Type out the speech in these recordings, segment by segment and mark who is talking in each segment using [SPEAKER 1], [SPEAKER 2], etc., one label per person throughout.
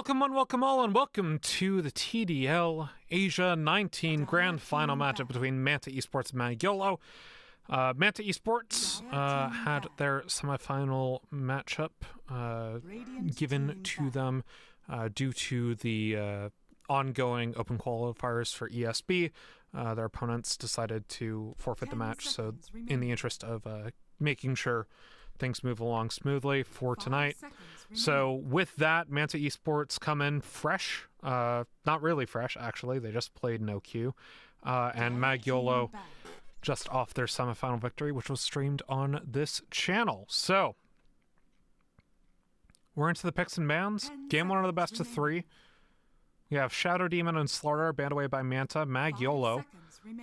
[SPEAKER 1] Welcome one, welcome all, and welcome to the TDL Asia 19 Grand Final matchup between MANTA Esports and MAG.YOLO. MANTA Esports had their semifinal matchup given to them due to the ongoing open qualifiers for ESB. Their opponents decided to forfeit the match, so in the interest of making sure things move along smoothly for tonight. So with that, MANTA Esports come in fresh, not really fresh actually, they just played no queue, and MAG.YOLO just off their semifinal victory, which was streamed on this channel. So we're into the picks and bans. Game 1 of the best of 3. We have Shadow Demon and Slaughter banned away by MANTA. MAG.YOLO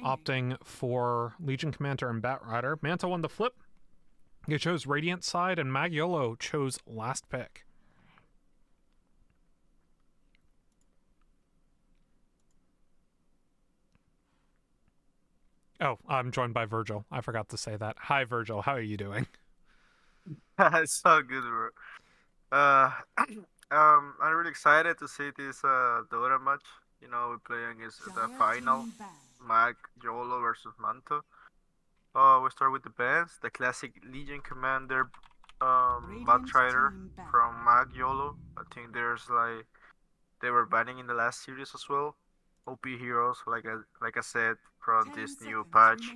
[SPEAKER 1] opting for Legion Commander and Batrider. MANTA won the flip. They chose Radiant side, and MAG.YOLO chose last pick. Oh, I'm joined by Virgil. I forgot to say that. Hi, Virgil. How are you doing?
[SPEAKER 2] It's so good, bro. I'm really excited to see this Dota match. You know, we're playing against the final, MAG.YOLO versus MANTA. We start with the bans. The classic Legion Commander, Batrider from MAG.YOLO. I think they were banning in the last series as well. OP heroes, like I said, from this new patch.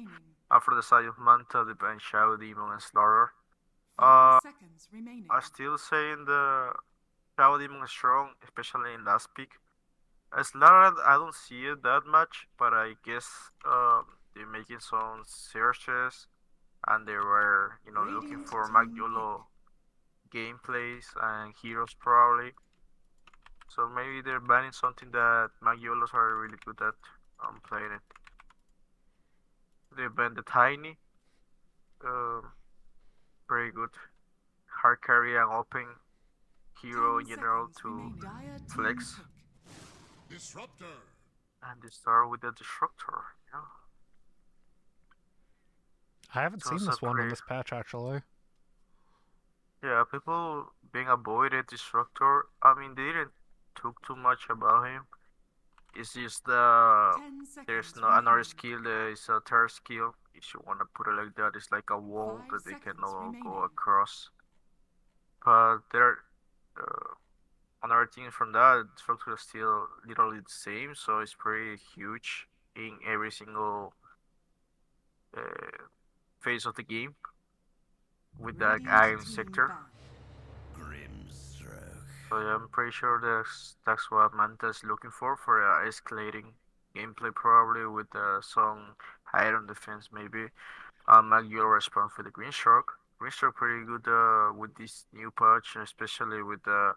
[SPEAKER 2] After the side of MANTA, they ban Shadow Demon and Slaughter. I still saying the Shadow Demon is strong, especially in last pick. Slaughter, I don't see it that much, but I guess they're making some searches and they were, looking for MAG.YOLO gameplays and heroes probably. So maybe they're banning something that MAG.YOLOs are really good at playing it. They banned the Tiny. Very good. Hard carry and open hero in general to flex.
[SPEAKER 3] Disruptor.
[SPEAKER 2] And they start with the Disruptor,
[SPEAKER 1] I haven't seen this one on this patch, actually.
[SPEAKER 2] Yeah, people being avoided Disruptor. I mean, they didn't talk too much about him. It's just there's no another skill. There is a third skill. If you want to put it like that, it's like a wall that they can go across. But there, another thing from that, Disruptor is still literally the same, so it's pretty huge in every single phase of the game with that iron sector. So yeah, I'm pretty sure that's what MANTA is looking for escalating gameplay, probably with some iron defense maybe. MAG.YOLO respond for the Green Shark. Green Shark pretty good with this new patch, especially with the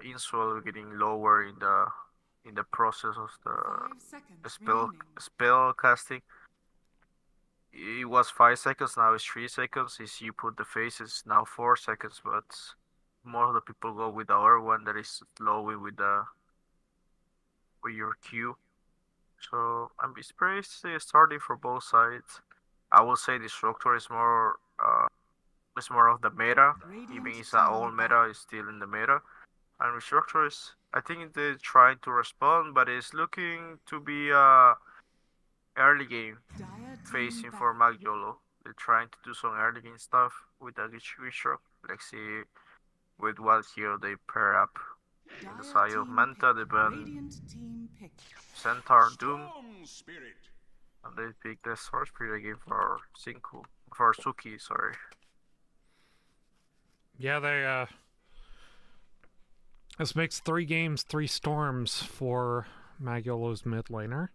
[SPEAKER 2] insult getting lower in the process of the spell casting. It was 5 seconds, now it's 3 seconds. If you put the faces, now 4 seconds, but more of the people go with the other one that is slowing with your Q. So I'm pretty starting for both sides. I will say Disruptor is more of the meta. Even it's an old meta, it's still in the meta. And Disruptor is, I think they're trying to respond, but it's looking to be early game facing for MAG.YOLO. They're trying to do some early game stuff with the Disruptor. Let's see with what hero they pair up. On the side of MANTA, they ban Centaur Doom. And they pick the Sword Spirit again for Suki, sorry.
[SPEAKER 1] Yeah, they this makes 3 games, 3 storms for MAG.YOLO's mid laner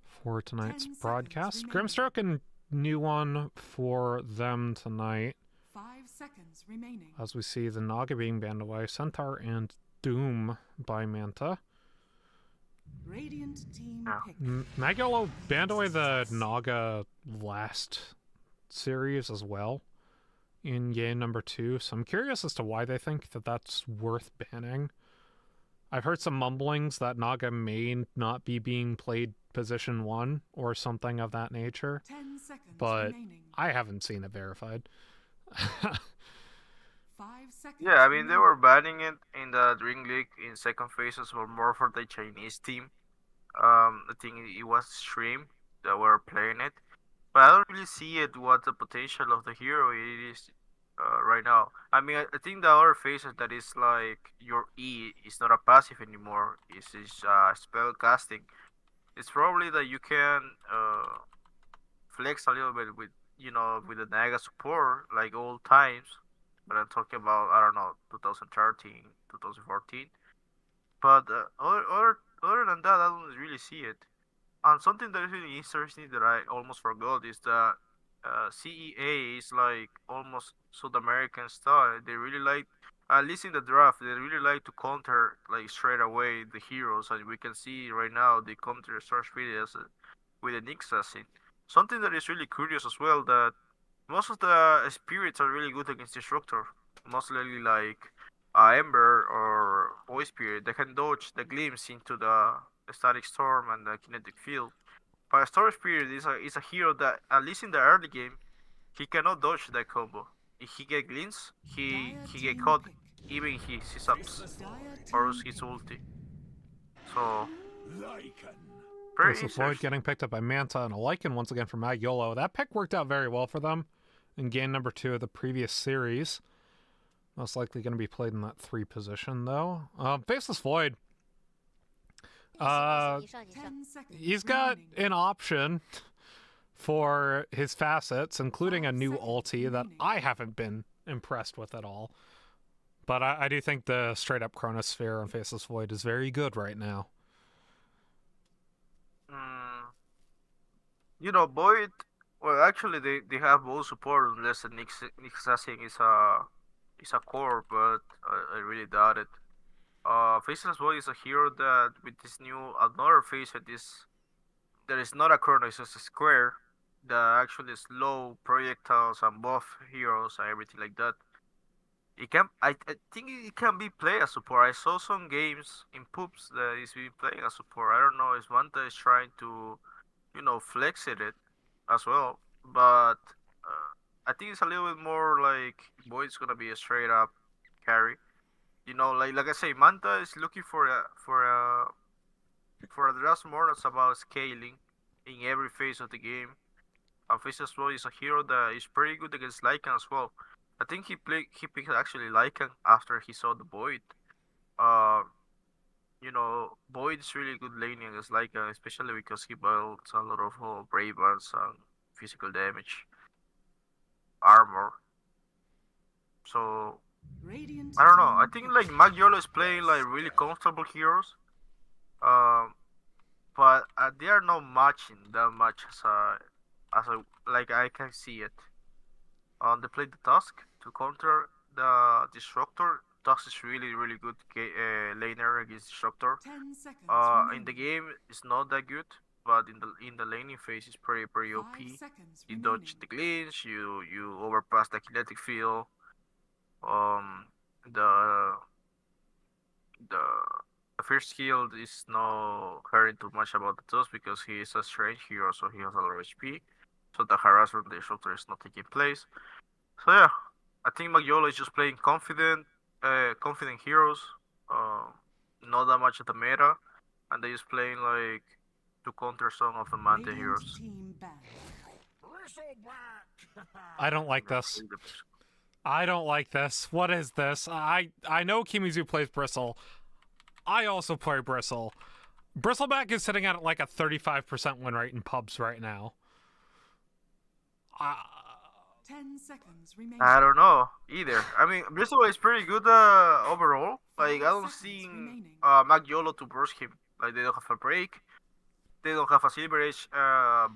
[SPEAKER 1] for tonight's broadcast. Grimstroke, a new one for them tonight.
[SPEAKER 3] 5 seconds remaining.
[SPEAKER 1] As we see the Naga being banned away, Centaur and Doom by MANTA.
[SPEAKER 3] Radiant team pick.
[SPEAKER 1] MAG.YOLO banned away the Naga last series as well in game number 2, so I'm curious as to why they think that that's worth banning. I've heard some mumblings that Naga may not be being played position 1 or something of that nature,
[SPEAKER 3] 10 seconds
[SPEAKER 1] but
[SPEAKER 3] remaining.
[SPEAKER 1] I haven't seen it verified.
[SPEAKER 3] 5 seconds
[SPEAKER 2] Yeah, I mean they were
[SPEAKER 3] remaining.
[SPEAKER 2] banning it in the Dream League in second phases, or more for the Chinese team. I think it was Stream that were playing it, but I don't really see it what the potential of the hero it is right now. I mean, I think the other phases that is like your E is not a passive anymore. It's spell casting. It's probably that you can flex a little bit with with the Naga support like old times. But I'm talking about I don't know 2013, 2014. But other than that, I don't really see it. And something that is really interesting that I almost forgot is that CEA is like almost South American style. They really like, at least in the draft, they really like to counter like straight away the heroes, and we can see right now they counter Search videos with the Nyx assassin. Something that is really curious as well that most of the spirits are really good against Destructor. Mostly like Ember or Voice Spirit. They can dodge the glimpse into the static storm and the kinetic field. But Storm Spirit is a hero that at least in the early game he cannot dodge that combo. If he get glimpse,
[SPEAKER 3] Dire
[SPEAKER 2] he get
[SPEAKER 3] team
[SPEAKER 2] caught
[SPEAKER 3] pick.
[SPEAKER 2] even his ups
[SPEAKER 3] Dire
[SPEAKER 2] or
[SPEAKER 3] team
[SPEAKER 2] his
[SPEAKER 3] pick.
[SPEAKER 2] ulti. So very
[SPEAKER 1] Faceless Void
[SPEAKER 2] interesting.
[SPEAKER 1] getting picked up by Manta and a Lycan once again for MAG.YOLO. That pick worked out very well for them in game number 2 of the previous series. Most likely going to be played in that 3 position, though. Faceless Void.
[SPEAKER 4] 你上
[SPEAKER 3] 10 seconds
[SPEAKER 1] He's got
[SPEAKER 3] remaining.
[SPEAKER 1] an option for his facets, including a
[SPEAKER 3] 5
[SPEAKER 1] new
[SPEAKER 3] seconds
[SPEAKER 1] ulti that
[SPEAKER 3] remaining.
[SPEAKER 1] I haven't been impressed with at all. But I do think the straight-up Chronosphere on Faceless Void is very good right now.
[SPEAKER 2] Mm, Void. Well, actually, they have both support unless the Nyx Assassin is a core, but I really doubt it. Faceless Void is a hero that with this new another face that is there is not a chrono, it's just a square that actually slow projectiles and buff heroes and everything like that. I think it can be played as support. I saw some games in poops that is being played as support. I don't know if Manta is trying to, flex it as well. But I think it's a little bit more like Void's gonna be a straight up carry. Like I say, Manta is looking for a draft more that's about scaling in every phase of the game. And Faceless Void is a hero that is pretty good against Lycan as well. I think he picked actually Lycan after he saw the Void. Uh, Void is really good laning against Lycan, especially because he builds a lot of Brave Bands and physical damage, armor. So
[SPEAKER 3] Radiant
[SPEAKER 2] I don't know. I
[SPEAKER 3] team
[SPEAKER 2] think
[SPEAKER 3] pick.
[SPEAKER 2] like MAG.YOLO is playing like really comfortable heroes. Um, but they are not matching that much as a like I can see it. They played the Tusk to counter the Disruptor. Tusk is really good laner against Disruptor.
[SPEAKER 3] 10 seconds
[SPEAKER 2] In the
[SPEAKER 3] remaining.
[SPEAKER 2] game, it's not that good, but in the laning phase, it's pretty
[SPEAKER 3] 5
[SPEAKER 2] OP.
[SPEAKER 3] seconds
[SPEAKER 2] You
[SPEAKER 3] remaining.
[SPEAKER 2] dodge the glitch, you overpass the kinetic field. Um, the the the first skill is not caring too much about the Tusk because he is a strange hero, so he has a lot of HP. So the harassment the Disruptor is not taking place. So yeah, I think MAG.YOLO is just playing confident heroes. Uh, Not that much of the meta, and they just playing like to counter some of the Manta
[SPEAKER 3] Radiant
[SPEAKER 2] heroes.
[SPEAKER 3] team ban.
[SPEAKER 1] I don't like this. I don't like this. What is this? I know Kimizu plays Bristle. I also play Bristle. Bristleback is sitting at like a 35% win rate in pubs right now.
[SPEAKER 3] 10 seconds remaining.
[SPEAKER 2] I don't know either. I mean, Bristol is pretty good overall. Like I
[SPEAKER 3] 5
[SPEAKER 2] don't
[SPEAKER 3] seconds
[SPEAKER 2] see
[SPEAKER 3] remaining.
[SPEAKER 2] MAG.YOLO to burst him. Like they don't have a break. They don't have a Silver Age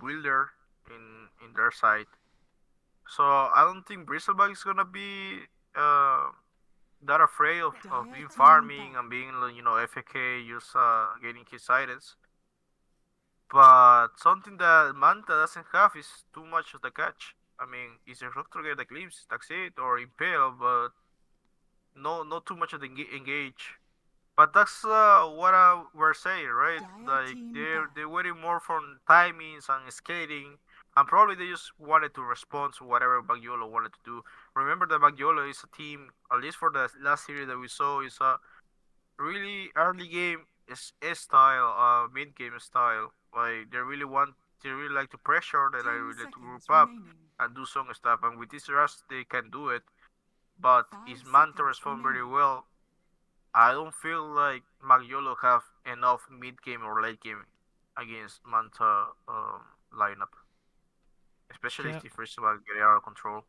[SPEAKER 2] builder in their side. So I don't think Bristleback is gonna be that afraid of being farming and being FAK just getting his items. But something that Manta doesn't have is too much of the catch. I mean, is Disruptor get the glimpse, that's it, or Impale, but no, not too much of the engage. But that's what we're saying, right? Like they're waiting more from timings and skating, and probably they just wanted to respond to whatever MAG.YOLO wanted to do. remember that MAG.YOLO is a team, at least for the last series that we saw, is a really early game is style, mid game style. Like they really like to pressure, they like
[SPEAKER 3] 10
[SPEAKER 2] really like to group
[SPEAKER 3] seconds
[SPEAKER 2] up
[SPEAKER 3] remaining.
[SPEAKER 2] and do some stuff. And with this rush, they can do it. But
[SPEAKER 3] 5
[SPEAKER 2] if Manta
[SPEAKER 3] seconds
[SPEAKER 2] respond very
[SPEAKER 3] remaining.
[SPEAKER 2] well, I don't feel like MAG.YOLO have enough mid game or late game against Manta lineup, especially
[SPEAKER 1] Yeah.
[SPEAKER 2] if the first one get out of control.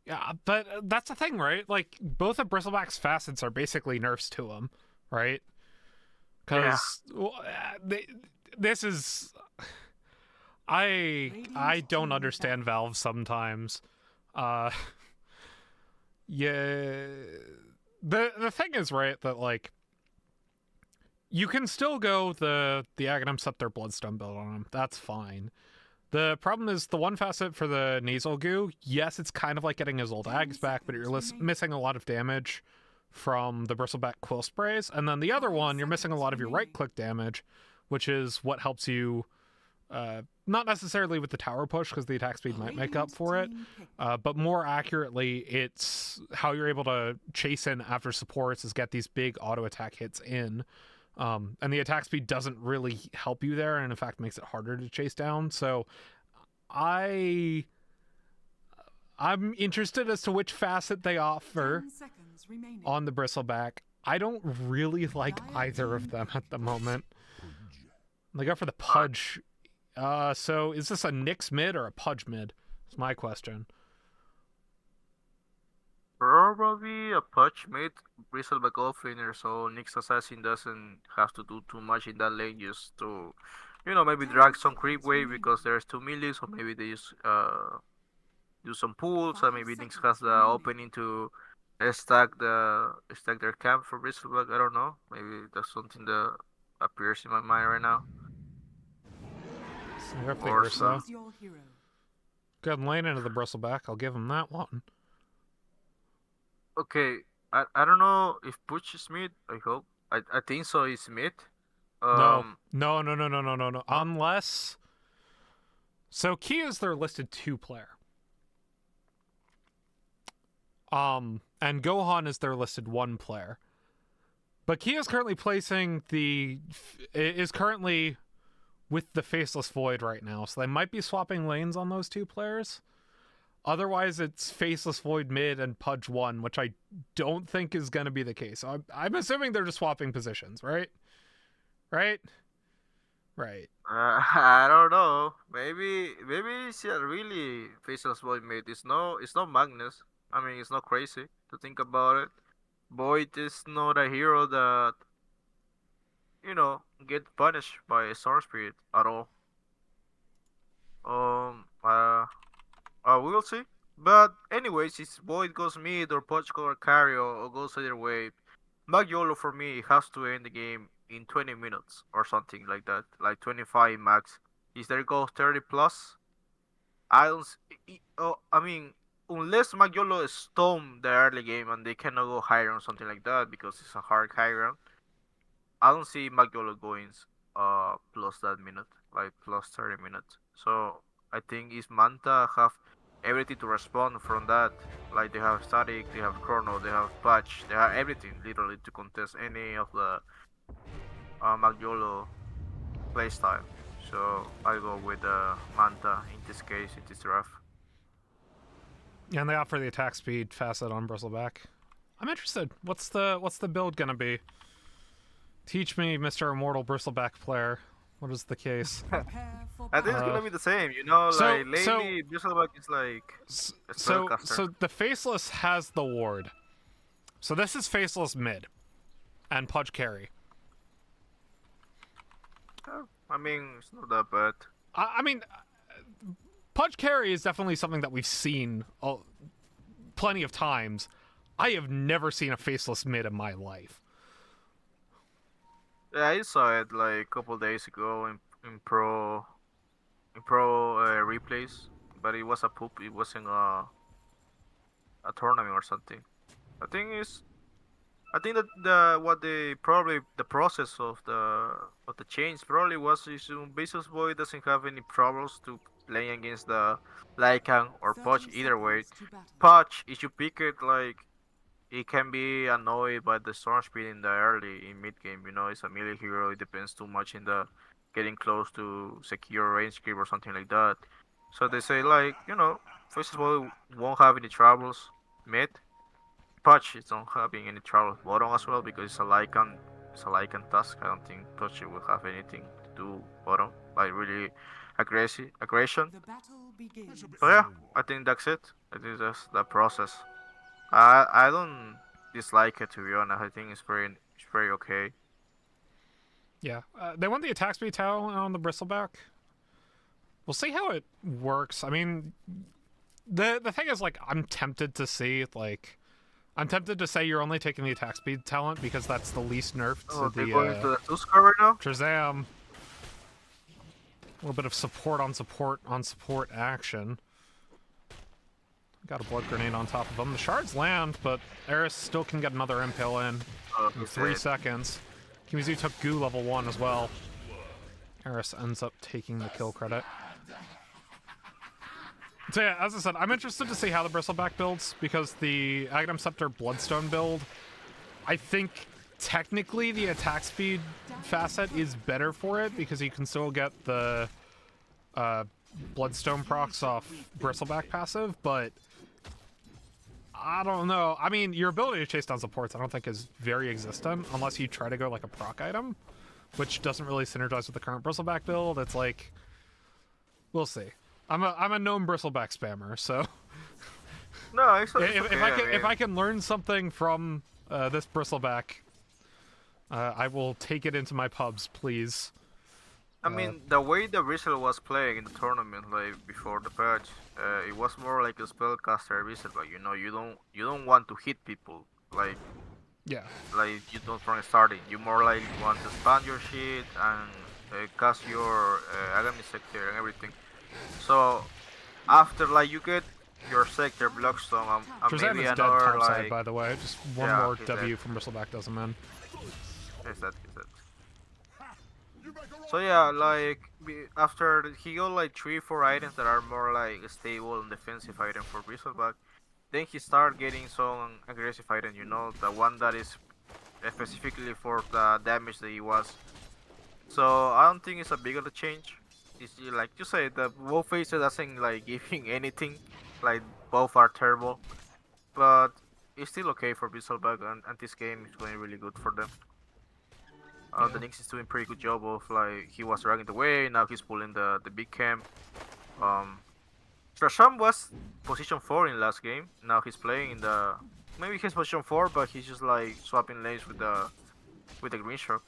[SPEAKER 1] Yeah, but that's the thing, right? Like, both of Bristleback's facets are basically nerfs to him, right?
[SPEAKER 2] Yeah.
[SPEAKER 1] Because this is I don't
[SPEAKER 3] team
[SPEAKER 1] understand Valve sometimes. Uh, yeah, the thing is, right, that like you can still go the Aghanim Scepter Bloodstone build on him. That's fine. The problem is the one facet for the nasal goo. Yes, it's kind of like getting his old
[SPEAKER 3] 10
[SPEAKER 1] ags back, but you're
[SPEAKER 3] seconds remaining.
[SPEAKER 1] missing a lot of damage from the bristleback quill sprays, and then the other
[SPEAKER 3] 5
[SPEAKER 1] one, you're missing a lot
[SPEAKER 3] seconds
[SPEAKER 1] of your
[SPEAKER 3] remaining.
[SPEAKER 1] right click damage, which is what helps you. Not necessarily with the tower push because the attack speed might make up
[SPEAKER 3] Radiant
[SPEAKER 1] for it,
[SPEAKER 3] team picked.
[SPEAKER 1] but more accurately, it's how you're able to chase in after supports is get these big auto attack hits in. And the attack speed doesn't really help you there, and in fact makes it harder to chase down. So I'm interested as to which facet they offer
[SPEAKER 3] 10 seconds remaining.
[SPEAKER 1] on the bristleback. I don't really like
[SPEAKER 3] Dire
[SPEAKER 1] either of
[SPEAKER 3] team
[SPEAKER 1] them at the
[SPEAKER 3] picked.
[SPEAKER 1] moment. They go for the Pudge. So is this a Nyx mid or a Pudge mid? That's my question.
[SPEAKER 2] Probably a Pudge mid Bristleback offlaner, so Nyx Assassin doesn't have to do too much in that lane just to, maybe
[SPEAKER 3] 10
[SPEAKER 2] drag some creep
[SPEAKER 3] seconds
[SPEAKER 2] wave
[SPEAKER 3] remaining.
[SPEAKER 2] because there's 2 millies, or maybe they just do some pulls,
[SPEAKER 3] 5
[SPEAKER 2] and maybe Nyx
[SPEAKER 3] seconds
[SPEAKER 2] has the
[SPEAKER 3] remaining.
[SPEAKER 2] opening to stack their camp for Bristleback. I don't know. Maybe that's something that appears in my mind right now.
[SPEAKER 1] I go for the
[SPEAKER 2] Or
[SPEAKER 1] Ursa.
[SPEAKER 3] Choose your hero.
[SPEAKER 1] Good lane into the bristleback. I'll give him that one.
[SPEAKER 2] Okay, I don't know if Butch is mid. I hope. I think so. It's mid.
[SPEAKER 1] No.
[SPEAKER 2] Um,
[SPEAKER 1] No.
[SPEAKER 2] no?
[SPEAKER 1] Unless. So Kia is their listed 2-player. And Gohan is their listed 1-player. But Kia is currently is currently with the Faceless Void right now, so they might be swapping lanes on those 2 players. Otherwise, it's Faceless Void mid and Pudge 1, which I don't think is going to be the case. I'm assuming they're just swapping positions, right? Right? Right.
[SPEAKER 2] I don't know. Maybe it's a really faceless void mid. It's not Magnus. I mean, it's not crazy to think about it. Void is not a hero that get punished by a Storm Spirit at all. Um, uh, we will see. But anyways, if Void goes mid or Punch or carry or goes either way, MAG.YOLO for me has to end the game in 20 minutes or something like that, like 25 max. If there goes 30 plus, I don't. I mean, unless MAG.YOLO stone the early game and they cannot go higher or something like that because it's a hard high ground, I don't see MAG.YOLO going plus that minute, like plus 30 minutes. So I think if Manta have everything to respond from that, like they have static, they have chrono, they have patch, they have everything literally to contest any of the MAG.YOLO playstyle. So I go with Manta in this case, in this draft.
[SPEAKER 1] And they offer the attack speed facet on bristleback. I'm interested. What's the build gonna be? Teach me, Mr. Immortal Bristleback player. What is the case?
[SPEAKER 3] Prepare for
[SPEAKER 2] I think it's
[SPEAKER 3] battle.
[SPEAKER 2] gonna be the same,
[SPEAKER 1] So-
[SPEAKER 2] like lately Bristleback is like a
[SPEAKER 1] So
[SPEAKER 2] spellcaster.
[SPEAKER 1] the Faceless has the ward. So this is Faceless mid and Pudge carry.
[SPEAKER 2] I mean, it's not that bad.
[SPEAKER 1] I mean, Pudge carry is definitely something that we've seen plenty of times. I have never seen a Faceless mid in my life.
[SPEAKER 2] Yeah, I saw it like a couple days ago in pro replays, but it was a poop. It wasn't a tournament or something. I think I think that the probably the process of the change probably was is Bezos Boy doesn't have any problems to play against the Lycan or
[SPEAKER 3] 30
[SPEAKER 2] Poch either way.
[SPEAKER 3] seconds to battle.
[SPEAKER 2] Poch, if you pick it like it can be annoyed by the storm speed in the early in mid game. You know, it's a melee hero. It depends too much in the getting close to secure range creep or something like that. So they say like Bezos Boy won't have any troubles mid. Touch is not having any trouble bottom as well because it's a Lycan task. I don't think Touch will have anything to do bottom like really aggression.
[SPEAKER 3] The battle begins.
[SPEAKER 2] So yeah, I think that's it. I think that's the process. I don't dislike it to be honest. I think it's very okay.
[SPEAKER 1] Yeah, they want the attack speed towel on the bristleback. We'll see how it works. I mean, the thing is, like, I'm tempted to say you're only taking the attack speed talent because that's the least nerfed
[SPEAKER 2] Oh,
[SPEAKER 1] to
[SPEAKER 2] they're
[SPEAKER 1] the
[SPEAKER 2] going to the Tuskar right now.
[SPEAKER 1] Shazam. A little bit of support on support action. Got a blood grenade on top of him. The shards land, but Eris still can get another impale in
[SPEAKER 2] He's
[SPEAKER 1] 3
[SPEAKER 2] dead.
[SPEAKER 1] seconds. Kimizu took goo level 1 as well. Eris ends up taking the kill credit. So yeah, as I said, I'm interested to see how the Bristleback builds, because the Aghanim Scepter Bloodstone build, I think technically the attack speed facet is better for it, because you can still get the Bloodstone procs off Bristleback passive, but I don't know. I mean, your ability to chase down supports I don't think is very existent, unless you try to go like a proc item, which doesn't really synergize with the current Bristleback build. It's like, we'll see. I'm a known Bristleback spammer, so
[SPEAKER 2] No, it's
[SPEAKER 1] if
[SPEAKER 2] okay.
[SPEAKER 1] I can learn something from this Bristleback, I will take it into my pubs, please.
[SPEAKER 2] I mean, the way the Whistle was playing in the tournament, like before the patch, it was more like a spellcaster Whistle, but you don't want to hit people
[SPEAKER 1] Yeah.
[SPEAKER 2] like you don't from starting. You more like want to spam your shit and cast your Agami sector and everything. So after like you get your sector Bloodstone and
[SPEAKER 1] Shazam
[SPEAKER 2] maybe
[SPEAKER 1] is dead
[SPEAKER 2] another
[SPEAKER 1] topside,
[SPEAKER 2] like
[SPEAKER 1] by the way. Just one
[SPEAKER 2] Yeah,
[SPEAKER 1] more
[SPEAKER 2] he's
[SPEAKER 1] W
[SPEAKER 2] dead.
[SPEAKER 1] from Bristleback does him in.
[SPEAKER 2] is that. So yeah, like after he got like 3-4 items that are more like stable and defensive item for Bristleback, then he started getting some aggressive item. The one that is specifically for the damage that he was. So I don't think it's a big of a change. It's like you say, the both faces doesn't like giving anything. Like both are terrible, but it's still okay for Bristleback, and this game is going really good for them. The
[SPEAKER 1] Yeah.
[SPEAKER 2] Knicks is doing pretty good job of like he was dragging the way, now he's pulling the big camp. Trasham was position 4 in last game. Now he's playing in the maybe he's position 4, but he's just like swapping lanes with the green shark.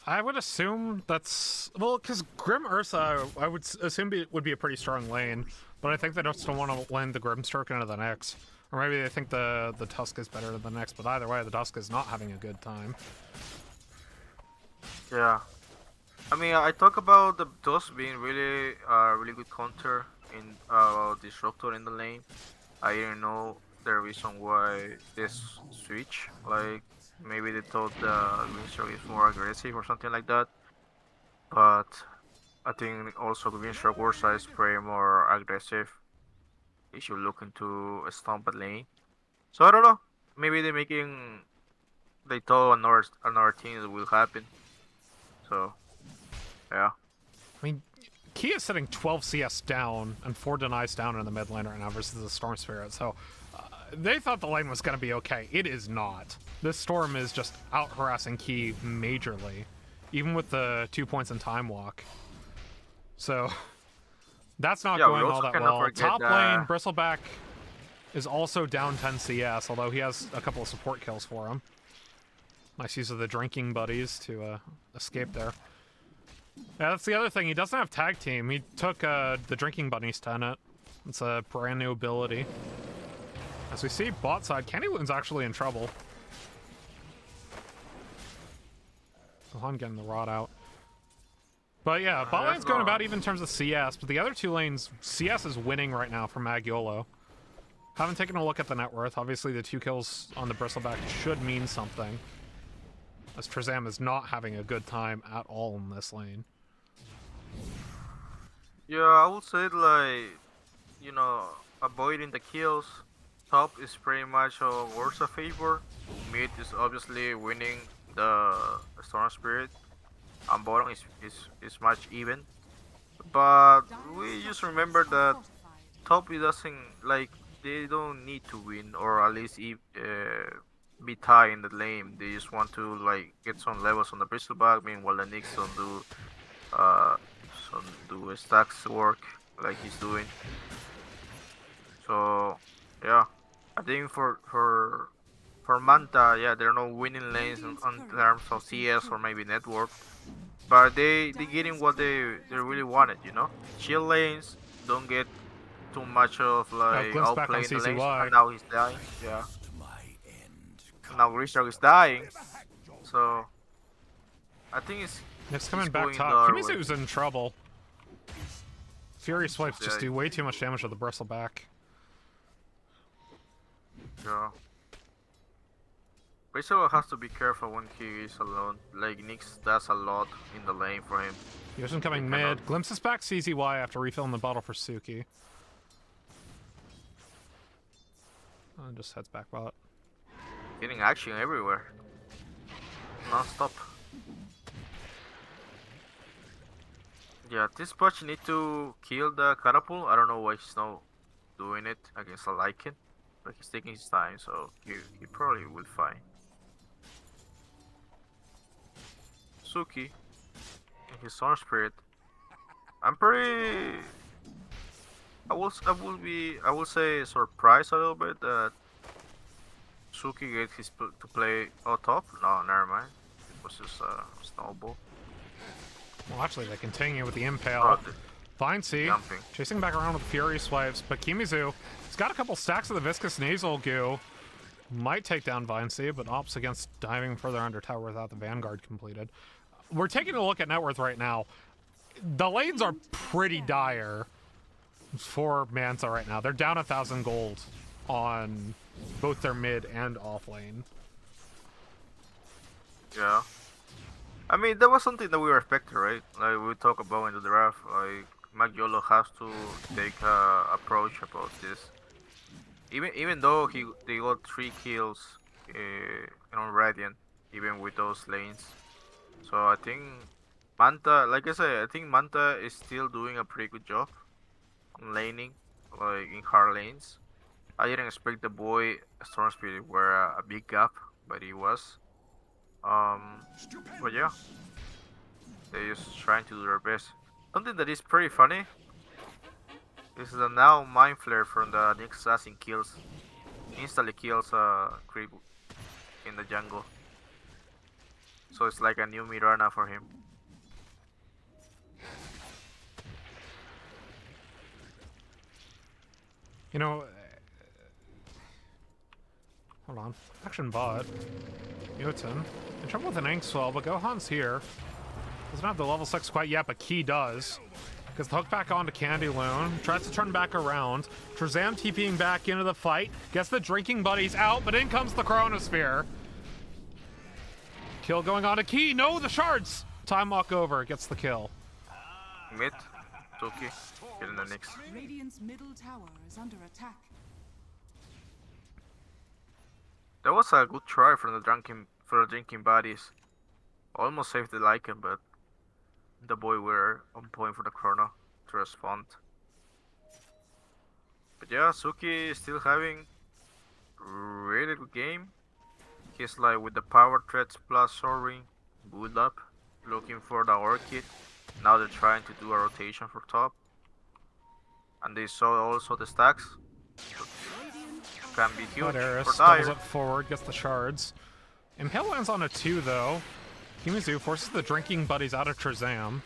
[SPEAKER 1] I would assume that's well, because Grim Ursa, I would assume would be a pretty strong lane, but I think they just don't want to land the Grimstroke into the next, or maybe they think the Tusk is better than the next. But either way, the Tusk is not having a good time.
[SPEAKER 2] Yeah, I mean I talk about the Dust being really good counter in Disruptor in the lane. I didn't know the reason why this switch. Like maybe they thought the green shark is more aggressive or something like that. But I think also green shark Warsaw is pretty more aggressive if you look into a stomp at lane. So I don't know. Maybe they thought another thing that will happen. So yeah.
[SPEAKER 1] I mean, Key is sitting 12 CS down and 4 denies down in the mid lane right now versus the Storm Spirit, so they thought the lane was going to be okay. It is not. This Storm is just out harassing Key majorly, even with the 2 points in time walk. So that's not
[SPEAKER 2] Yeah, we
[SPEAKER 1] going all
[SPEAKER 2] also
[SPEAKER 1] that
[SPEAKER 2] cannot
[SPEAKER 1] well.
[SPEAKER 2] forget
[SPEAKER 1] Top
[SPEAKER 2] that-
[SPEAKER 1] lane, Bristleback is also down 10 CS, although he has a couple of support kills for him. Nice use of the drinking buddies to escape there. Yeah, that's the other thing. He doesn't have tag team. He took the drinking bunnies tenet. It's a brand new ability. As we see, bot side, Candyloon's actually in trouble. Gohan getting the rod out. But yeah, bot lane's going about even in terms of CS, but the other two lanes, CS is winning right now for MAG.YOLO. Haven't taken a look at the net worth. Obviously, the 2 kills on the Bristleback should mean something, as Trezam is not having a good time at all in this lane.
[SPEAKER 2] Yeah, I would say like, you know, avoiding the kills. Top is pretty much a worse a favor. Mid is obviously winning the Storm Spirit, and bottom is much even. But we just remember that top it doesn't like they don't need to win or at least be tied in the lane. They just want to like get some levels on the Bristleback. Meanwhile, the Knicks don't do stacks work like he's doing. So yeah, I think for Manta, yeah, there are no winning lanes on terms of CS or maybe network, but they getting what they really wanted, you know. Chill lanes, don't get too much of like
[SPEAKER 1] glimpse back on
[SPEAKER 2] outplaying the lanes,
[SPEAKER 1] CCY.
[SPEAKER 2] and now he's dying. Yeah. Now Restart is dying, so I think
[SPEAKER 1] Nick's coming
[SPEAKER 2] he's
[SPEAKER 1] back
[SPEAKER 2] going
[SPEAKER 1] top.
[SPEAKER 2] the other way.
[SPEAKER 1] Kimizu's in trouble. Fury swipes just
[SPEAKER 2] Yeah.
[SPEAKER 1] do way too much damage to the Bristleback.
[SPEAKER 2] Yeah. Restart has to be careful when he is alone. Like Nyx does a lot in the lane for him.
[SPEAKER 1] Yosin coming
[SPEAKER 2] They cannot-
[SPEAKER 1] mid. Glimpses back CZY after refilling the bottle for Suki. And just heads back bot.
[SPEAKER 2] Getting action everywhere. Non-stop. Yeah, this patch need to kill the catapult. I don't know why he's not doing it against a Lycan. But he's taking his time, so he probably will find. Suki and his Storm Spirit. I'm pretty I will say surprised a little bit that Suki gets to play top. No, never mind. It was just a snowball.
[SPEAKER 1] Well, actually, they continue with the Impale.
[SPEAKER 2] Oh,
[SPEAKER 1] Fine C,
[SPEAKER 2] jumping.
[SPEAKER 1] chasing back around with Fury swipes, but Kimizu, he's got a couple stacks of the Viscous Nasal Goo. Might take down Vine C, but opts against diving further under tower without the Vanguard completed. We're taking a look at net worth right now. The lanes are pretty dire for Manta right now. They're down 1,000 gold on both their mid and off lane.
[SPEAKER 2] Yeah. I mean, that was something that we were expecting, right? Like we talked about in the draft, like MAG.YOLO has to take a approach about this. Even though they got 3 kills on Radiant, even with those lanes. So I think Manta, like I said, I think Manta is still doing a pretty good job on laning, like in hard lanes. I didn't expect the boy Storm Spirit were a big gap, but he was. But yeah, they're just trying to do their best. Something that is pretty funny is that now Mind Flare from the Nyx Assassin instantly kills creep in the jungle. So it's like a new Mirana for him.
[SPEAKER 1] You know, hold on. Action bot. Jotun. In trouble with an ink swell, but Gohan's here. Doesn't have the level 6 quite yet, but Key does. Gets the hook back onto Candy Loon. Tries to turn back around. Trezam TPing back into the fight. Gets the drinking buddies out, but in comes the Chronosphere. Kill going on to Key. No, the shards! Time walk over. Gets the kill.
[SPEAKER 2] Mid, Tuki, getting the Nyx.
[SPEAKER 3] Radiant's middle tower is under attack.
[SPEAKER 2] That was a good try from the drinking buddies. Almost saved the Lycan, but the boy were on point for the chrono to respond. But yeah, Suki is still having really good game. He's like with the power threats plus soaring, build up, looking for the Orchid. Now they're trying to do a rotation for top. And they saw also the stacks. Can be huge
[SPEAKER 1] Eris
[SPEAKER 2] for
[SPEAKER 1] doubles
[SPEAKER 2] Dire.
[SPEAKER 1] up forward, gets the shards. Impale lands on a 2 though. Kimizu forces the drinking buddies out of Trezam.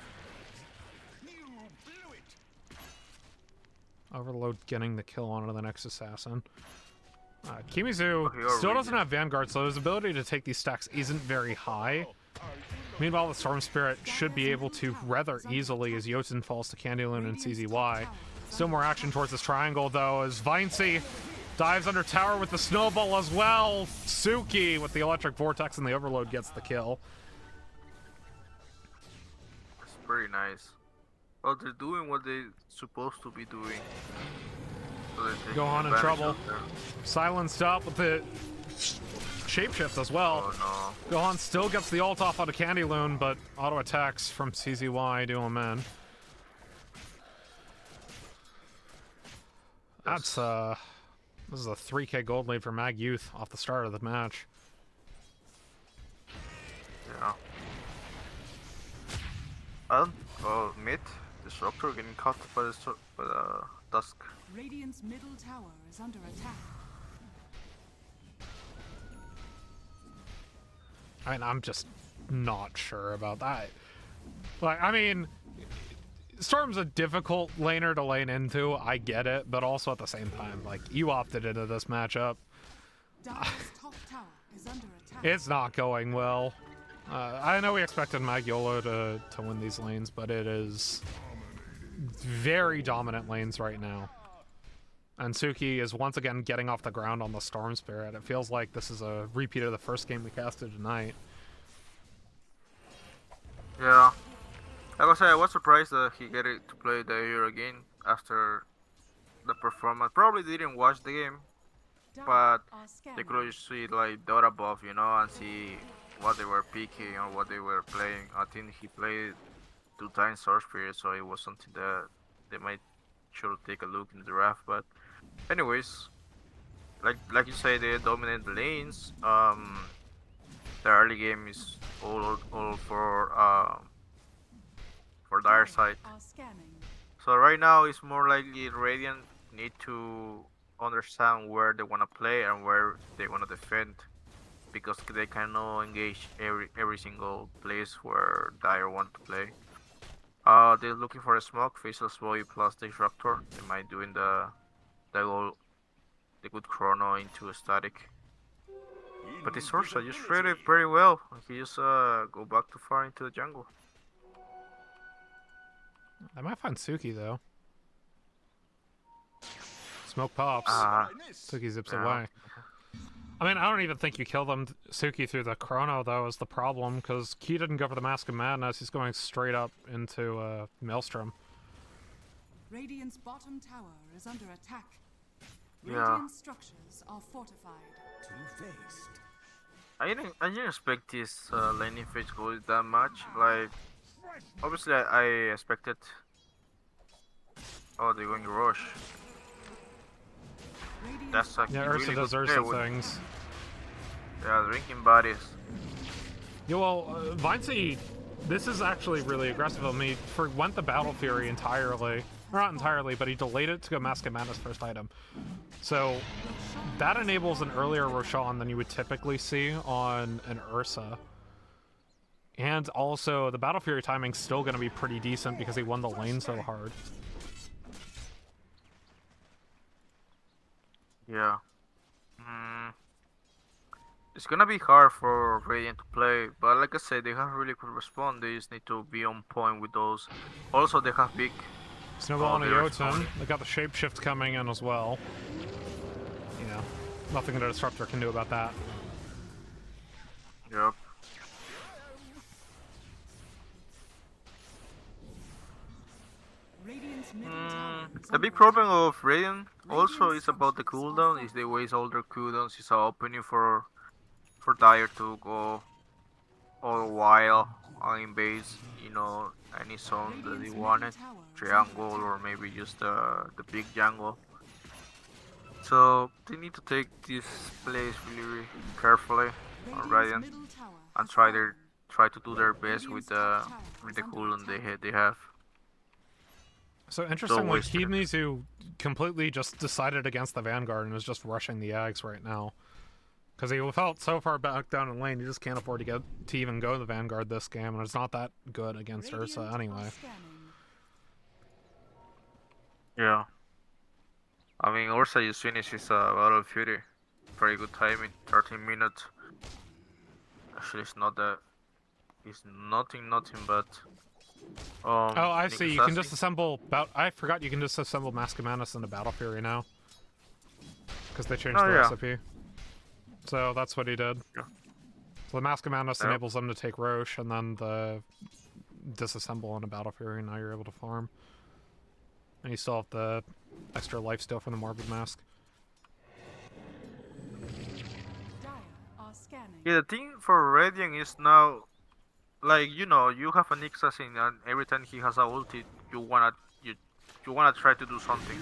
[SPEAKER 1] Overload getting the kill onto the next assassin. Kimizu still doesn't have Vanguard, so his ability to take these stacks isn't very high. Meanwhile, the Storm Spirit should be able to rather easily as Jotun falls to Candyloon and CZY. Still more action towards this triangle though, as Vinci Dives under tower with the snowball as well. Suki with the electric vortex and the overload gets the kill.
[SPEAKER 2] It's pretty nice. Well, they're doing what they're supposed to be doing. So they're taking
[SPEAKER 1] Gohan in
[SPEAKER 2] advantage
[SPEAKER 1] trouble.
[SPEAKER 2] of their-
[SPEAKER 1] Silenced up with the shapeshift as well.
[SPEAKER 2] Oh
[SPEAKER 1] Gohan still gets the ult off out of Candy Loon, but auto attacks from CZY do him in. That's this is a 3k gold lead for Mag Youth off the start of the match.
[SPEAKER 2] no. Yeah. Mid. Disruptor getting caught by the Dusk.
[SPEAKER 3] Radiant's middle tower is under attack.
[SPEAKER 1] I mean, I'm just not sure about that. Like, I mean, Storm's a difficult laner to lane into, I get it, but also at the same time, like, you opted into this matchup.
[SPEAKER 3] Dire's top tower is under attack.
[SPEAKER 1] It's not going well. I know we expected MAG.YOLO to win these lanes, but it is very dominant lanes right now. And Suki is once again getting off the ground on the Storm Spirit. It feels like this is a repeat of the first game we casted tonight.
[SPEAKER 2] Yeah. Like I said, I was surprised that he get it to play the hero again after the performance. Probably didn't watch the game,
[SPEAKER 3] Dire
[SPEAKER 2] but
[SPEAKER 3] are
[SPEAKER 2] they
[SPEAKER 3] scanning.
[SPEAKER 2] could see like Dota buff, you know, and see what they were picking or what they were playing. I think he played 2 times Source Spirit, so it was something that they might should take a look in the draft. But anyways, like you say, they dominate the lanes. The early game is all for Dire side.
[SPEAKER 3] Are scanning.
[SPEAKER 2] So right now it's more likely Radiant need to understand where they want to play and where they want to defend, because they cannot engage every single place where Dire want to play. They're looking for a smoke, Faceless Boy plus Disruptor. They might doing the good chrono into a static. But this Ursa just read it very well. He just go back too far into the jungle.
[SPEAKER 1] I might find Suki though. Smoke pops. Suki zips
[SPEAKER 2] yeah.
[SPEAKER 1] away. I mean, I don't even think you kill them Suki through the chrono though is the problem, because Key didn't go for the Mask of Madness. He's going straight up into Maelstrom.
[SPEAKER 3] Radiant's bottom tower is under attack.
[SPEAKER 2] Yeah.
[SPEAKER 3] Radiant structures are fortified.
[SPEAKER 4] Two-faced.
[SPEAKER 2] I didn't expect this laning phase go that much. Like, obviously I expected. Oh, they're going rush.
[SPEAKER 3] Radiant's
[SPEAKER 2] That's a
[SPEAKER 1] Yeah,
[SPEAKER 2] really
[SPEAKER 1] Ursa
[SPEAKER 2] good
[SPEAKER 1] does
[SPEAKER 2] play
[SPEAKER 1] Ursa
[SPEAKER 2] with-
[SPEAKER 1] things.
[SPEAKER 2] Yeah, drinking bodies.
[SPEAKER 1] Yeah, well, Vincey, this is actually really aggressive of me. Went the Battle Fury entirely. Or not entirely, but he delayed it to go Mask of Madness first item. So that enables an earlier Roshan than you would typically see on an Ursa. And also, the Battle Fury timing's still going to be pretty decent because he won the lane so hard.
[SPEAKER 2] Yeah. It's gonna be hard for Radiant to play, but like I said, they have really good respawn. They just need to be on point with those. Also, they have big.
[SPEAKER 1] Snowball and a
[SPEAKER 2] they're
[SPEAKER 1] Jotun.
[SPEAKER 2] responding.
[SPEAKER 1] They got the Shapeshift coming in as well. You know, nothing the Disruptor can do about that.
[SPEAKER 2] Yep.
[SPEAKER 3] Radiant's middle tower is
[SPEAKER 2] The
[SPEAKER 3] under
[SPEAKER 2] big problem
[SPEAKER 3] attack.
[SPEAKER 2] of Radiant also is about the cooldown. Is they waste all their cooldowns. It's an opening for Dire to go all while on base. You know, any zone that they
[SPEAKER 3] Radiant's
[SPEAKER 2] wanted,
[SPEAKER 3] middle tower is
[SPEAKER 2] triangle
[SPEAKER 3] under
[SPEAKER 2] or
[SPEAKER 3] attack.
[SPEAKER 2] maybe just the big jungle. So they need to take this place really carefully on
[SPEAKER 3] Radiant's
[SPEAKER 2] Radiant
[SPEAKER 3] middle tower
[SPEAKER 2] and
[SPEAKER 3] has
[SPEAKER 2] try
[SPEAKER 3] fallen.
[SPEAKER 2] to do their best with the cooldown they have.
[SPEAKER 1] So interestingly,
[SPEAKER 2] wasted it.
[SPEAKER 1] Kidneys completely just decided against the Vanguard and is just rushing the Ags right now. Because he felt so far back down in lane, he just can't afford to even go the Vanguard this game, and it's not that good against
[SPEAKER 3] Radiant
[SPEAKER 1] Ursa
[SPEAKER 3] are
[SPEAKER 1] anyway.
[SPEAKER 3] scanning.
[SPEAKER 2] Yeah. I mean, Ursa just finished his Battle of Fury. Very good timing, 13 minutes. Actually, it's not that. It's nothing but.
[SPEAKER 1] Oh, I see. You can
[SPEAKER 2] Nikusasi.
[SPEAKER 1] disassemble. I forgot you can disassemble Mask of Madness into Battle Fury now. because they changed
[SPEAKER 2] Oh,
[SPEAKER 1] the
[SPEAKER 2] yeah.
[SPEAKER 1] recipe. So that's what he did.
[SPEAKER 2] Yeah.
[SPEAKER 1] So the Mask of Madness
[SPEAKER 2] Yep.
[SPEAKER 1] enables them to take Roche and then the disassemble in a Battle Fury, and now you're able to farm. And you still have the extra lifesteal from the Morbid Mask.
[SPEAKER 3] Dire are scanning.
[SPEAKER 2] Yeah, the thing for Radiant is now, like, you know, you have a Nick Assassin, and every time he has a ulti, you wanna try to do something.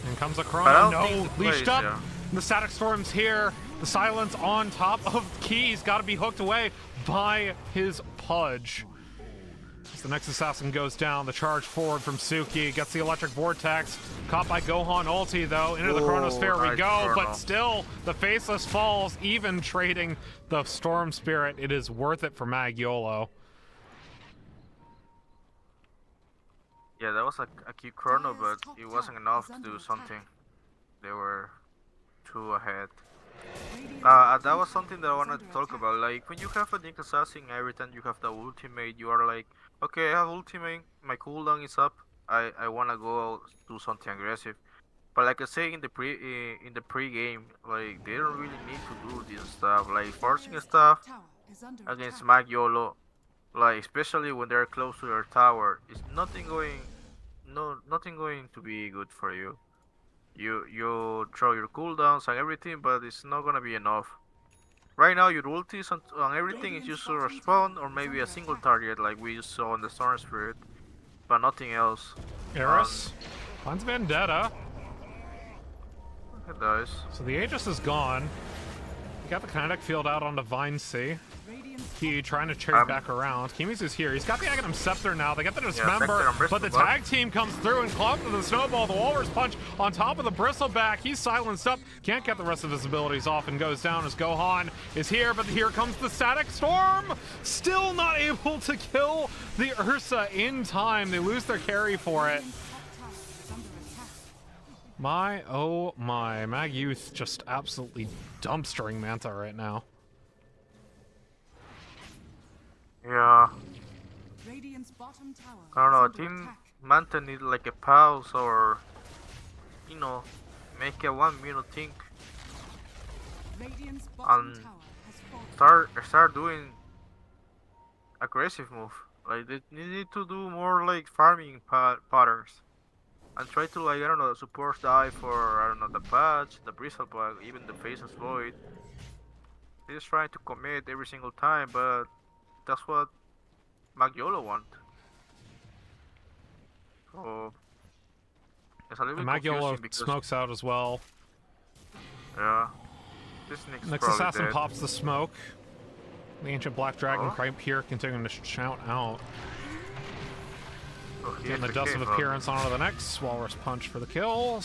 [SPEAKER 1] And comes a
[SPEAKER 2] But I
[SPEAKER 1] Chrono.
[SPEAKER 2] don't think
[SPEAKER 1] No,
[SPEAKER 2] the
[SPEAKER 1] leashed
[SPEAKER 2] plays,
[SPEAKER 1] up.
[SPEAKER 2] yeah.
[SPEAKER 1] The Static Storm's here. The Silence on top of Key's got to be hooked away by his Pudge. As the next assassin goes down, the charge forward from Suki gets the Electric Vortex. Caught by Gohan ulti, though. Into the
[SPEAKER 2] Ooh,
[SPEAKER 1] Chronosphere we
[SPEAKER 2] nice
[SPEAKER 1] go,
[SPEAKER 2] Chrono.
[SPEAKER 1] but still, the Faceless falls, even trading the Storm Spirit. It is worth it for MAG.YOLO.
[SPEAKER 2] Yeah, that was a cute chrono, but it wasn't enough to do something. They were too ahead. That was something that I wanted to talk about. Like, when you have a Nick Assassin, every time you have the ultimate, you are like, okay, I have ultimate, my cooldown is up, I wanna go do something aggressive. But like I say in the pre-game, like, they don't really need to do this stuff. Like, forcing stuff
[SPEAKER 3] Tower is under
[SPEAKER 2] against
[SPEAKER 3] attack.
[SPEAKER 2] MAG.YOLO, like, especially when they're close to their tower, is nothing going to be good for you. You throw your cooldowns and everything, but it's not gonna be enough. Right now, your ultis on everything is just a respawn or maybe a single target, like we saw in the Storm Spirit, but nothing else.
[SPEAKER 1] Eris finds Vendetta.
[SPEAKER 2] It does.
[SPEAKER 1] So the Aegis is gone. You got the kinetic field out on Divine Sea.
[SPEAKER 3] Radiant's
[SPEAKER 1] He trying to trade back around. Kimizu's here. He's got the Aghanim Scepter now. They get the Dismember,
[SPEAKER 2] Vector and Bristle
[SPEAKER 1] but the
[SPEAKER 2] Buck.
[SPEAKER 1] tag team comes through and clubs with the Snowball. The Walrus Punch on top of the Bristleback. He's silenced up. Can't get the rest of his abilities off and goes down as Gohan is here, but here comes the Static Storm. Still not able to kill the Ursa in time. They lose their carry for it.
[SPEAKER 3] top tower is under attack.
[SPEAKER 1] My, oh my. Mag Youth just absolutely dumpstering Manta right now.
[SPEAKER 2] Yeah,
[SPEAKER 3] Radiant's bottom tower
[SPEAKER 2] I don't know. I
[SPEAKER 3] is under
[SPEAKER 2] think
[SPEAKER 3] attack.
[SPEAKER 2] Manta need like a pause or, you know, make a 1 minute think.
[SPEAKER 3] Radiant's bottom
[SPEAKER 2] Um,
[SPEAKER 3] tower has fallen.
[SPEAKER 2] Start doing aggressive move. Like, they need to do more like farming patterns and try to, like, I don't know, support die for, I don't know, the patch, the bristle bug, even the faceless void. They're just trying to commit every single time, but that's what MAG.YOLO want. So it's a little bit
[SPEAKER 1] MAG.YOLO
[SPEAKER 2] confusing because,
[SPEAKER 1] smokes out as well.
[SPEAKER 2] yeah, this Nick's
[SPEAKER 1] Next
[SPEAKER 2] probably
[SPEAKER 1] assassin
[SPEAKER 2] dead.
[SPEAKER 1] pops the smoke. The ancient black dragon
[SPEAKER 2] Oh.
[SPEAKER 1] right here continuing to shout out.
[SPEAKER 2] So he
[SPEAKER 1] Getting the
[SPEAKER 2] is
[SPEAKER 1] dust of
[SPEAKER 2] king, huh?
[SPEAKER 1] appearance onto the next. Walrus punch for the kill.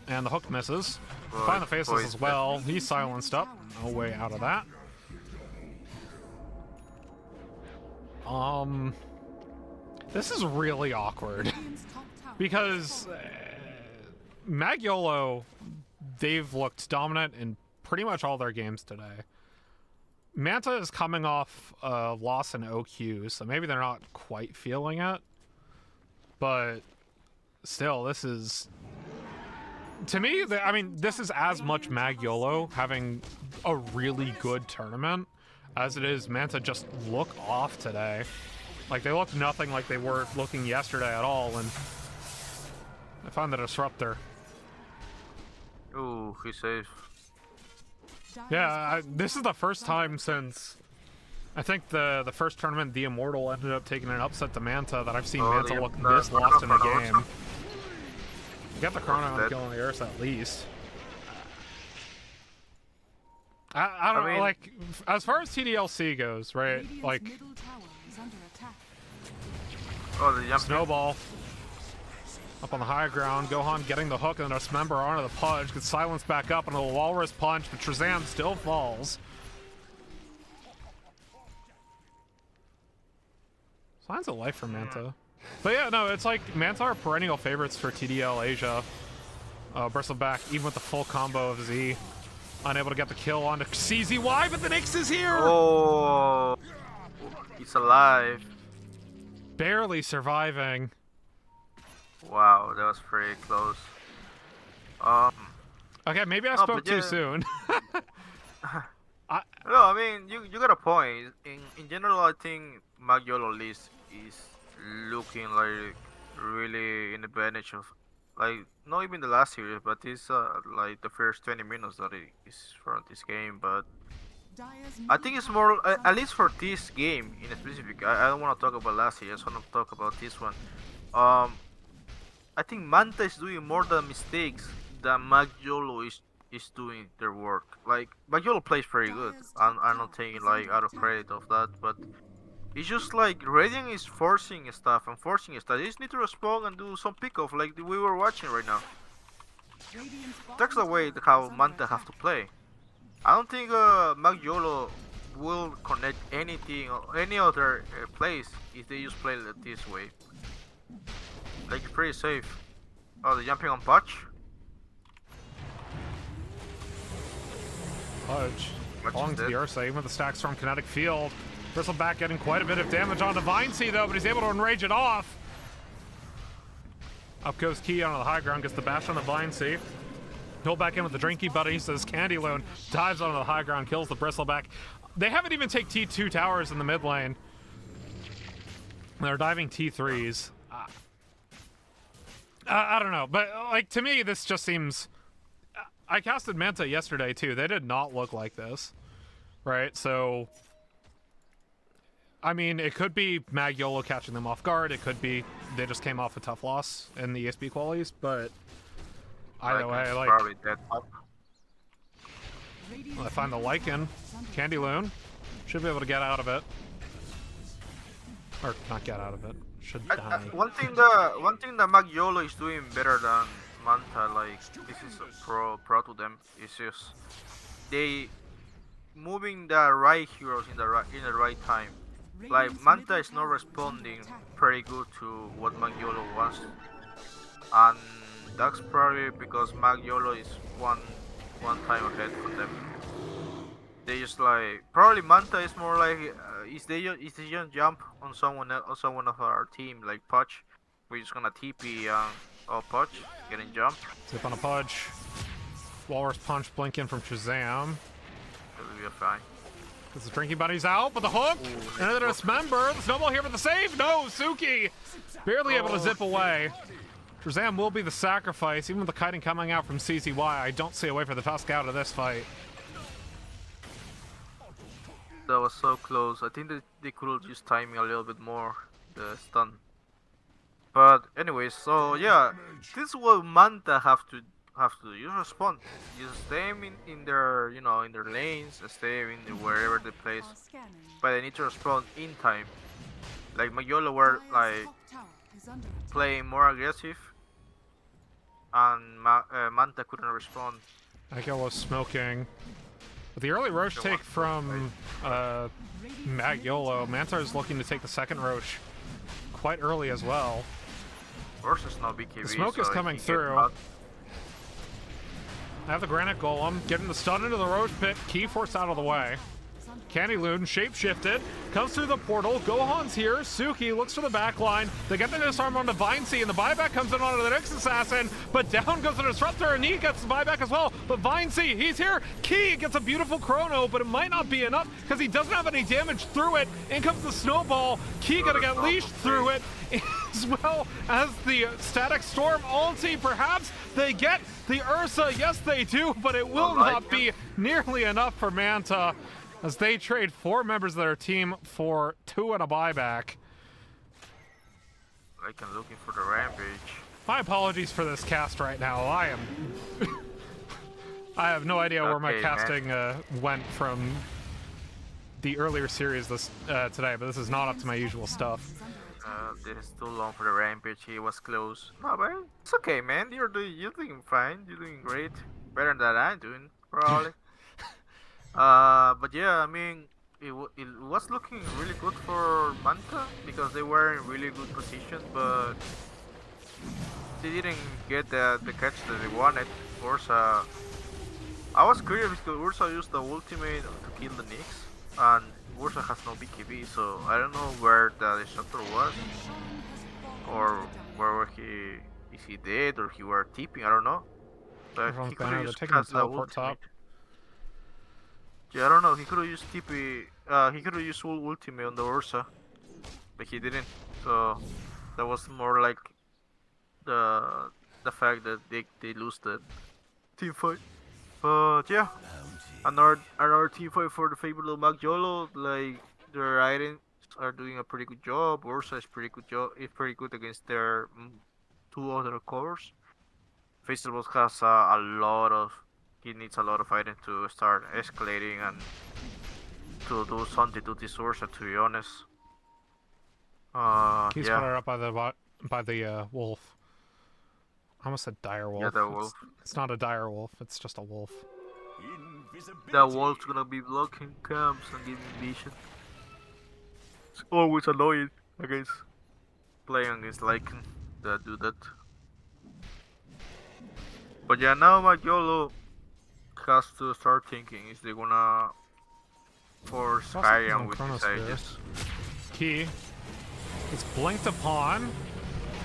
[SPEAKER 1] And the hook misses.
[SPEAKER 2] Well,
[SPEAKER 1] Find the faceless
[SPEAKER 2] boy,
[SPEAKER 1] as well. He's silenced up. No way out of that. This is really awkward.
[SPEAKER 3] Radiant's top tower
[SPEAKER 1] Because MAG.YOLO, they've looked dominant in pretty much all their games today. Manta is coming off a loss in OQ, so maybe they're not quite feeling it. But still, this is... To me, I mean, this is as much MAG.YOLO having a really good tournament as it is Manta just look off today. Like, they looked nothing like they were looking yesterday at all, and I found the Disruptor.
[SPEAKER 2] Ooh, he's safe.
[SPEAKER 1] Yeah, this is the first time since I think the first tournament, the Immortal ended up taking an upset to Manta that I've seen Manta look this lost in a game. You got the Chrono and killing the Ursa at least. I don't know, like, as far as TDLC goes, right?
[SPEAKER 3] Radiant's
[SPEAKER 1] Like,
[SPEAKER 3] middle tower is under attack.
[SPEAKER 2] Oh, the jump.
[SPEAKER 1] Snowball up on the high ground. Gohan getting the hook and the Dismember onto the Pudge. Gets silenced back up into the Walrus Punch, but Shazam still falls. Signs of life for Manta. But yeah, no, it's like Manta are perennial favorites for TDL Asia. Bristleback, even with the full combo of Z. Unable to get the kill onto CZY, but the Nyx is here!
[SPEAKER 2] Oh, he's alive.
[SPEAKER 1] Barely surviving.
[SPEAKER 2] Wow, that was pretty close.
[SPEAKER 1] Okay, maybe I
[SPEAKER 2] No,
[SPEAKER 1] spoke
[SPEAKER 2] but
[SPEAKER 1] too
[SPEAKER 2] yeah.
[SPEAKER 1] soon. I,
[SPEAKER 2] No, I mean you got a point. In general, I think MAG.YOLO list is looking like really in advantage of like not even the last series, but it's like the first 20 minutes that it is from this game. But
[SPEAKER 3] Dire's
[SPEAKER 2] I
[SPEAKER 3] middle
[SPEAKER 2] think it's
[SPEAKER 3] tower
[SPEAKER 2] more
[SPEAKER 3] is
[SPEAKER 2] at
[SPEAKER 3] under
[SPEAKER 2] least for
[SPEAKER 3] attack.
[SPEAKER 2] this game in specific. I don't want to talk about last year. I just want to talk about this one. Um, I think Manta is doing more than mistakes than MAG.YOLO is doing their work. Like MAG.YOLO plays very good.
[SPEAKER 3] Dire's top
[SPEAKER 2] I'm
[SPEAKER 3] tower
[SPEAKER 2] not taking
[SPEAKER 3] is
[SPEAKER 2] like
[SPEAKER 3] under
[SPEAKER 2] out of
[SPEAKER 3] attack.
[SPEAKER 2] credit of that, but it's just like Radiant is forcing stuff and forcing stuff. They just need to respond and do some pickoff like we were watching right now.
[SPEAKER 3] Radiant's
[SPEAKER 2] That's
[SPEAKER 3] bottom
[SPEAKER 2] the way
[SPEAKER 3] tower
[SPEAKER 2] how
[SPEAKER 3] is under
[SPEAKER 2] Manta have
[SPEAKER 3] attack.
[SPEAKER 2] to play. I don't think MAG.YOLO will connect anything or any other place if they just play this way. Like it's pretty safe. Oh, the jumping on Patch.
[SPEAKER 1] Pudge
[SPEAKER 2] Patch is
[SPEAKER 1] falling to
[SPEAKER 2] dead.
[SPEAKER 1] the Ursa, even with the stacks from Kinetic Field. Bristleback getting quite a bit of damage on Divine Sea, though, but he's able to enrage it off. Up goes Key onto the high ground, gets the bash on the Divine Sea. He'll back in with the Drinky Buddy, says Candy Loon, dives onto the high ground, kills the Bristleback. They haven't even take T2 towers in the mid lane. They're diving T3s. I don't know, but like to me, this just seems. I casted Manta yesterday too. They did not look like this, right? So, I mean, it could be MAG.YOLO catching them off guard. It could be they just came off a tough loss in the ESB qualies. But either way,
[SPEAKER 2] Lycan's
[SPEAKER 1] like
[SPEAKER 2] probably dead top.
[SPEAKER 3] Radiant's
[SPEAKER 1] I find the
[SPEAKER 3] middle
[SPEAKER 1] Lycan,
[SPEAKER 3] tower is under
[SPEAKER 1] Candy
[SPEAKER 3] attack.
[SPEAKER 1] Loon should be able to get out of it, or not get out of it. Should die.
[SPEAKER 2] One thing that MAG.YOLO is doing better than Manta, like this is a pro to them, is just they moving the right heroes in the right time. Like
[SPEAKER 3] Radiant's
[SPEAKER 2] Manta
[SPEAKER 3] middle
[SPEAKER 2] is not
[SPEAKER 3] tower is under
[SPEAKER 2] responding
[SPEAKER 3] attack.
[SPEAKER 2] pretty good to what MAG.YOLO wants, and that's probably because MAG.YOLO is one time ahead from them. They just like probably Manta is more like is they just jump on someone of our team like Pudge. We're just gonna TP Pudge getting jumped.
[SPEAKER 1] Zip on a Pudge. Walrus Punch blinking from Shazam.
[SPEAKER 2] It'll be fine.
[SPEAKER 1] Gets the Drinky Buddies out, but the hook!
[SPEAKER 2] Ooh,
[SPEAKER 1] And then
[SPEAKER 2] nice
[SPEAKER 1] dismember. The snowball here for the save! No! Suki! Barely able to zip away. Shazam will be the sacrifice. Even with the kiting coming out from CZY, I don't see a way for the Tusk out of this fight.
[SPEAKER 2] That was so close. I think that they could have just timed me a little bit more, the stun. But anyways, so yeah, this is what Manta have to do. You respond. You stay in their in their lanes, stay in wherever they place.
[SPEAKER 3] Are scanning.
[SPEAKER 2] But they need to respond in time. Like MAG.YOLO were
[SPEAKER 3] Dire's
[SPEAKER 2] like
[SPEAKER 3] top tower is under attack.
[SPEAKER 2] playing more aggressive, and Manta couldn't respond.
[SPEAKER 1] MAG.YOLO smoking. With the early Roche take from
[SPEAKER 3] Radiant's
[SPEAKER 1] MAG.YOLO,
[SPEAKER 3] middle
[SPEAKER 1] Manta
[SPEAKER 3] tower
[SPEAKER 1] is looking to take the second Roche quite early as well.
[SPEAKER 2] Versus no BKB.
[SPEAKER 1] The smoke
[SPEAKER 2] so
[SPEAKER 1] is
[SPEAKER 2] he
[SPEAKER 1] coming
[SPEAKER 2] can get
[SPEAKER 1] through.
[SPEAKER 2] caught.
[SPEAKER 1] I have the Granite Golem, getting the stun into the Roche pit, Key forced out of the way.
[SPEAKER 3] is under
[SPEAKER 1] Candy Loon, shapeshifted, comes through the portal. Gohan's here. Suki looks for the back line. They get the disarm on Divine Sea, and the buyback comes in onto the next assassin. But down goes the Disruptor, and he gets the buyback as well. But Divine Sea, he's here. Key gets a beautiful chrono, but it might not be enough because he doesn't have any damage through it. In comes the snowball. Key gonna get leashed through it, as well as the Static Storm ulti. Perhaps they get the Ursa. Yes, they do, but it will not be nearly enough for Manta, as they trade 4 members of their team for 2 and a buyback.
[SPEAKER 2] Like I'm looking for the rampage.
[SPEAKER 1] My apologies for this cast right now. I have no idea where my
[SPEAKER 2] Okay, man.
[SPEAKER 1] casting went from the earlier series this today, but this is not up to my usual stuff.
[SPEAKER 2] This is too long for the rampage. He was close. No, but it's okay, man. You're doing fine. You're doing great. Better than I'm doing, probably. But yeah, I mean, it was looking really good for Manta because they were in really good position, but they didn't get the catch that they wanted. Ursa, I was curious because Ursa used the ultimate to kill the Nyx, and Ursa has no BKB, so I don't know where the Disruptor was, or where he is he dead or he were TPing, I don't know. But
[SPEAKER 1] Everyone's
[SPEAKER 2] he could
[SPEAKER 1] banner.
[SPEAKER 2] have
[SPEAKER 1] They're
[SPEAKER 2] used
[SPEAKER 1] taking the
[SPEAKER 2] cast the
[SPEAKER 1] teleport top.
[SPEAKER 2] ultimate. Yeah, I don't know. He could have used TP. He could have used full ultimate on the Ursa, but he didn't. So that was more like the fact that they lose the team fight. But yeah, another team fight for the favorite of MAG.YOLO. Like their items are doing a pretty good job. Ursa is pretty good job. Is pretty good against their two other cores. Festivals has a lot of. He needs a lot of items to start escalating and to do something to this Ursa. To be honest.
[SPEAKER 1] He's
[SPEAKER 2] Yeah.
[SPEAKER 1] put it up by the wolf. I almost said dire wolf.
[SPEAKER 2] Yeah, the wolf.
[SPEAKER 1] It's not a dire wolf. It's just a wolf.
[SPEAKER 2] That wolf's gonna be blocking camps and giving vision. It's always annoying against playing against Lycan that do that. But yeah, now MAG.YOLO has to start thinking: is they gonna force
[SPEAKER 1] Also, he's on
[SPEAKER 2] Skyrim with
[SPEAKER 1] Chronos
[SPEAKER 2] his
[SPEAKER 1] Sphere.
[SPEAKER 2] ages?
[SPEAKER 1] Key. It's blinked upon.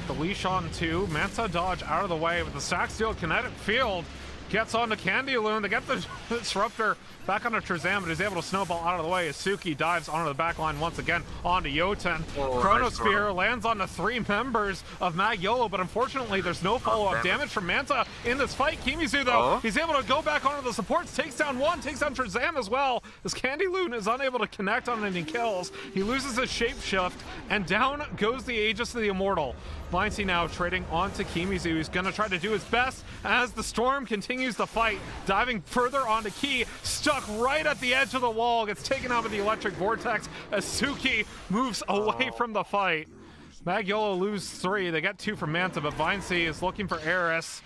[SPEAKER 1] The leash on two. Manta dodge out of the way, but the Sack Steel Kinetic Field gets onto Candy Loon. They get the Disruptor back onto Shazam, but he's able to snowball out of the way as Suki dives onto the back line once again onto Yoten. Chronosphere lands on the three members of MAG.YOLO, but unfortunately there's no follow-up damage from Manta in this fight. Kimizu, though, he's able to go back onto the supports, takes down one, takes down Shazam as well, as Candy Loon is unable to connect on any kills. He loses his shapeshift, and down goes the Aegis of the Immortal. Vinci now trading onto Kimizu. He's going to try to do his best as the Storm continues to fight, diving further onto Ki, stuck right at the edge of the wall, gets taken out with the Electric Vortex as Suki moves away from the fight. MAG.YOLO lose 3. They get 2 from Manta, but Vinci is looking for Eris.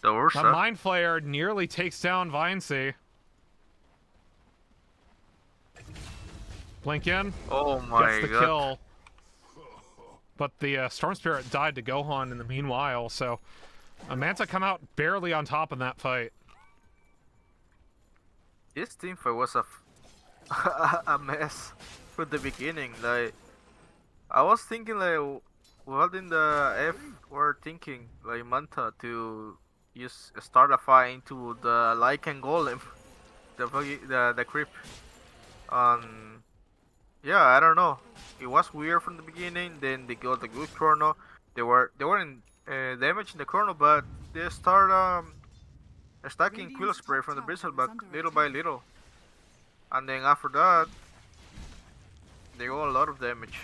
[SPEAKER 2] The Ursa.
[SPEAKER 1] The Mind Flayer nearly takes down Vinci. Blink in.
[SPEAKER 2] Oh my
[SPEAKER 1] gets the
[SPEAKER 2] god.
[SPEAKER 1] kill. But the Storm Spirit died to Gohan in the meanwhile, so Manta come out barely on top in that fight.
[SPEAKER 2] This team fight was a mess from the beginning. Like, I was thinking like, what in the F were thinking like Manta to start a fight into the Lycan Golem, the creep. Yeah, I don't know. It was weird from the beginning. Then they got the good chrono. They weren't damaging the chrono, but they start stacking Quill Spray from the Bristleback little by little. And then after that, they got a lot of damage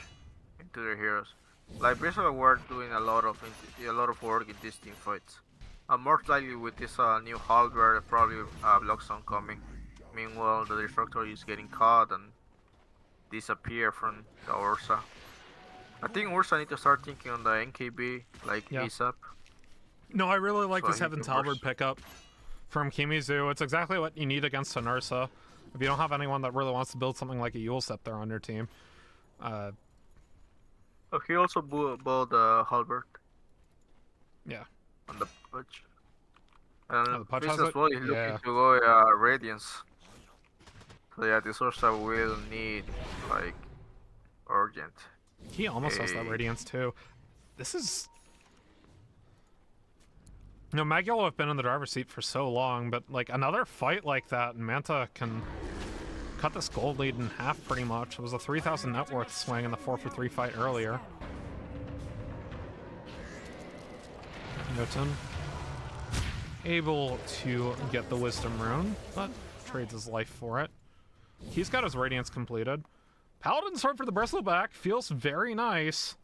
[SPEAKER 2] into their heroes. Like Bristleback were doing a lot of work in these team fights. And more likely with this new halberd, probably Blockstone coming. Meanwhile, the Destructor is getting caught and disappear from the Ursa. I think Ursa need to start thinking on the NKB like ASAP.
[SPEAKER 1] No, I really like
[SPEAKER 2] So
[SPEAKER 1] this
[SPEAKER 2] he
[SPEAKER 1] Heaven's
[SPEAKER 2] can
[SPEAKER 1] Halberd
[SPEAKER 2] burst.
[SPEAKER 1] pickup from Kimizu. It's exactly what you need against an Ursa. If you don't have anyone that really wants to build something like a Yule Scepter on your team.
[SPEAKER 2] He also bought the halberd
[SPEAKER 1] Yeah.
[SPEAKER 2] on the Pudge. And
[SPEAKER 1] the Pudge
[SPEAKER 2] this
[SPEAKER 1] has
[SPEAKER 2] as
[SPEAKER 1] it?
[SPEAKER 2] well, he's
[SPEAKER 1] Yeah.
[SPEAKER 2] looking to go Radiance. So yeah, this Ursa will need like urgent.
[SPEAKER 1] He almost has that
[SPEAKER 2] Hey.
[SPEAKER 1] Radiance too. This is... MAG.YOLO have been in the driver's seat for so long, but like another fight like that, Manta can cut this gold lead in half pretty much. It was a 3,000 net worth swing in the 4-for-3 fight earlier. Newton able to get the Wisdom Rune, but trades his life for it. He's got his Radiance completed. Paladin Sword for the Bristleback feels very nice.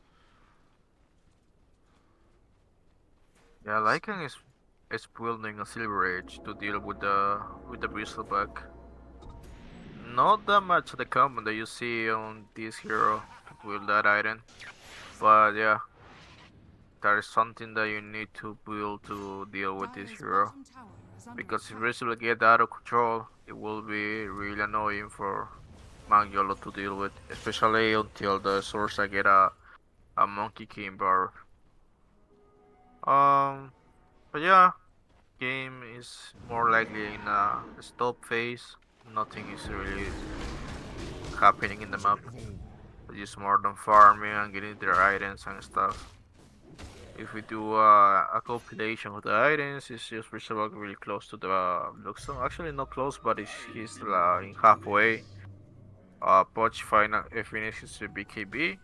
[SPEAKER 2] Yeah, Lycan is building a Silver Age to deal with the Bristleback. Not that much of the combo that you see on this hero with that item, but yeah, that is something that you need to build to deal with this hero. Because if Bristleback get out of control, it will be really annoying for MAG.YOLO to deal with, especially until the Sorcerer get a Monkey King bar. But yeah, game is more likely in a stop phase. Nothing is really happening in the map. It's just more than farming and getting their items and stuff. If we do a compilation of the items, it's just Bristlebug really close to the Luxon. Actually, not close, but he's in halfway. Poch final finishes with BKB.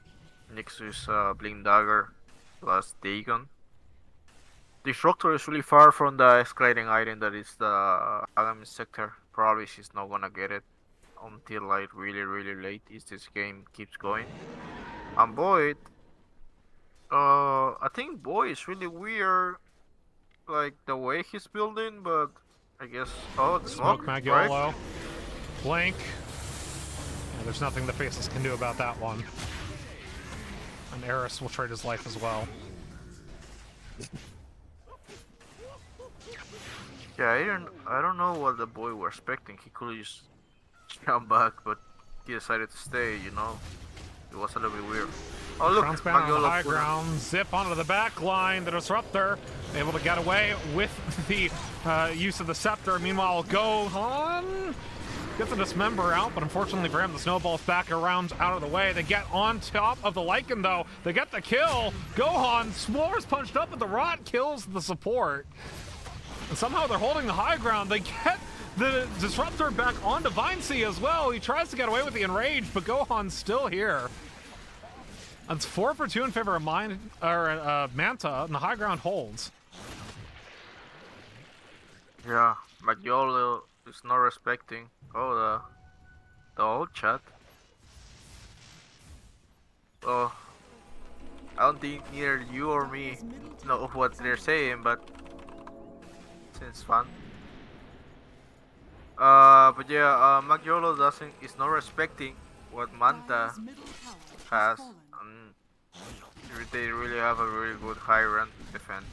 [SPEAKER 2] Next is Blink Dagger plus Dagon. Disruptor is really far from the escalating item that is the Agam sector. Probably she's not gonna get it until like really late if this game keeps going. And Void, I think Void is really weird, like the way he's building, but I guess the
[SPEAKER 1] Smoke
[SPEAKER 2] smoke, right?
[SPEAKER 1] MAG.YOLO. Blink. Yeah, there's nothing the faces can do about that one. And Eris will trade his life as well.
[SPEAKER 2] Yeah, I don't know what the boy was expecting. He could just jump back, but he decided to stay. It was a little bit weird. Oh look,
[SPEAKER 1] Transpan on the
[SPEAKER 2] MAG.YOLO
[SPEAKER 1] high
[SPEAKER 2] put him-
[SPEAKER 1] ground, zip onto the back line. The Disruptor able to get away with the use of the Scepter. Meanwhile, Gohan gets the Dismember out, but unfortunately for him, the Snowball's back around out of the way. They get on top of the Lycan, though. They get the kill. Gohan, S'more's punched up, but the Rot kills the support. And somehow they're holding the high ground. They get the Disruptor back onto Vinesea as well. He tries to get away with the Enrage, but Gohan's still here. It's 4 for 2 in favor of Manta, and the high ground holds.
[SPEAKER 2] Yeah, MAG.YOLO is not respecting. Oh, the old chat. Oh, I don't think neither you or me know what they're saying, but it's fun. But yeah, MAG.YOLO is not respecting what Manta
[SPEAKER 3] Dire's middle tower
[SPEAKER 2] has.
[SPEAKER 3] fallen.
[SPEAKER 2] They really have a really good high run defense,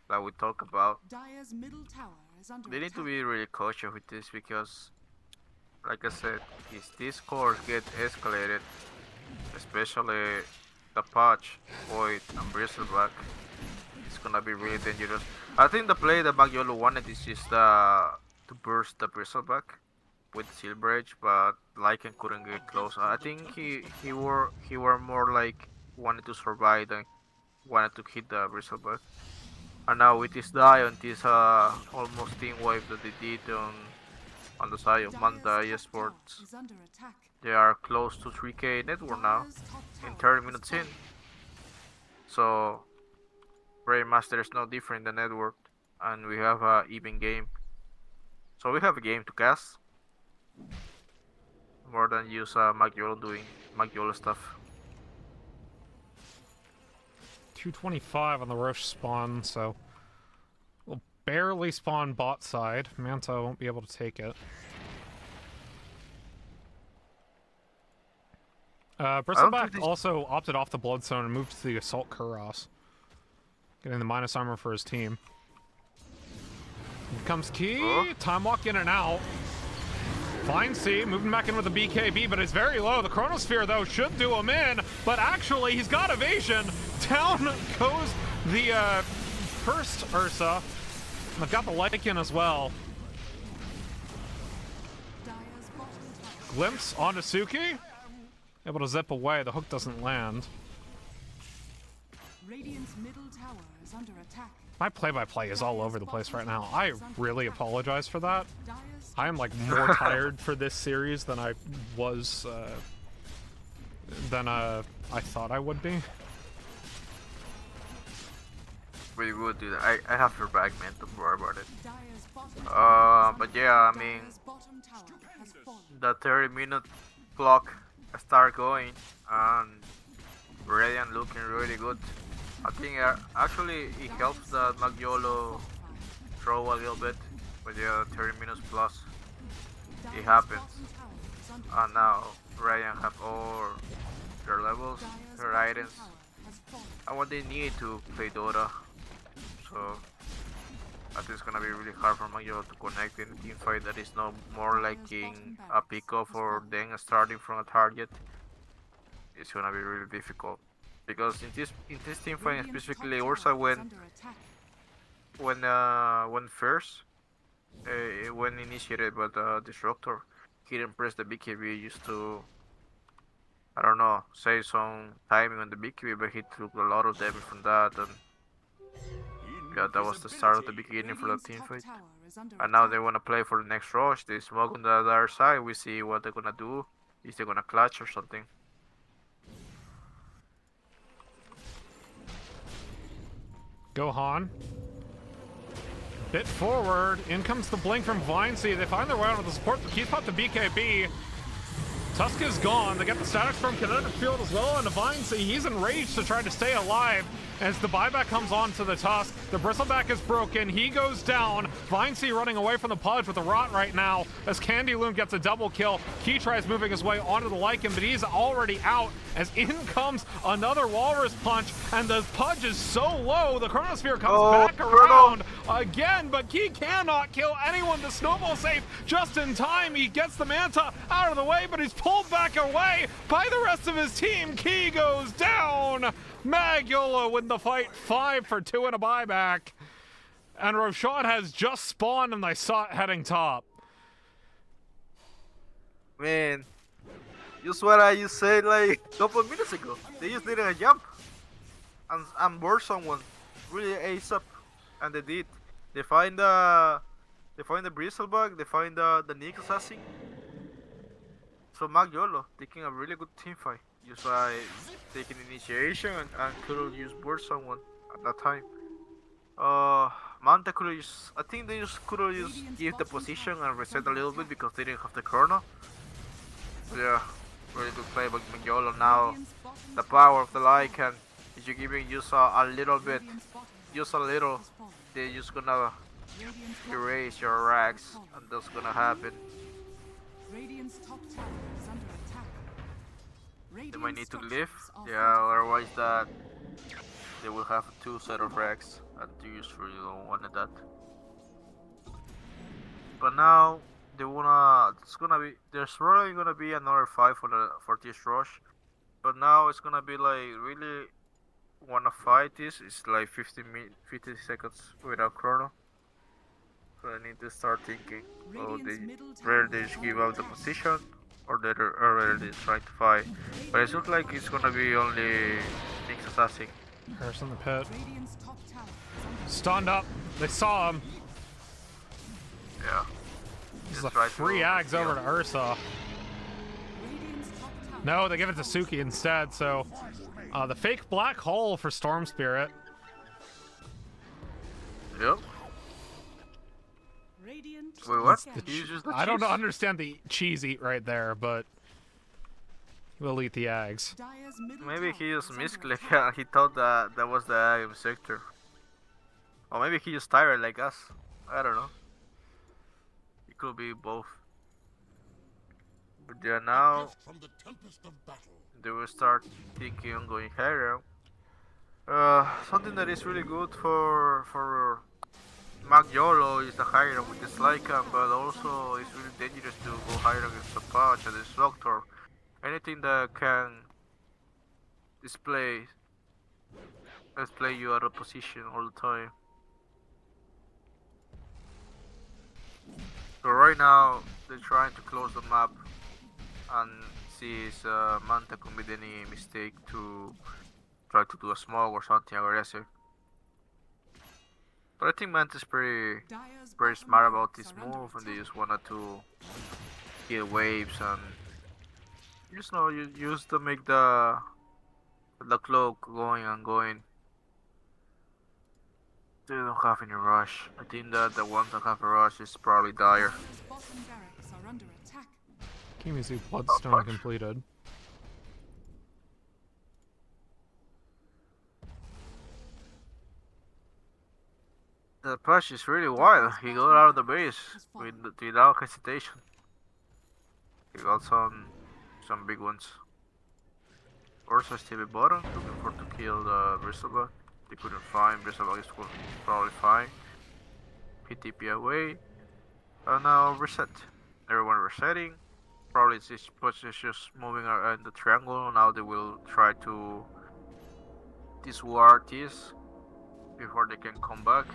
[SPEAKER 2] like we talk about.
[SPEAKER 3] Dire's middle tower is under
[SPEAKER 2] They need to
[SPEAKER 3] attack.
[SPEAKER 2] be really cautious with this because, like I said, if these cores get escalated, especially the Patch, Void, and Bristleback, it's gonna be really dangerous. I think the play that MAG.YOLO wanted is just to burst the Bristleback with Silver Edge, but Lycan couldn't get close. I think he were more like wanted to survive than wanted to hit the Bristleback. And now with this die on this almost team wave that they did on the side of
[SPEAKER 3] Dire's
[SPEAKER 2] MANTA
[SPEAKER 3] top
[SPEAKER 2] Esports,
[SPEAKER 3] tower is under attack.
[SPEAKER 2] they are close to 3k network now
[SPEAKER 3] Dire's top
[SPEAKER 2] in
[SPEAKER 3] tower
[SPEAKER 2] 30
[SPEAKER 3] is
[SPEAKER 2] minutes in.
[SPEAKER 3] fallen.
[SPEAKER 2] So Grandmaster is no different than network, and we have a even game. So we have a game to cast more than use MAG.YOLO doing MAG.YOLO stuff.
[SPEAKER 1] 225 on the Roche spawn, so we'll barely spawn bot side. Manta won't be able to take it. Bristleback
[SPEAKER 2] think
[SPEAKER 1] also opted off the Bloodstone and moved to the Assault Kuros, getting the minus armor for his team. Here comes Key,
[SPEAKER 2] Oh.
[SPEAKER 1] time walk in and out. Fine C, moving back in with the BKB, but it's very low. The Chronosphere, though, should do him in, but actually, he's got evasion. Down goes the first Ursa. They've got the Lycan as well.
[SPEAKER 3] Dire's bottom tower.
[SPEAKER 1] Glimpse onto Suki. Able to zip away, the hook doesn't land.
[SPEAKER 3] Radiant's middle tower is under attack.
[SPEAKER 1] My play-by-play is all over the place right now. I really apologize for that.
[SPEAKER 3] Dire's
[SPEAKER 1] I am like more tired for this series than I was, I thought I would be.
[SPEAKER 2] Really good, dude. I have your back, man. Don't worry about it.
[SPEAKER 3] Dire's bottom tower is
[SPEAKER 2] But
[SPEAKER 3] under
[SPEAKER 2] yeah, I
[SPEAKER 3] attack.
[SPEAKER 2] mean,
[SPEAKER 3] Dire's bottom tower has fallen.
[SPEAKER 2] the 30-minute clock start going, and Radiant looking really good. I think actually it helps that MAG.YOLO throw a little bit, but yeah, 30 minutes plus,
[SPEAKER 3] Dire's
[SPEAKER 2] happens.
[SPEAKER 3] bottom tower is under
[SPEAKER 2] and
[SPEAKER 3] attack.
[SPEAKER 2] now Radiant have all their levels,
[SPEAKER 3] Dire's
[SPEAKER 2] their
[SPEAKER 3] bottom
[SPEAKER 2] items,
[SPEAKER 3] tower has fallen.
[SPEAKER 2] and what they need to play Dota. So I think it's gonna be really hard for MAG.YOLO to connect in a team fight that is no more like in a pick-off or then starting from a target. It's gonna be really difficult because in this team fight
[SPEAKER 3] Radiant's
[SPEAKER 2] specifically,
[SPEAKER 3] top
[SPEAKER 2] Ursa
[SPEAKER 3] tower is
[SPEAKER 2] when
[SPEAKER 3] under attack.
[SPEAKER 2] when first when initiated by the Disruptor, he didn't press the BKB just to, I don't know, save some timing on the BKB, but he took a lot of damage from that, and Yeah, that was the start of the beginning for the
[SPEAKER 3] Radiant's
[SPEAKER 2] team
[SPEAKER 3] top
[SPEAKER 2] fight.
[SPEAKER 3] tower is under
[SPEAKER 2] And now
[SPEAKER 3] attack.
[SPEAKER 2] they want to play for the next rush. They smoke on the other side. We see what they're gonna do. Is they gonna clutch or something?
[SPEAKER 1] Gohan. Bit forward. In comes the blink from Vinesea. They find their way out of the support. The keys pop the BKB. Tusk is gone. They get the statics from Kinetic Field as well, and Vinesea, he's enraged to try to stay alive. As the buyback comes on to the Tusk, the Bristleback is broken. He goes down. Vinesea running away from the Pudge with the Rot right now as Candy Loom gets a double kill. Key tries moving his way onto the Lycan, but he's already out as in comes another Walrus Punch, and the Pudge is so low, the Chronosphere comes back around again, but Key cannot kill anyone. The Snowball save just in time. He gets the Manta out of the way, but he's pulled back away by the rest of his team. Key goes down. MAG.YOLO win the fight 5 for 2 and a buyback. And Roshan has just spawned and I saw it heading top.
[SPEAKER 2] Man, just what I just said like a couple of minutes ago. They just needed a jump and board someone really ace up, and they did. They find the Bristleback. They find the Nick Assassin. So MAG.YOLO taking a really good team fight. Just by taking initiation and could have used board someone at that time. Manta could have used, I think they just could have just give the position and reset a little bit because they didn't have the chrono. But yeah, really good play by MAG.YOLO. Now the power of the Lycan is you giving just a little bit, just a little, they're just gonna erase your racks, and that's gonna happen.
[SPEAKER 3] Radiant's top tower is under attack.
[SPEAKER 2] They might need to leave, yeah, otherwise that they will have 2 set of racks, and you just really don't want that. But now they wanna, there's probably gonna be another fight for this rush, but now it's gonna be like really wanna fight this. It's like 50 seconds without chrono. So I need to start thinking, whether they just give up the position or they're trying to fight. But it looks like it's gonna be only Nick's Assassin.
[SPEAKER 1] Harris in the pit.
[SPEAKER 3] Radiant's top tower is under
[SPEAKER 1] Stunned up. They saw him.
[SPEAKER 2] Yeah.
[SPEAKER 1] This is
[SPEAKER 2] Just
[SPEAKER 1] a
[SPEAKER 2] try
[SPEAKER 1] free axe over to Ursa.
[SPEAKER 3] Radiant's top tower.
[SPEAKER 1] No, they give it to Suki instead, so the fake black hole for Storm Spirit.
[SPEAKER 2] Yep.
[SPEAKER 3] Radiant
[SPEAKER 2] Wait, what?
[SPEAKER 3] again.
[SPEAKER 2] He used the
[SPEAKER 1] I don't
[SPEAKER 2] cheese?
[SPEAKER 1] understand the cheese eat right there, but we'll eat the eggs.
[SPEAKER 3] Dire's middle
[SPEAKER 2] Maybe
[SPEAKER 3] tower
[SPEAKER 2] he just
[SPEAKER 3] is under
[SPEAKER 2] misclicked.
[SPEAKER 3] attack.
[SPEAKER 2] He thought that was the Agam sector. Or maybe he just tired like us. I don't know. It could be both. But yeah, now
[SPEAKER 4] From the tempest of battle.
[SPEAKER 2] they will start thinking on going higher. Something that is really good for MAG.YOLO is the higher with the Lycan, but also it's really dangerous to go higher against the Patch and the Disruptor. Anything that can display you out of position all the time. So right now they're trying to close the map and see if Manta commit any mistake to try to do a smoke or something aggressive. But I think Manta's pretty
[SPEAKER 3] Dire's
[SPEAKER 2] very
[SPEAKER 3] bottom
[SPEAKER 2] smart about
[SPEAKER 3] barracks
[SPEAKER 2] this
[SPEAKER 3] are under
[SPEAKER 2] move, and they
[SPEAKER 3] attack.
[SPEAKER 2] just wanted to kill waves and just know you use to make the cloak going and going. They don't have any rush. I think that the ones that have a rush is probably Dire.
[SPEAKER 3] Dire's bottom barracks are under attack.
[SPEAKER 1] Kimizu Bloodstone completed.
[SPEAKER 2] The Patch is really wild. He got out of the base without hesitation. He got some big ones. Also Stevie bottom, looking for to kill the Bristleback. They couldn't find. Bristleback is probably fine. PTP away. And now reset. Everyone resetting. Probably this Patch is just moving around the triangle. Now they will try to disward this before they can come back.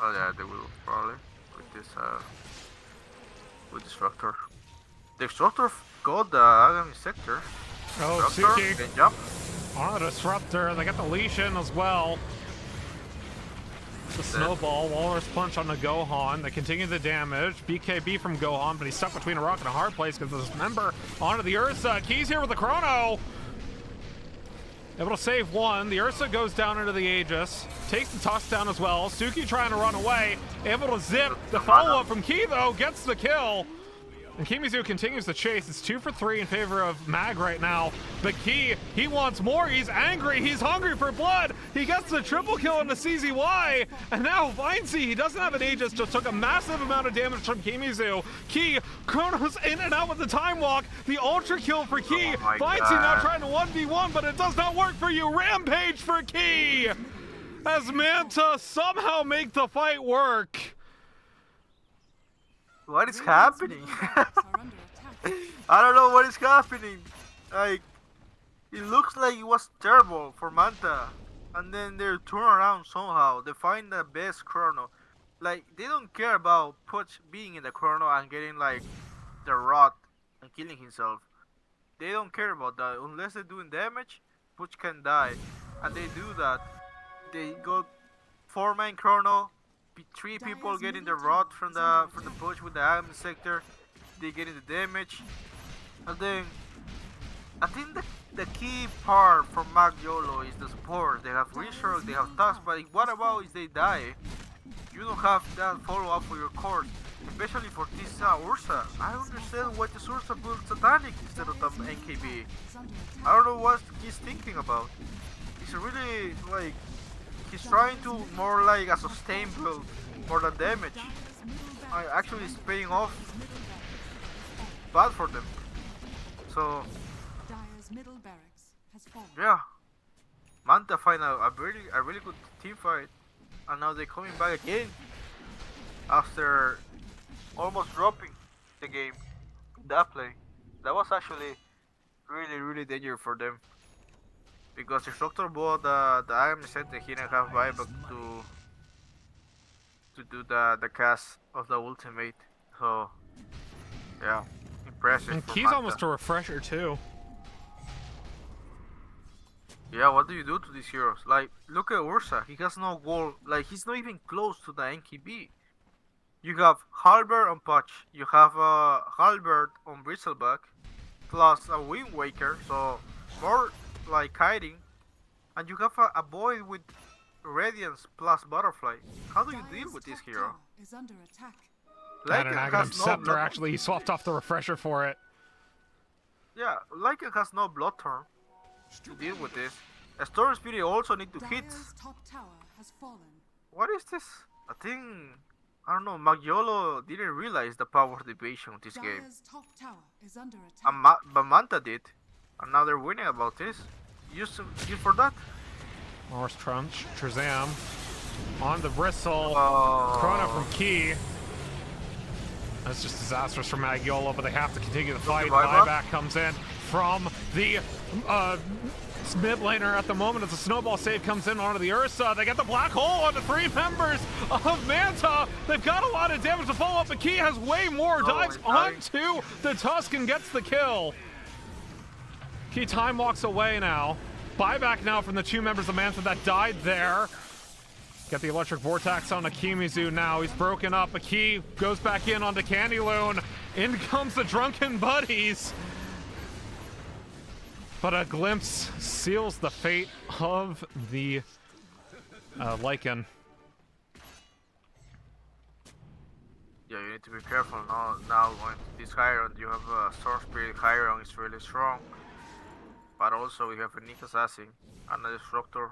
[SPEAKER 2] Oh yeah, they will probably with Destructor. The Destructor got the enemy sector.
[SPEAKER 1] Oh,
[SPEAKER 2] Destructor
[SPEAKER 1] Suki
[SPEAKER 2] can jump.
[SPEAKER 1] On the disruptor, they got the leash in as well. The snowball, Walrus punch on the Gohan. They continue the damage. BKB from Gohan, but he's stuck between a rock and a hard place because of this member onto the Ursa. Key's here with the chrono. Able to save one. The Ursa goes down into the Aegis. Takes the toss down as well. Suki trying to run away. Able to zip. The follow-up from Key, though, gets the kill. And Kimizu continues the chase. It's 2 for 3 in favor of Mag right now. But Key, he wants more. He's angry. He's hungry for blood. He gets the triple kill on the CZY. And now Vinci, he doesn't have an Aegis, just took a massive amount of damage from Kimizu. Key, Chrono's in and out with the time walk. The ultra kill for Key.
[SPEAKER 2] Oh
[SPEAKER 1] Vinci now trying to 1v1, but it does not work for you. Rampage for Key. As Manta somehow make the fight work.
[SPEAKER 2] What is happening?
[SPEAKER 3] Are under attack.
[SPEAKER 2] I don't know what is happening. Like, it looks like it was terrible for Manta, and then they turn around somehow. They find the best chrono. Like, they don't care about Puch being in the chrono and getting like the rot and killing himself. They don't care about that unless they're doing damage. Puch can die, and they do that. They go 4-man chrono. 3 people getting the rot from the push with the item sector. They getting the damage, and then I think the key part for MAG.YOLO is the support. They have research, they have tasks, but what about if they die? You don't have that follow up for your course, especially for this Ursa. I don't understand why this Ursa built Satanic instead of the NKB. I don't know what he's thinking about. It's really like. He's trying to more like a sustain build more than damage. Actually, it's paying off bad for them. So
[SPEAKER 3] Dire's middle barracks has fallen.
[SPEAKER 2] yeah, Manta find a really good team fight, and now they're coming back again after almost dropping the game. That play, that was actually really dangerous for them. Because if Doctor bought the item center, he didn't have buyback to do the cast of the ultimate. So yeah, impressive.
[SPEAKER 1] And
[SPEAKER 2] for
[SPEAKER 1] Key's
[SPEAKER 2] Manta.
[SPEAKER 1] almost a refresher too.
[SPEAKER 2] Yeah, what do you do to these heroes? Like, look at Ursa. He has no goal. Like, he's not even close to the NKB. You have Halberd on Patch. You have Halberd on Bristleback, plus a Wind Waker. So more like hiding, and you have a boy with Radiance plus Butterfly. How do you deal with this hero?
[SPEAKER 3] Is under attack.
[SPEAKER 1] And an
[SPEAKER 2] Lycan
[SPEAKER 1] Aghanim
[SPEAKER 2] has no
[SPEAKER 1] Scepter,
[SPEAKER 2] blood.
[SPEAKER 1] actually, he swapped off the refresher for it.
[SPEAKER 2] Yeah, Lycan has no blood turn to deal with this. A Storm Spirit also need to hit.
[SPEAKER 3] Dire's top tower has fallen.
[SPEAKER 2] What is this? I think, I don't know, MAG.YOLO didn't realize the power of evasion of this game.
[SPEAKER 3] Dire's top tower is under attack.
[SPEAKER 2] But Manta did. And now they're winning about this. Use for that.
[SPEAKER 1] Morris Trunch, Shazam on the bristle.
[SPEAKER 2] Oh.
[SPEAKER 1] Chrono from Key. That's just disastrous for MAG.YOLO, but they have to continue the fight.
[SPEAKER 2] buyback?
[SPEAKER 1] Buyback comes in from the mid laner at the moment as the snowball save comes in onto the Ursa. They get the black hole on the 3 members of Manta. They've got a lot of damage to follow up, but Key has way more dives onto the Tusk and gets the kill. Key time walks away now. Buyback now from the 2 members of Manta that died there. Get the electric vortex on Akimizu now. He's broken up. A Key goes back in onto Candy Loon. In comes the drunken buddies. But a glimpse seals the fate of the Lycan.
[SPEAKER 2] Yeah, you need to be careful now going to this Hyron. You have a Storm Spirit Hyron is really strong. But also we have a Nick Assassin and a Disruptor.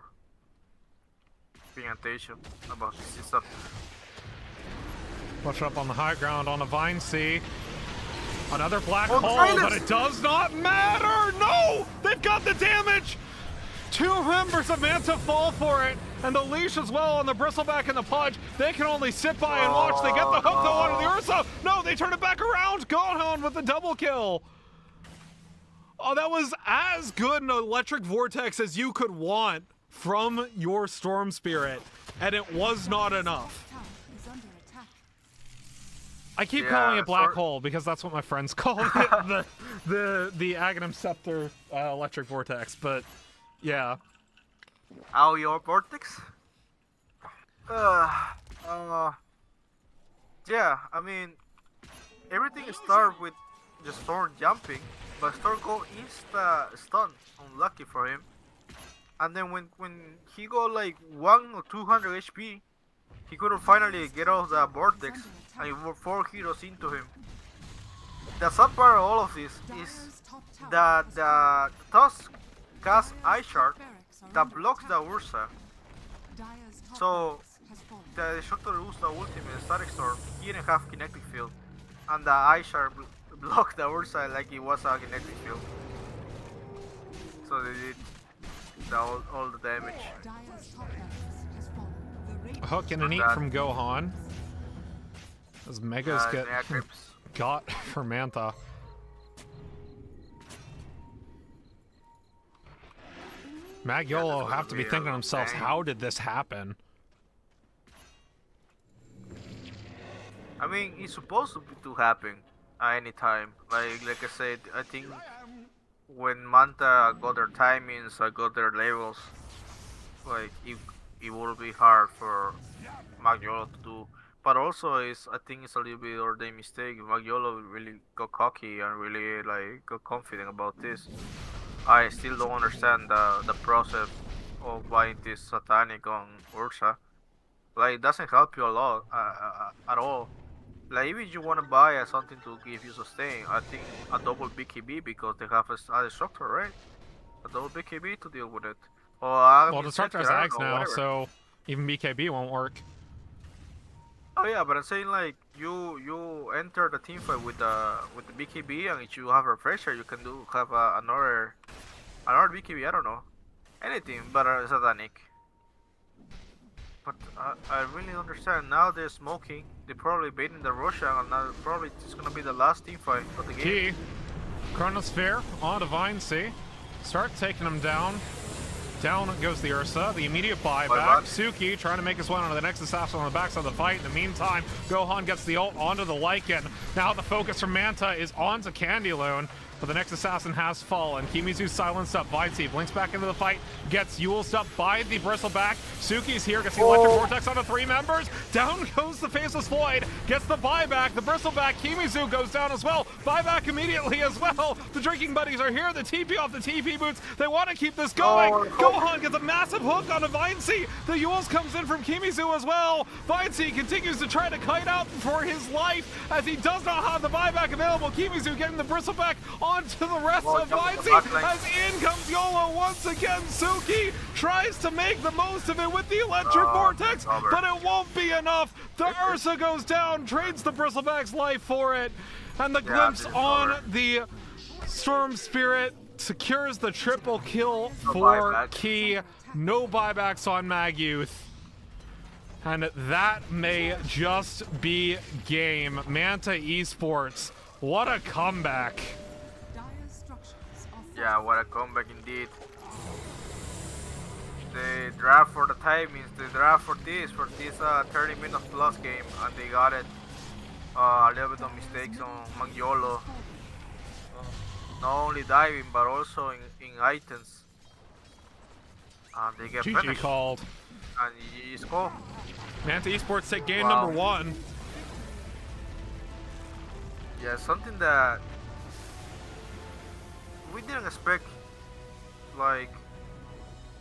[SPEAKER 2] Paying attention about this stuff.
[SPEAKER 1] Push up on the high ground on the Vine Sea. Another black
[SPEAKER 2] Oh,
[SPEAKER 1] hole,
[SPEAKER 2] silence!
[SPEAKER 1] but it does not matter! No! They've got the damage! 2 members of Manta fall for it, and the leash as well on the Bristleback and the Pudge. They can only sit by and watch. They get the hook though onto the Ursa. No, they turn it back around. Gohan with the double kill. Oh, that was as good an electric vortex as you could want from your Storm Spirit, and it was not enough.
[SPEAKER 3] Tower is under attack.
[SPEAKER 1] I keep
[SPEAKER 2] Yeah,
[SPEAKER 1] calling it black
[SPEAKER 2] sort-
[SPEAKER 1] hole because that's what my friends call it, the Aghanim Scepter electric vortex, but Yeah.
[SPEAKER 2] Ow, your vortex? Uh, uh, yeah, I mean, everything started with the Storm jumping, but Storm go insta stun, unlucky for him. And then when he got like 1 or 200 HP, he couldn't finally get off the vortex, and it were 4 heroes into him. The sad part of all of this is
[SPEAKER 3] Dire's top tower
[SPEAKER 2] that
[SPEAKER 3] has
[SPEAKER 2] the Tusk cast Ice
[SPEAKER 3] Dire's top
[SPEAKER 2] Shard
[SPEAKER 3] barracks are
[SPEAKER 2] that
[SPEAKER 3] under
[SPEAKER 2] blocks the
[SPEAKER 3] attack.
[SPEAKER 2] Ursa.
[SPEAKER 3] Dire's top
[SPEAKER 2] So
[SPEAKER 3] barracks has fallen.
[SPEAKER 2] the Destructor Ursa ultimate Static Storm, he didn't have kinetic field, and the Ice Shard blocked the Ursa like it was a kinetic field. So they did all the damage.
[SPEAKER 3] Dire's top barracks has fallen. The Radiant
[SPEAKER 1] Hook and an eat
[SPEAKER 2] that.
[SPEAKER 1] from Gohan. As Megas get
[SPEAKER 2] Yeah, Crips.
[SPEAKER 1] got for Manta. MAG.YOLO
[SPEAKER 2] gonna
[SPEAKER 1] have to be
[SPEAKER 2] be a
[SPEAKER 1] thinking to themselves,
[SPEAKER 2] bang.
[SPEAKER 1] how did this happen?
[SPEAKER 2] I mean, it's supposed to happen at any time. Like I said, I think when Manta got their timings, I got their levels, like it will be hard for MAG.YOLO to do. But also, I think it's a little bit of their mistake. MAG.YOLO really got cocky and really like got confident about this. I still don't understand the process of buying this satanic on Ursa. Like, it doesn't help you a lot at all. Like, even if you want to buy something to give you sustain, I think a double BKB because they have a destructor, right? A double BKB to deal with it. Or
[SPEAKER 1] Well, Destructor has Axe now, so even BKB won't work.
[SPEAKER 2] Oh yeah, but I'm saying like you enter the team fight with the BKB, and if you have a refresher, you can have another BKB. I don't know anything, but satanic. But I really don't understand. Now they're smoking. They're probably baiting the Russian, and now probably it's gonna be the last team fight of the game.
[SPEAKER 1] Key. Chronosphere on Divine Sea. Start taking him down. Down goes the Ursa. The immediate buyback.
[SPEAKER 2] Buyback.
[SPEAKER 1] Suki trying to make his way onto the next assassin on the backside of the fight. In the meantime, Gohan gets the ult onto the Lycan. Now the focus from Manta is onto Candyloon. But the next assassin has fallen. Kimizu silenced up. Vici blinks back into the fight. Gets Yuled up by the Bristleback. Suki's here. Gets the Electric Vortex onto 3 members. Down goes the Faceless Void. Gets the buyback. The Bristleback. Kimizu goes down as well. Buyback immediately as well. The Drinking Buddies are here. The TP off the TP boots. They want to keep this going. Gohan gets a massive hook on a Vici. The Yules comes in from Kimizu as well. Vici continues to try to kite out for his life as he does not have the buyback available. Kimizu getting the Bristleback onto the rest of Vici as in comes YOLO once again. Suki tries to make the most of it with the Electric Vortex, but it won't be enough. The Ursa goes down, trades the Bristleback's life for it, and the glimpse on the Storm Spirit secures the triple kill for
[SPEAKER 2] buyback.
[SPEAKER 1] Key. No buybacks on Mag Youth. And that may just be game. Manta Esports, what a comeback.
[SPEAKER 3] Dire's structures are
[SPEAKER 2] Yeah, what a comeback indeed. They draft for the timings, they draft for this 30 minutes plus game, and they got it. A little bit of mistakes on MAG.YOLO. Not only diving, but also in items. And they get
[SPEAKER 1] GG
[SPEAKER 2] finished.
[SPEAKER 1] called.
[SPEAKER 2] And GG score.
[SPEAKER 1] Manta Esports take game
[SPEAKER 2] Wow.
[SPEAKER 1] number 1.
[SPEAKER 2] Yeah, something that we didn't expect, like,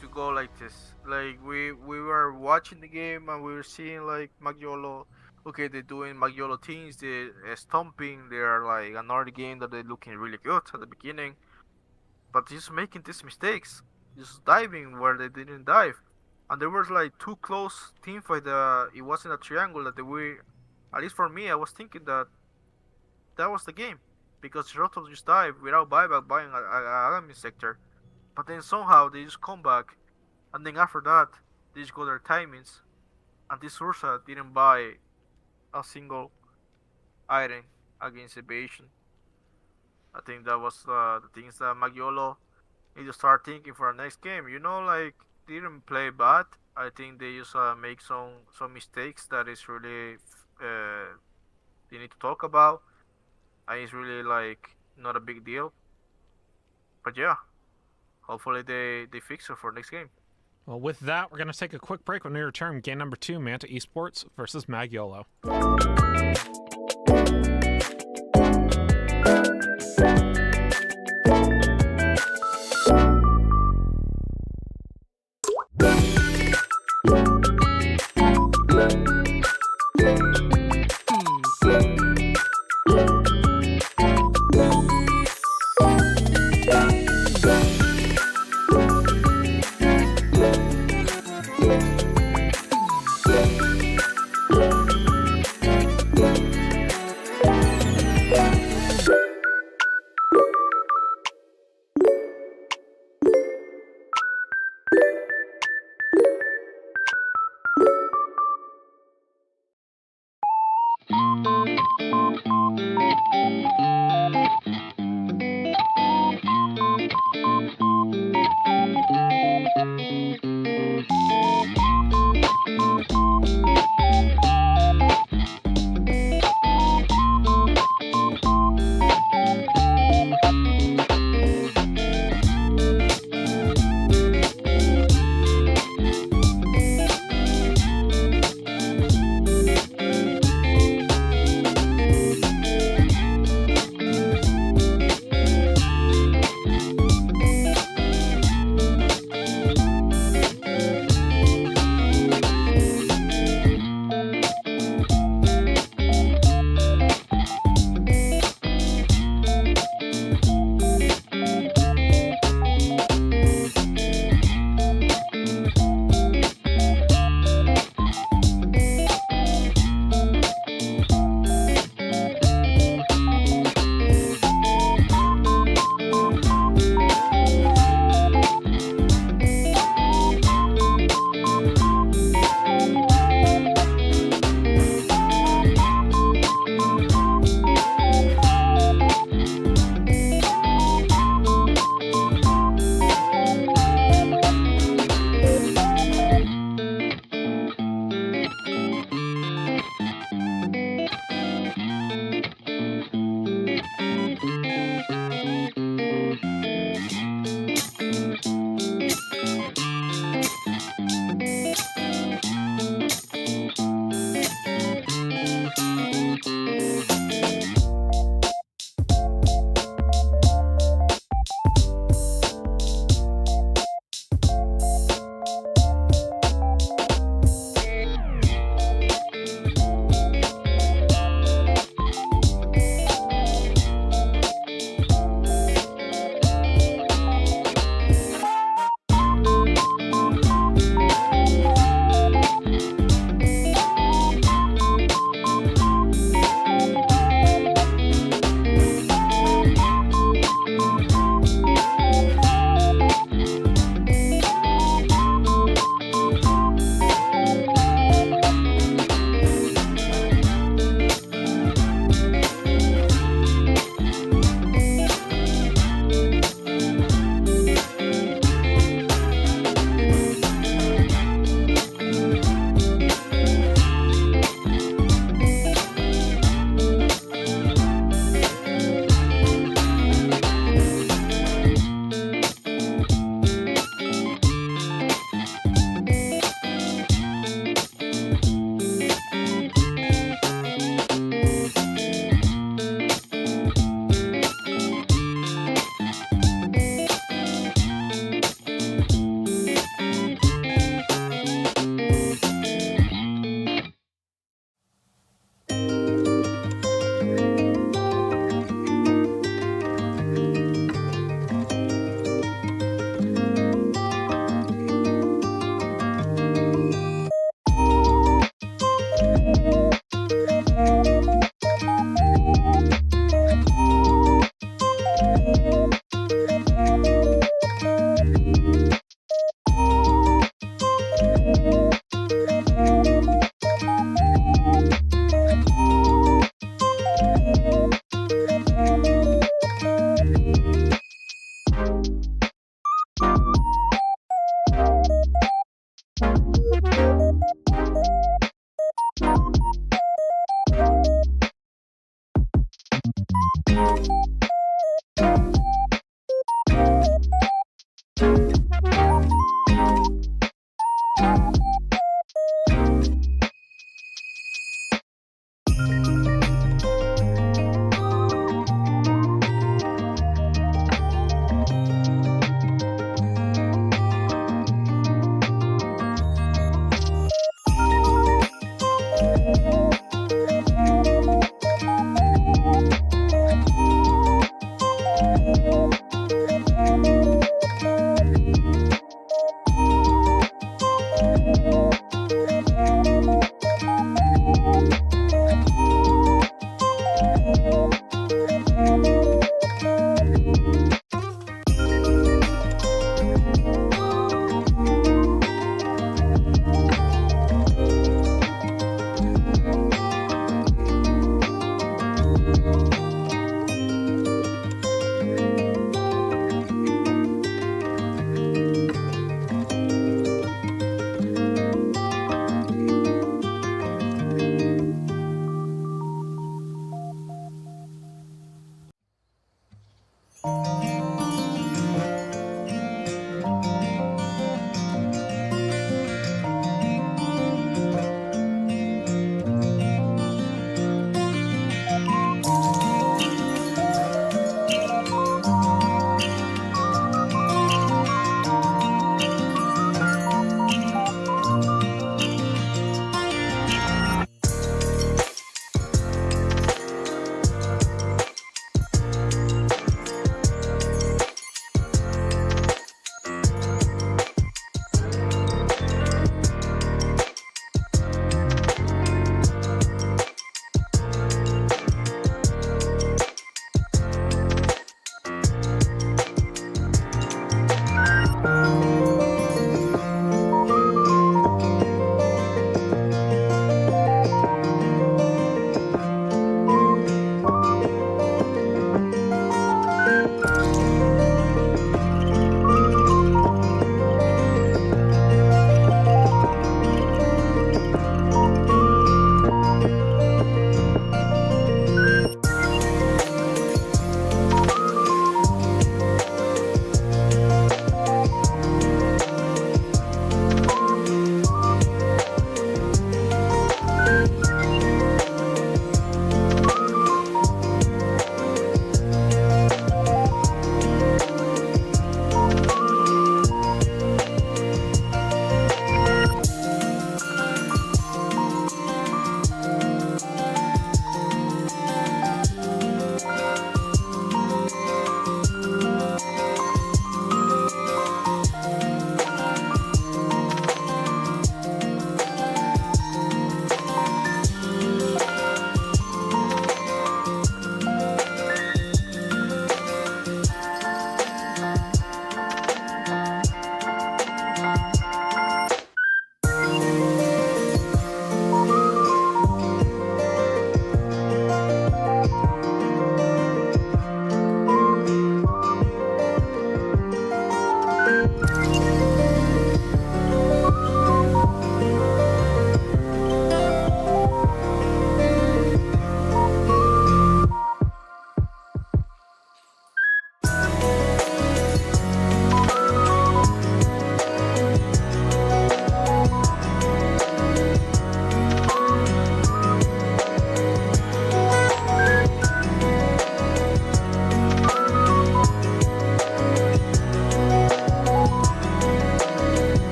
[SPEAKER 2] to go like this. Like, we were watching the game and we were seeing like MAG.YOLO. Okay, they're doing MAG.YOLO things. They're stomping. They're like another game that they're looking really good at the beginning, but just making these mistakes, just diving where they didn't dive, and there was like 2 close team fight. It wasn't a triangle that we, at least for me, I was thinking that was the game because Roto just dive without buyback buying a enemy sector, but then somehow they just come back, and then after that they just got their timings, and this Ursa didn't buy a single item against evasion. I think that was the things that MAG.YOLO need to start thinking for our next game. You know, like, they didn't play bad. I think they just make some mistakes that is really they need to talk about. And it's really like not a big deal. But yeah, hopefully they fix it for next game.
[SPEAKER 1] Well, with that, we're going to take a quick break. When we return, game number 2, Manta Esports versus MAG.YOLO.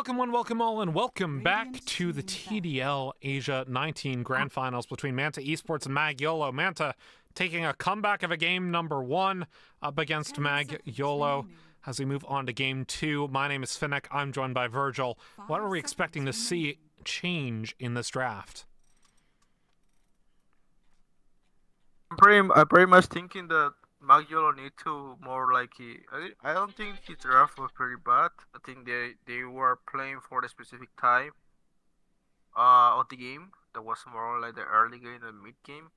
[SPEAKER 1] Welcome one, welcome all, and welcome back to the TDL Asia 19 Grand Finals between MANTA Esports and MAG.YOLO. MANTA taking a comeback of a game number 1 up against MAG.YOLO as we move on to game 2. My name is Finnick. I'm joined by Virgil. What are we expecting to see change in this draft?
[SPEAKER 2] I'm pretty much thinking that MAG.YOLO need to more like I don't think his draft was pretty bad. I think they were playing for the specific time of the game. That was more like the early game and mid game.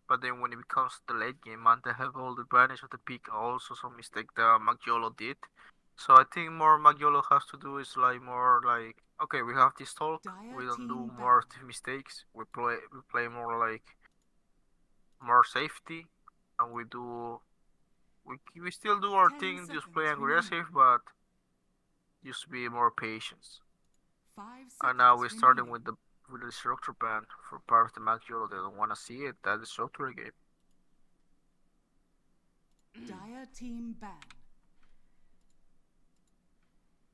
[SPEAKER 2] But then when it becomes the late game, Manta have all the advantage of the pick. Also some mistake that MAG.YOLO did. So I think more MAG.YOLO has to do is like more like, okay, we have this talk. We don't do more of the mistakes. We play more like more safety, and we still do our thing, just play aggressive, but just be more patient. And now we're starting with the structure ban for part of the MAG.YOLO. They don't want to see it. That is structure game.
[SPEAKER 3] Dire team ban.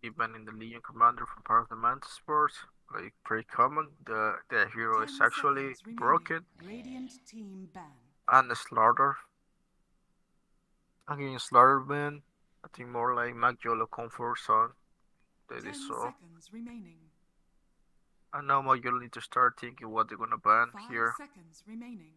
[SPEAKER 2] Even in the Legion Commander from part of the MANTA Esports, like pretty common. The hero is actually broken
[SPEAKER 3] Radiant team ban.
[SPEAKER 2] and a slaughter. Again, slaughter ban. I think more like MAG.YOLO comfort zone. That
[SPEAKER 3] 10
[SPEAKER 2] is so.
[SPEAKER 3] seconds remaining.
[SPEAKER 2] And now MAG.YOLO need to start thinking what they're gonna ban
[SPEAKER 3] 5
[SPEAKER 2] here.
[SPEAKER 3] seconds remaining.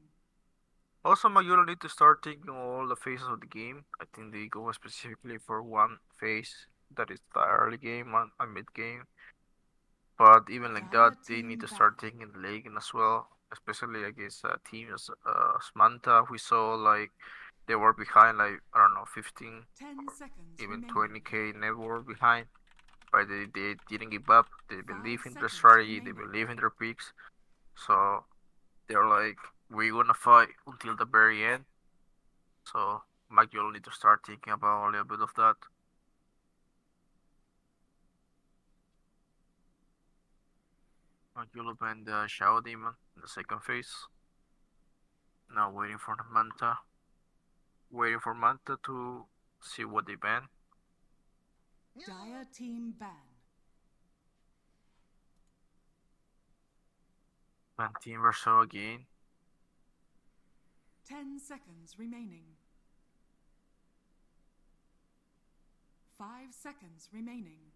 [SPEAKER 2] Also, MAG.YOLO need to start thinking all the phases of the game. I think they go specifically for one phase, that is the early game and mid game. But even like that, they need to start thinking the late game as well, especially against teams as MANTA. We saw like they were behind like I don't know 15
[SPEAKER 3] 10
[SPEAKER 2] or
[SPEAKER 3] seconds
[SPEAKER 2] even
[SPEAKER 3] remaining.
[SPEAKER 2] 20k network behind, but they didn't give up. They believe in their
[SPEAKER 3] seconds
[SPEAKER 2] strategy. They
[SPEAKER 3] remaining.
[SPEAKER 2] believe in their picks. So they're like, we're gonna fight until the very end. So MAG.YOLO need to start thinking about a little bit of that. MAG.YOLO banned the Shadow Demon in the second phase. Now waiting for the MANTA. Waiting for MANTA to see what they ban.
[SPEAKER 3] Dire team ban.
[SPEAKER 2] Ban Team Verso again.
[SPEAKER 3] 10 seconds remaining. 5 seconds remaining.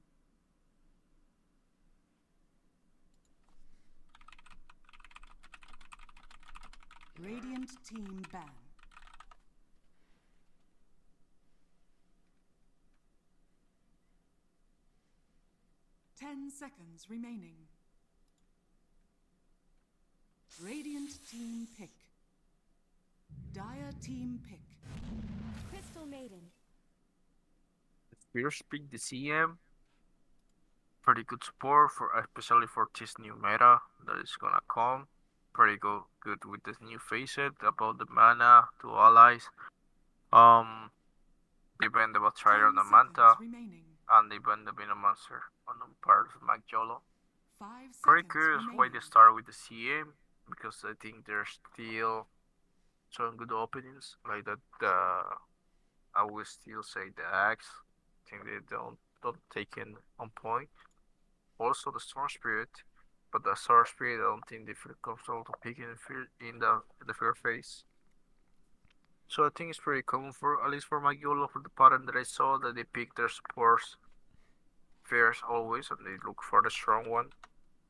[SPEAKER 3] Radiant team ban. Ten seconds remaining. Radiant team pick. Dire team pick.
[SPEAKER 5] Crystal Maiden.
[SPEAKER 2] Fierce pick the CM. Pretty good support for especially for this new meta that is gonna come. Pretty good with this new facet about the mana to allies. They banned the Batrider on the MANTA,
[SPEAKER 3] remaining.
[SPEAKER 2] and they banned the Venomancer on the part of MAG.YOLO.
[SPEAKER 3] 5
[SPEAKER 2] Pretty
[SPEAKER 3] seconds
[SPEAKER 2] curious why
[SPEAKER 3] remaining.
[SPEAKER 2] they started with the CM, because I think there's still some good openings like that. I would still say the Axe. I think they don't take it on point. Also the Storm Spirit, but the Storm Spirit I don't think they feel comfortable to pick in the first phase. So I think it's pretty common for at least for MAG.YOLO for the pattern that I saw, that they pick their supports first always and they look for the strong one.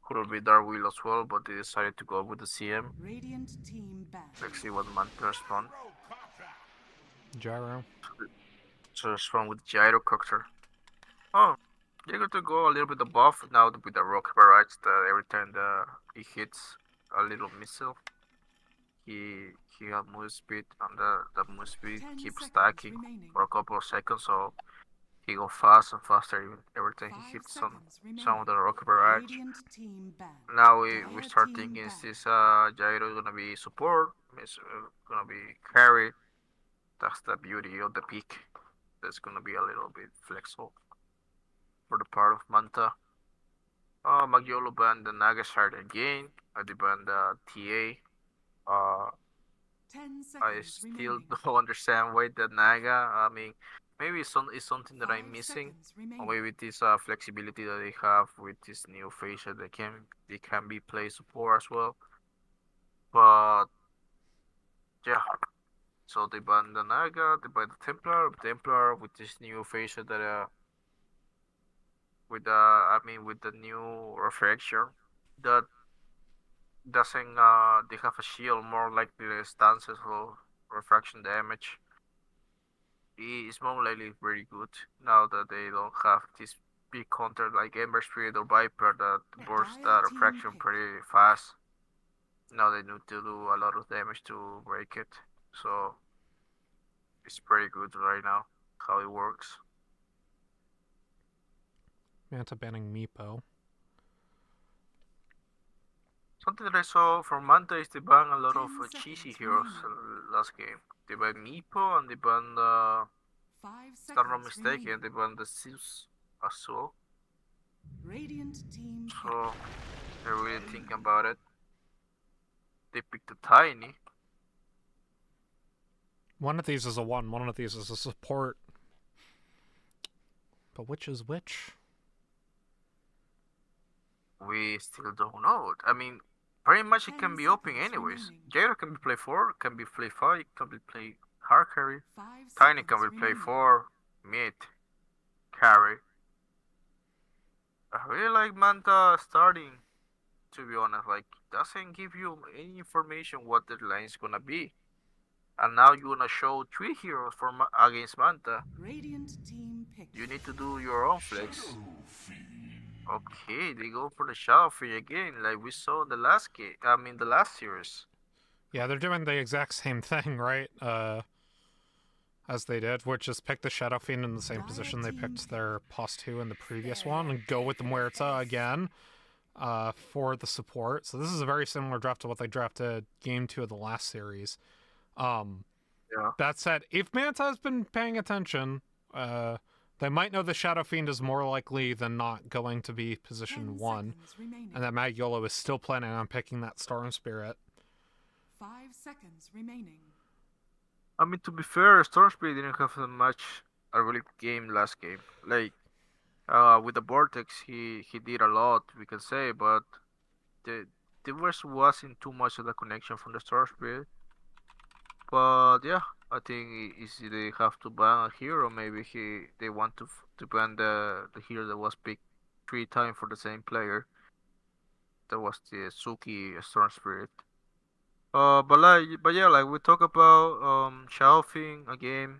[SPEAKER 2] Could have been Darwheel as well, but they decided to go with the CM.
[SPEAKER 3] Radiant team ban.
[SPEAKER 2] Let's see what MANTA respond.
[SPEAKER 1] Gyro.
[SPEAKER 2] So respond with Gyrocopter. Oh, you're going to go a little bit above now with the rock barrage that every time he hits a little missile, he has move speed, and the move speed
[SPEAKER 3] 10
[SPEAKER 2] keeps
[SPEAKER 3] seconds
[SPEAKER 2] stacking
[SPEAKER 3] remaining.
[SPEAKER 2] for a couple of seconds, so he goes fast and faster every time
[SPEAKER 3] 5
[SPEAKER 2] he hits
[SPEAKER 3] seconds
[SPEAKER 2] some of the
[SPEAKER 3] remaining.
[SPEAKER 2] rock barrage.
[SPEAKER 3] Radiant team ban.
[SPEAKER 2] Now we
[SPEAKER 3] Dire
[SPEAKER 2] start
[SPEAKER 3] team
[SPEAKER 2] thinking, is
[SPEAKER 3] ban.
[SPEAKER 2] this Gyro gonna be support? Is gonna be carry? That's the beauty of the pick. That's gonna be a little bit flexible for the part of MANTA. MAG.YOLO banned the Naga shard again. They banned the TA.
[SPEAKER 3] 10
[SPEAKER 2] I
[SPEAKER 3] seconds
[SPEAKER 2] still
[SPEAKER 3] remaining.
[SPEAKER 2] don't understand why the Naga. I mean, maybe it's something that I'm
[SPEAKER 3] 5
[SPEAKER 2] missing,
[SPEAKER 3] seconds
[SPEAKER 2] or
[SPEAKER 3] remaining.
[SPEAKER 2] maybe this flexibility that they have with this new feature that they can be play support as well. But yeah, so they banned the Naga, they banned the Templar with this new feature that with the I mean with the new reflection that doesn't they have a shield more like the stances for refraction damage. It's more likely very good now that they don't have this big counter like Ember Spirit or Viper that bursts
[SPEAKER 3] Dire
[SPEAKER 2] that
[SPEAKER 3] team
[SPEAKER 2] refraction
[SPEAKER 3] pick.
[SPEAKER 2] pretty fast. Now they need to do a lot of damage to break it. So it's pretty good right now how it works.
[SPEAKER 1] Manta banning Meepo.
[SPEAKER 2] Something that I saw from Manta is they ban a lot of
[SPEAKER 3] 10
[SPEAKER 2] cheesy
[SPEAKER 3] seconds
[SPEAKER 2] heroes
[SPEAKER 3] remaining.
[SPEAKER 2] last game. They ban Meepo and they ban
[SPEAKER 3] 5
[SPEAKER 2] if I'm not
[SPEAKER 3] seconds
[SPEAKER 2] mistaken,
[SPEAKER 3] remaining.
[SPEAKER 2] they ban the Zeus as well.
[SPEAKER 3] Radiant team pick.
[SPEAKER 2] So they're really thinking about it. They picked the Tiny.
[SPEAKER 1] One of these is a 1, one of these is a support. But which is which?
[SPEAKER 2] We still don't know. I mean, pretty much it
[SPEAKER 3] 10
[SPEAKER 2] can be open
[SPEAKER 3] seconds
[SPEAKER 2] anyways.
[SPEAKER 3] remaining.
[SPEAKER 2] Jailer can be play 4, can be play 5, can be play hard carry.
[SPEAKER 3] 5
[SPEAKER 2] Tiny can
[SPEAKER 3] seconds
[SPEAKER 2] be play
[SPEAKER 3] remaining.
[SPEAKER 2] 4, mid, carry. I really like Manta starting, to be honest. Like, doesn't give you any information what the line is gonna be. And now you're gonna show 3 heroes for against Manta.
[SPEAKER 3] Radiant team pick.
[SPEAKER 2] You need to do your own flex.
[SPEAKER 4] Shadow Fiend.
[SPEAKER 2] Okay, they go for the Shadow Fiend again, like we saw in the last game. I mean, the last series.
[SPEAKER 1] Yeah, they're doing the exact same thing, right? As they did, which is pick the Shadow Fiend in the same
[SPEAKER 3] Dire
[SPEAKER 1] position they
[SPEAKER 3] team
[SPEAKER 1] picked
[SPEAKER 3] pick.
[SPEAKER 1] their Pos 2 in the previous one and go with the Muerta again for the support. So this is a very similar draft to what they drafted game 2 of the last series.
[SPEAKER 2] Yeah.
[SPEAKER 1] That said, if Manta has been paying attention, they might know the Shadow Fiend is more likely than not going to be
[SPEAKER 3] 10
[SPEAKER 1] position 1,
[SPEAKER 3] seconds remaining.
[SPEAKER 1] and that MAG.YOLO is still planning on picking that Storm Spirit.
[SPEAKER 3] 5 seconds remaining.
[SPEAKER 2] I mean, to be fair, Storm Spirit didn't have a really good game last game. Like, with the Vortex, he did a lot, we can say, but the wasn't too much of the connection from the Storm Spirit. But yeah, I think is they have to ban a hero. Maybe they want to ban the hero that was picked 3 times for the same player. That was the Suki Storm Spirit. But yeah, like we talk about Xiaofing again,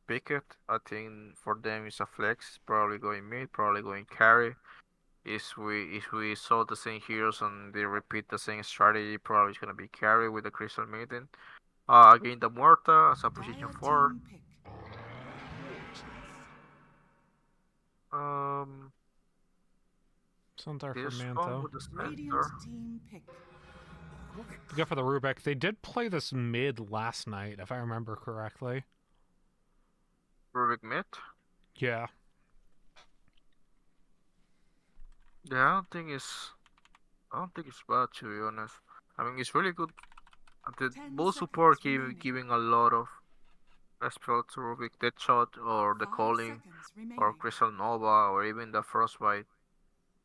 [SPEAKER 2] Pickett. I think for them it's a flex. Probably going mid, probably going carry. If we saw the same heroes and they repeat the same strategy, probably it's gonna be carry with the Crystal Maiden. Again the Morta as a position
[SPEAKER 3] Dire
[SPEAKER 2] 4.
[SPEAKER 3] team pick.
[SPEAKER 2] Um,
[SPEAKER 1] Centaur for
[SPEAKER 2] this one
[SPEAKER 1] Manta.
[SPEAKER 2] with the
[SPEAKER 3] Radiant
[SPEAKER 2] center.
[SPEAKER 3] team pick.
[SPEAKER 1] To go for the Rubik, they did play this mid last night, if I remember correctly.
[SPEAKER 2] Rubik mid.
[SPEAKER 1] Yeah.
[SPEAKER 2] Yeah, I don't think it's bad, to be honest. I mean, it's really good. The
[SPEAKER 3] 10
[SPEAKER 2] both
[SPEAKER 3] seconds
[SPEAKER 2] support
[SPEAKER 3] remaining.
[SPEAKER 2] giving a lot of spell to Rubik Deadshot or the
[SPEAKER 3] 5
[SPEAKER 2] Calling
[SPEAKER 3] seconds
[SPEAKER 2] or
[SPEAKER 3] remaining.
[SPEAKER 2] Crystal Nova or even the Frostbite.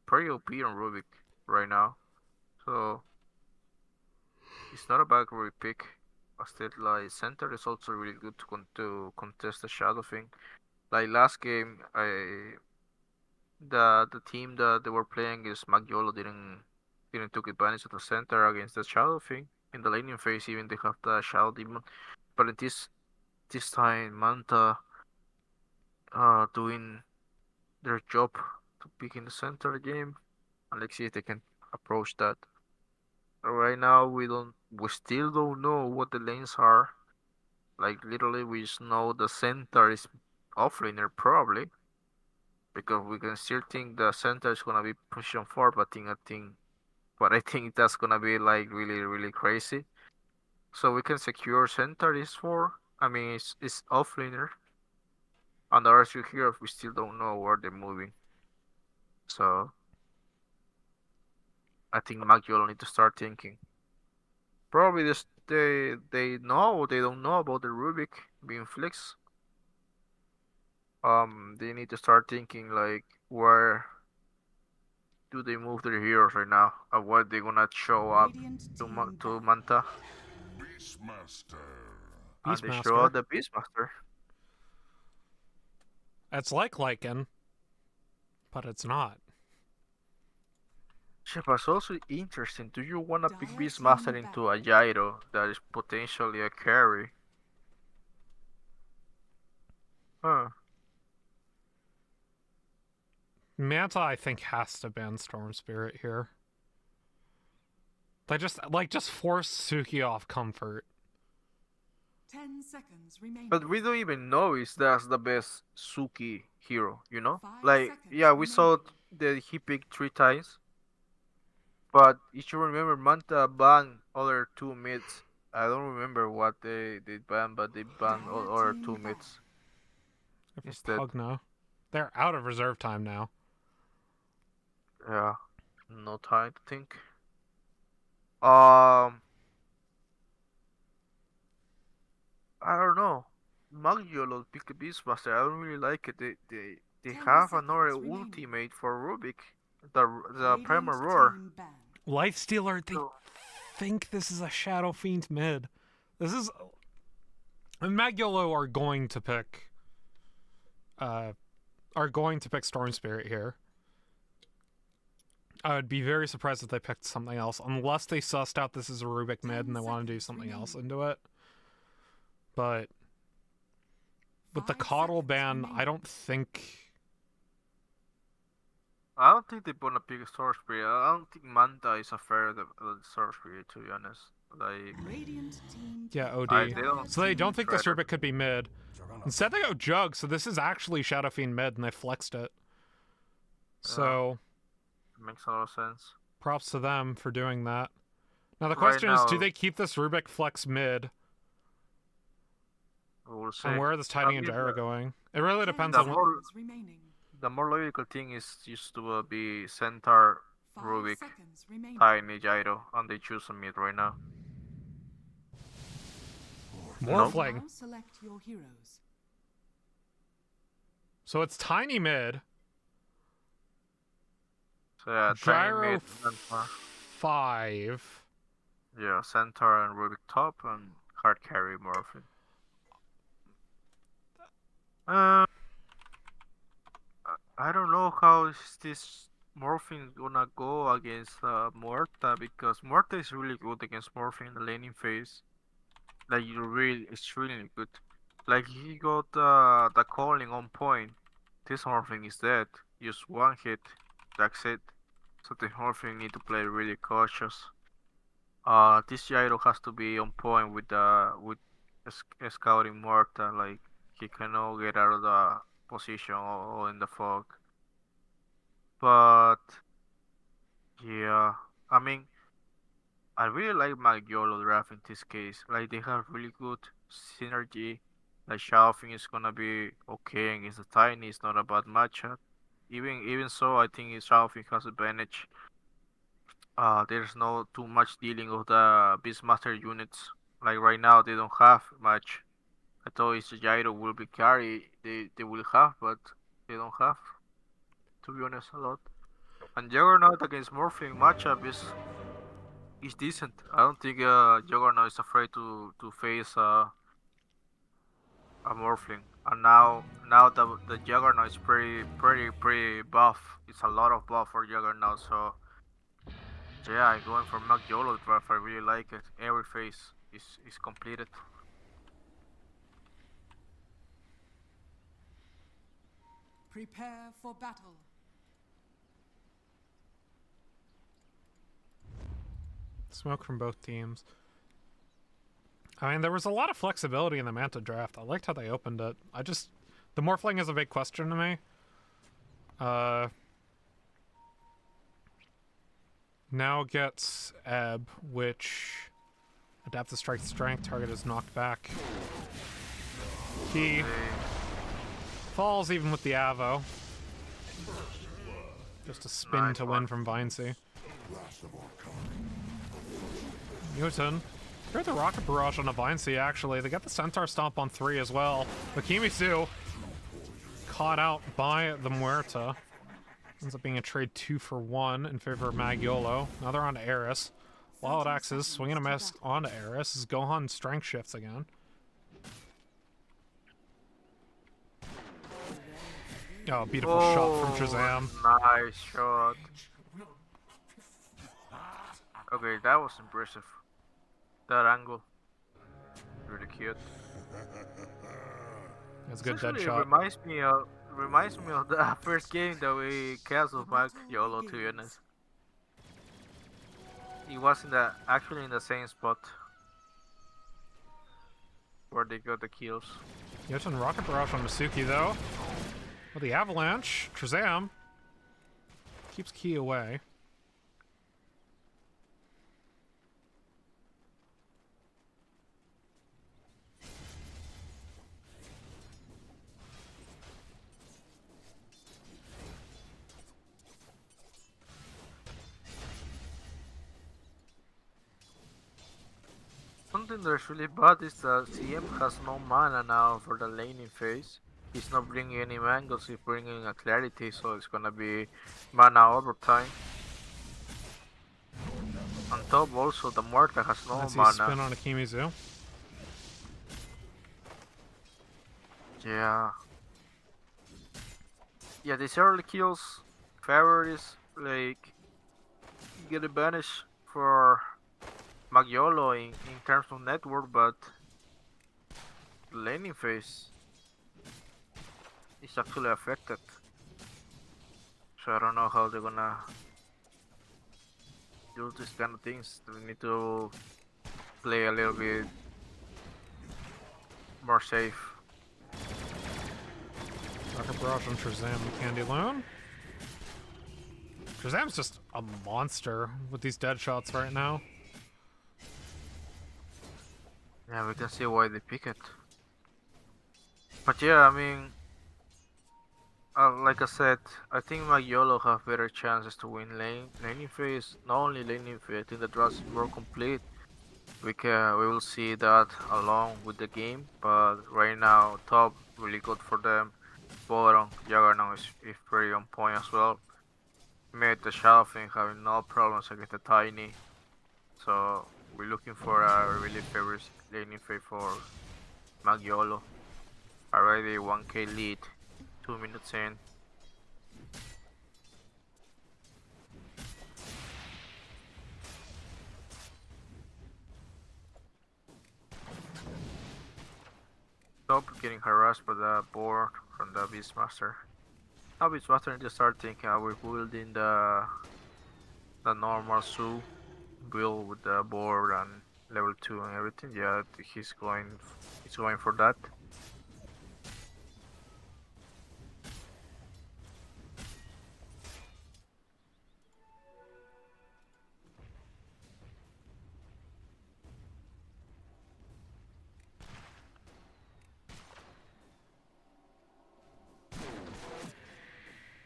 [SPEAKER 2] Pretty OP on Rubik right now. So it's not a bad Rubik pick. Still, like center is also really good to contest the Shadow thing. Like last game, the team that they were playing is MAG.YOLO didn't took advantage of the center against the Shadow thing. In the laning phase, even they have the Shadow Demon. But in this time, Manta doing their job to pick in the center of the game, and let's see if they can approach that. Right now, we still don't know what the lanes are. Like literally, we just know the center is offlaner probably, because we can still think the center is gonna be pushing forward, but I think that's gonna be like really really crazy. So we can secure center is for. I mean, it's offlaner, and the rest you hear we still don't know where they're moving. So I think MAG.YOLO need to start thinking. Probably they know or they don't know about the Rubik being flexed. They need to start thinking like where do they move their heroes right now? And what they gonna show up
[SPEAKER 3] Radiant
[SPEAKER 2] to
[SPEAKER 3] team
[SPEAKER 2] to
[SPEAKER 3] ban.
[SPEAKER 2] Manta?
[SPEAKER 4] Beastmaster.
[SPEAKER 2] And they show
[SPEAKER 1] Beastmaster.
[SPEAKER 2] out the Beastmaster.
[SPEAKER 1] It's like Lycan, but it's not.
[SPEAKER 2] Yeah, but it's also interesting. Do you wanna pick
[SPEAKER 3] Dire
[SPEAKER 2] Beastmaster
[SPEAKER 3] team
[SPEAKER 2] into a
[SPEAKER 3] ban.
[SPEAKER 2] Gyro that is potentially a carry? Huh.
[SPEAKER 1] Manta, I think, has to ban Storm Spirit here. They just force Suki off comfort.
[SPEAKER 3] 10 seconds remaining.
[SPEAKER 2] But we don't even know if that's the best Suki hero, you know?
[SPEAKER 3] 5
[SPEAKER 2] Like,
[SPEAKER 3] seconds
[SPEAKER 2] yeah, we saw
[SPEAKER 3] remaining.
[SPEAKER 2] that he picked 3 times, but you should remember Manta banned other 2 mids. I don't remember what they banned, but they banned
[SPEAKER 3] Dire
[SPEAKER 2] other
[SPEAKER 3] team
[SPEAKER 2] two
[SPEAKER 3] ban.
[SPEAKER 2] mids
[SPEAKER 1] For
[SPEAKER 2] instead.
[SPEAKER 1] Pugna. They're out of reserve time now.
[SPEAKER 2] Yeah, no time to think. Um, I don't know. MAG.YOLO pick the Beastmaster. I don't really like it. They
[SPEAKER 3] 10
[SPEAKER 2] have another
[SPEAKER 3] seconds remaining.
[SPEAKER 2] ultimate for Rubik, the Primal
[SPEAKER 3] Radiant
[SPEAKER 2] Roar.
[SPEAKER 3] team ban.
[SPEAKER 1] Lifestealer, they
[SPEAKER 2] So,
[SPEAKER 1] think this is a Shadow Fiend mid. This is... MAG.YOLO are going to pick... Storm Spirit here. I would be very surprised if they picked something else, unless they sussed out this is a Rubik mid and they want to do something else into it. But with the
[SPEAKER 3] 5
[SPEAKER 1] Coddle
[SPEAKER 3] seconds
[SPEAKER 1] ban, I
[SPEAKER 3] remaining.
[SPEAKER 1] don't think...
[SPEAKER 2] I don't think they're gonna pick a Sword Spirit. I don't think Manta is a fair the Sword Spirit, to be honest. Like,
[SPEAKER 3] Radiant team
[SPEAKER 1] Yeah,
[SPEAKER 3] ban.
[SPEAKER 1] OD.
[SPEAKER 2] they don't.
[SPEAKER 1] So they don't think this
[SPEAKER 2] Shredder.
[SPEAKER 1] Rubik could be mid. Instead they go Jug, so this is actually Shadow Fiend mid, and they flexed it. So,
[SPEAKER 2] Makes a lot of sense.
[SPEAKER 1] props to them for doing that. Now the
[SPEAKER 2] Right
[SPEAKER 1] question is, do
[SPEAKER 2] now-
[SPEAKER 1] they keep this Rubik flex mid?
[SPEAKER 2] We'll see.
[SPEAKER 1] And where are this Tiny and
[SPEAKER 2] mean,
[SPEAKER 1] Gyro going? It really
[SPEAKER 3] 10
[SPEAKER 1] depends
[SPEAKER 2] the
[SPEAKER 1] on what...
[SPEAKER 2] more-
[SPEAKER 3] seconds remaining.
[SPEAKER 2] The more logical thing is used to be Centaur,
[SPEAKER 3] 5
[SPEAKER 2] Rubik,
[SPEAKER 3] seconds remaining.
[SPEAKER 2] Tiny, Gyro, and they choose a mid right now.
[SPEAKER 1] Morphling.
[SPEAKER 3] Now select your heroes.
[SPEAKER 1] So it's Tiny mid,
[SPEAKER 2] So yeah,
[SPEAKER 1] Gyro
[SPEAKER 2] Tiny mid, Centaur.
[SPEAKER 1] 5.
[SPEAKER 2] Yeah, Centaur and Rubik top, and hard carry more often. I don't know how is this Morphine gonna go against Morta, because Morta is really good against Morphine in the laning phase. Like, it's really good. Like, he got the calling on point. This Morphine is dead. Just one hit, that's it. So the Morphine need to play really cautious. This Gyro has to be on point with scouting Morta. Like, he cannot get out of the position or in the fog. But yeah, I mean, I really like MAG.YOLO draft in this case. Like, they have really good synergy. Like, Xiaofeng is gonna be okay against the Tiny. It's not a bad matchup. Even so, I think Xiaofeng has advantage. There's no too much dealing with the Beastmaster units. Like, right now, they don't have much. I thought if Gyro will be carry, they will have, but they don't have. To be honest, a lot. And Juggernaut against Morphing matchup is decent. I don't think Juggernaut is afraid to face a Morphling. And now the Juggernaut is pretty buff. It's a lot of buff for Juggernaut. So yeah, I'm going for MAG.YOLO draft. I really like it. Every phase is completed.
[SPEAKER 3] Prepare for battle.
[SPEAKER 1] Smoke from both teams. I mean, there was a lot of flexibility in the Manta draft. I liked how they opened it. The Morphling is a big question to me. Now gets Ebb, which adapt to strength. Target is knocked back. He falls even with the Avo. Just a spin
[SPEAKER 2] Nice
[SPEAKER 1] to
[SPEAKER 2] one.
[SPEAKER 1] win from Vinci. Newton. They're the Rocket Barrage on a Vinci, actually. They got the Centaur Stomp on 3 as well. But Kimisu caught out by the Muerta. Ends up being a trade 2-for-1 in favor of MAG.YOLO. Now they're on to Eris. Wild Axes swinging a miss onto Eris as Gohan strength shifts again. Oh, beautiful shot from Shazam.
[SPEAKER 2] Nice shot. Okay, that was impressive. That angle. Really cute.
[SPEAKER 1] That's a good dead
[SPEAKER 2] Actually, it
[SPEAKER 1] shot.
[SPEAKER 2] reminds me of the first game that we castled MAG.YOLO, to be honest. He was actually in the same spot where they got the kills.
[SPEAKER 1] Yoten Rocket Barrage on Masuki though. With the Avalanche, Shazam keeps Ki away.
[SPEAKER 2] Something that's really bad is that CM has no mana now for the laning phase. He's not bringing any mangles, he's bringing a clarity, so it's gonna be mana overtime. On top also, the Muerta has no
[SPEAKER 1] Let's see
[SPEAKER 2] mana.
[SPEAKER 1] spin on Akimizu.
[SPEAKER 2] Yeah. Yeah, these early kills, favor is like, you get advantage for MAG.YOLO in terms of network, but the laning phase is actually affected. So I don't know how they're gonna do these kind of things. We need to play a little bit more safe.
[SPEAKER 1] Rocket Barrage on Shazam and Candyloon. Shazam's just a monster with these dead shots right now.
[SPEAKER 2] Yeah, we can see why they pick it. But yeah, I mean, like I said, I think MAG.YOLO have better chances to win laning phase. Not only laning phase, I think the draft is more complete. We will see that along with the game. But right now, top really good for them. Bottom, Juggernaut is pretty on point as well. Made the Shadow thing having no problems against the Tiny. So we're looking for a really favorite laning phase for MAG.YOLO. Already 1k lead, 2 minutes in. Stop getting harassed by the board from the Beastmaster. Now Beastmaster just start thinking we're building the normal Su build with the board and level 2 and everything. Yeah, he's going for that.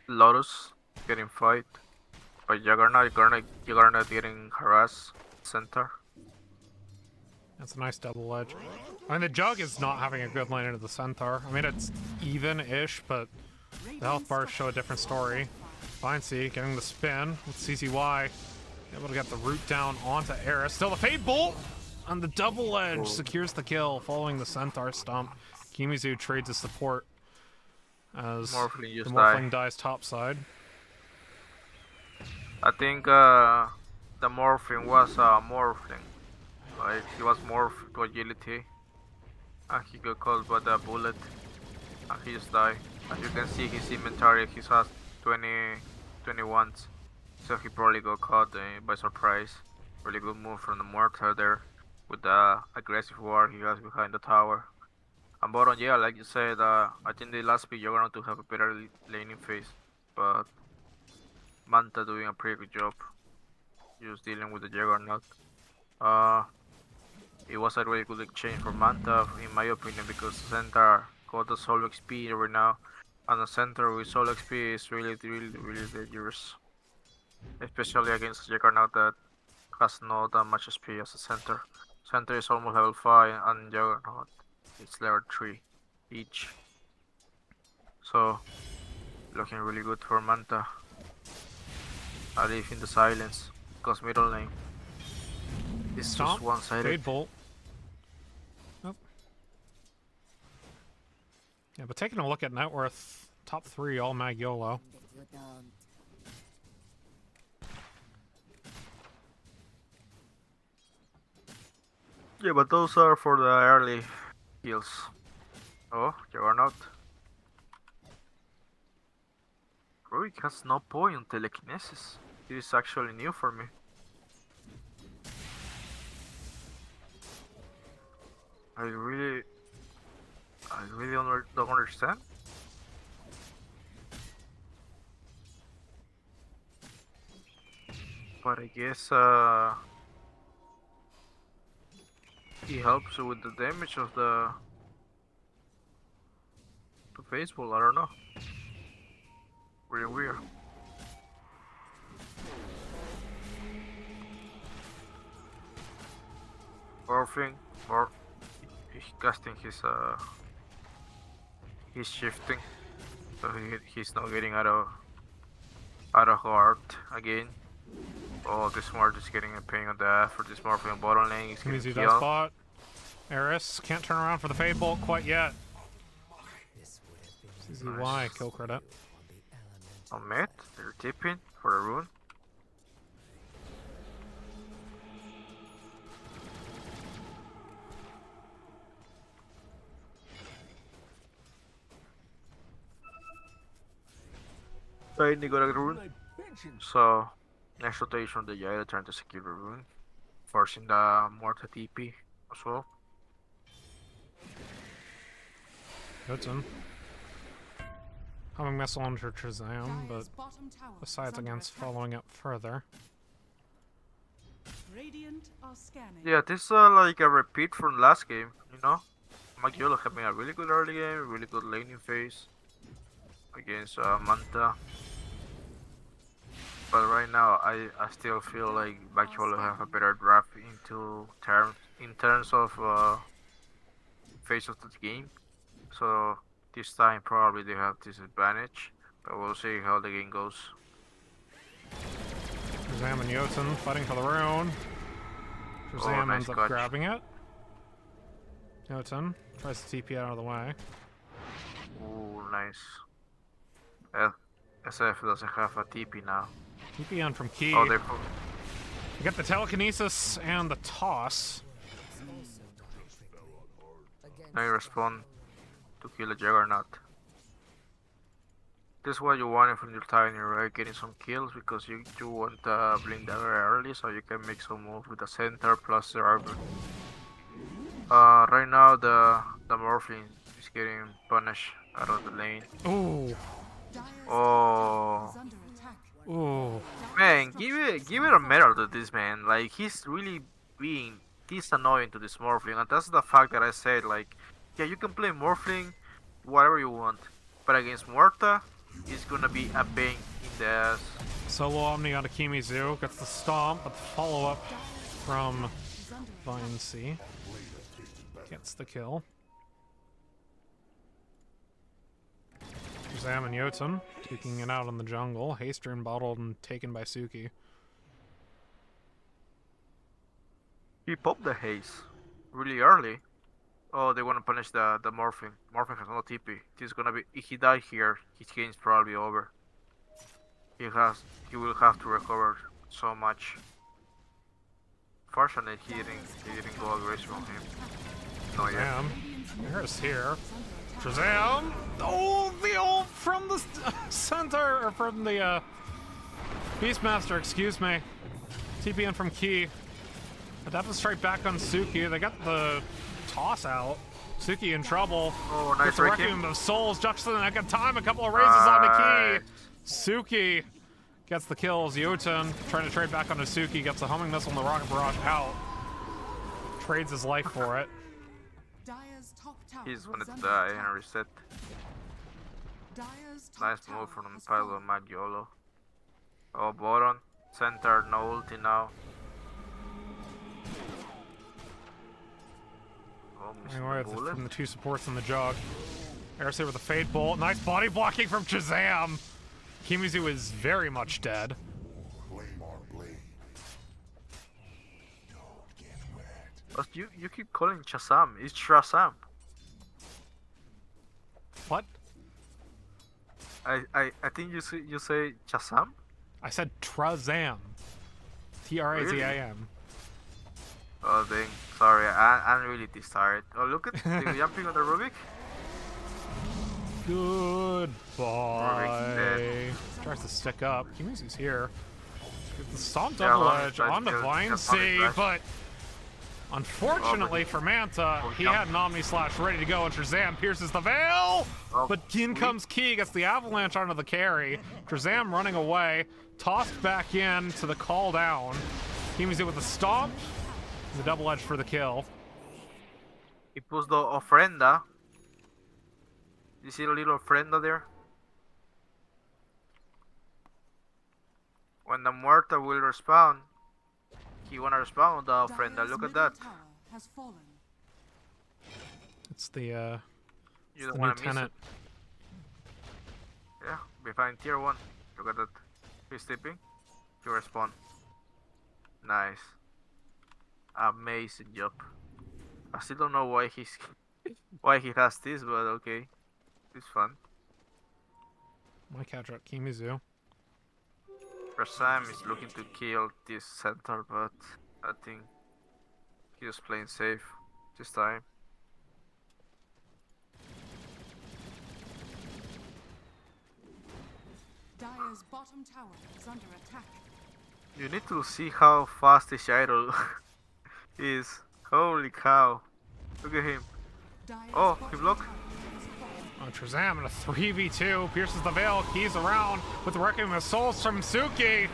[SPEAKER 2] Lotus getting fight by Juggernaut. Juggernaut getting harassed center.
[SPEAKER 1] That's a nice double edge. I mean, the Jug is not having a good lane into the Centaur. I mean, it's even-ish, but the health bars show a different story. Findsey getting the spin with CCY. Able to get the root down onto Eris. Still the Fade Bolt on the double edge secures the kill following the Centaur stomp. Kimizu trades his support as
[SPEAKER 2] Morphling
[SPEAKER 1] the Morphling dies topside.
[SPEAKER 2] I think the Morphling was Morphling. Like, he was morphed to agility. And he got caught by the bullet. And he just died. As you can see his inventory, he has 21s. So he probably got caught by surprise. Really good move from the Mortar there. With the aggressive ward he has behind the tower. And bottom, yeah, like you said, I think the last pick you're going to have a better laning phase. But Manta doing a pretty good job. Just dealing with the Juggernaut. It was a really good exchange for Manta, in my opinion, because the center got the solo XP right now. And the center with solo XP is really dangerous. Especially against a Juggernaut that has not that much XP as a center. Center is almost level 5 and Juggernaut is level 3 each. So, looking really good for Manta. I live in the silence, because middle lane is just
[SPEAKER 1] Stomp.
[SPEAKER 2] one-sided.
[SPEAKER 1] Fade bolt. Nope. Yeah, but taking a look at net worth, top 3 all MAG.YOLO.
[SPEAKER 5] You don't.
[SPEAKER 2] Yeah, but those are for the early kills. Oh, Juggernaut. Rurik has no point on telekinesis. It is actually new for me. I really don't understand. But I guess he helps with the damage of the baseball. I don't know. Really weird. Morphing or he's casting he's shifting, so he's not getting out of guard again. Oh, this smart is getting a ping on the for this morphing on bottom lane. He's getting
[SPEAKER 1] Easy
[SPEAKER 2] killed.
[SPEAKER 1] does spot. Eris can't turn around for the fade bolt quite yet. CZY kill credit.
[SPEAKER 2] On mid, they're tipping for a rune. Tiny got a rune. So, next rotation, the Jaya trying to secure the rune, forcing the Morta TP as well.
[SPEAKER 1] Hudson. Homing missile onto Shazam, but
[SPEAKER 3] Dire's bottom tower is
[SPEAKER 1] decides
[SPEAKER 3] under
[SPEAKER 1] against
[SPEAKER 3] attack.
[SPEAKER 1] following up further.
[SPEAKER 3] Radiant are scanning.
[SPEAKER 2] Yeah, this is like a repeat from last game, you know? MAG.YOLO having a really good early game, really good laning phase against Manta. But right now, I still feel like MAG.YOLO have a better draft in terms of phase of the game. So this time probably they have this advantage, but we'll see how the game goes.
[SPEAKER 1] Shazam and Jotun fighting for the rune. Shazam
[SPEAKER 2] nice
[SPEAKER 1] ends up
[SPEAKER 2] catch.
[SPEAKER 1] grabbing it. Jotun tries to TP out of the way.
[SPEAKER 2] Ooh, nice. SF doesn't have a TP now.
[SPEAKER 1] TP on from Key.
[SPEAKER 2] Oh,
[SPEAKER 1] You get the telekinesis and the toss.
[SPEAKER 2] they respond to kill a Juggernaut. This is what you want from your tiny, right? Getting some kills because you want Blink Dagger early so you can make some move with the center plus the Arbor. Right now the Morphine is getting punished out of the lane.
[SPEAKER 1] Ooh.
[SPEAKER 3] Dire's
[SPEAKER 2] Oh.
[SPEAKER 3] is under attack.
[SPEAKER 1] Ooh.
[SPEAKER 2] Man, give it a medal to this man. Like he's really being this annoying to this Morphling, and that's the fact that I said like, yeah, you can play Morphling, whatever you want, but against Morta, it's gonna be a pain in the ass.
[SPEAKER 1] Solo Omni onto Kimizu. Gets the stomp, but the follow up from
[SPEAKER 3] Is under
[SPEAKER 1] Vine C. Gets the kill. Shazam and Jotun taking it out in the jungle. Haster bottled and taken by Suki.
[SPEAKER 2] He popped the haze really early. Oh, they want to punish the Morphing. Morphing has no TP. He's gonna be if he died here, his game's probably over. He will have to recover so much. Fortunately, he didn't go aggressive on him. No, yeah.
[SPEAKER 1] Shazam. Eris here. Shazam! Oh, the ult from the center, or from the Beastmaster, excuse me. TP in from Key. Adapted straight back on Suki. They got the toss out. Suki in trouble.
[SPEAKER 2] Oh, nice
[SPEAKER 1] Gets the
[SPEAKER 2] Requiem.
[SPEAKER 1] Requiem of Souls just in the nick of time. A couple of raises on the
[SPEAKER 2] Nice.
[SPEAKER 1] Key. Suki gets the kills. Jotun trying to trade back onto Suki. Gets the homing missile and the rocket barrage out. Trades his life for it.
[SPEAKER 3] Dire's top tower
[SPEAKER 2] He's wanted
[SPEAKER 3] is
[SPEAKER 2] to
[SPEAKER 3] under
[SPEAKER 2] die
[SPEAKER 3] attack.
[SPEAKER 2] and reset.
[SPEAKER 3] Dire's top
[SPEAKER 2] Nice
[SPEAKER 3] tower
[SPEAKER 2] move from
[SPEAKER 3] has
[SPEAKER 2] Pilo
[SPEAKER 3] fallen.
[SPEAKER 2] and MAG.YOLO. Oh, bottom. Center, no ulti now. Oh, missing
[SPEAKER 1] Anyway,
[SPEAKER 2] the bullet.
[SPEAKER 1] from the two supports in the jog. Airsaver with a Fade Bolt. Nice body blocking from Shazam. Kimizu is very much dead.
[SPEAKER 2] But you keep calling Shazam. It's Shazam.
[SPEAKER 1] What?
[SPEAKER 2] I think you say Shazam.
[SPEAKER 1] I said Trazam. T-R-A-Z-A-M.
[SPEAKER 2] Oh dang, sorry, I'm really tired. Oh look at the jumping on the Rubik.
[SPEAKER 1] Goodbye. Tries to stick up. Kimizu's here. The Stomp
[SPEAKER 2] Yeah,
[SPEAKER 1] double
[SPEAKER 2] Lon
[SPEAKER 1] edge
[SPEAKER 2] tried
[SPEAKER 1] on
[SPEAKER 2] to
[SPEAKER 1] the
[SPEAKER 2] kill-
[SPEAKER 1] Vine
[SPEAKER 2] kill
[SPEAKER 1] C,
[SPEAKER 2] Sonic Flash.
[SPEAKER 1] but unfortunately for Manta, he had an Omni Slash ready to go, and Shazam pierces the veil!
[SPEAKER 2] Oh,
[SPEAKER 1] But in
[SPEAKER 2] sweet.
[SPEAKER 1] comes Key, gets the avalanche onto the carry. Shazam running away, tossed back in to the call down. Kimizu with the Stomp, the double edge for the kill.
[SPEAKER 2] He puts the ofrenda. You see the little ofrenda there? When the Muerta will respawn, he wanna respawn on the ofrenda.
[SPEAKER 3] Dire's
[SPEAKER 2] Look at
[SPEAKER 3] middle
[SPEAKER 2] that.
[SPEAKER 3] tower has fallen.
[SPEAKER 1] It's the
[SPEAKER 2] You
[SPEAKER 1] the
[SPEAKER 2] don't
[SPEAKER 1] new
[SPEAKER 2] wanna miss
[SPEAKER 1] tenant.
[SPEAKER 2] it. Yeah, behind tier 1. Look at that. He's sleeping. You respawn. Nice. Amazing job. I still don't know why he's why he has this, but okay. It's fun.
[SPEAKER 1] Might catch up Kimizu.
[SPEAKER 2] Sam is looking to kill this center, but I think he's playing safe this time.
[SPEAKER 3] Dire's bottom tower is under attack.
[SPEAKER 2] You need to see how fast this idol is. Holy cow. Look at him.
[SPEAKER 3] Dire's
[SPEAKER 2] Oh, he
[SPEAKER 3] bottom
[SPEAKER 2] blocked.
[SPEAKER 3] tower has fallen.
[SPEAKER 1] Oh, Shazam in a 3v2, pierces the veil, Keys around with the Requiem of Souls from Suki.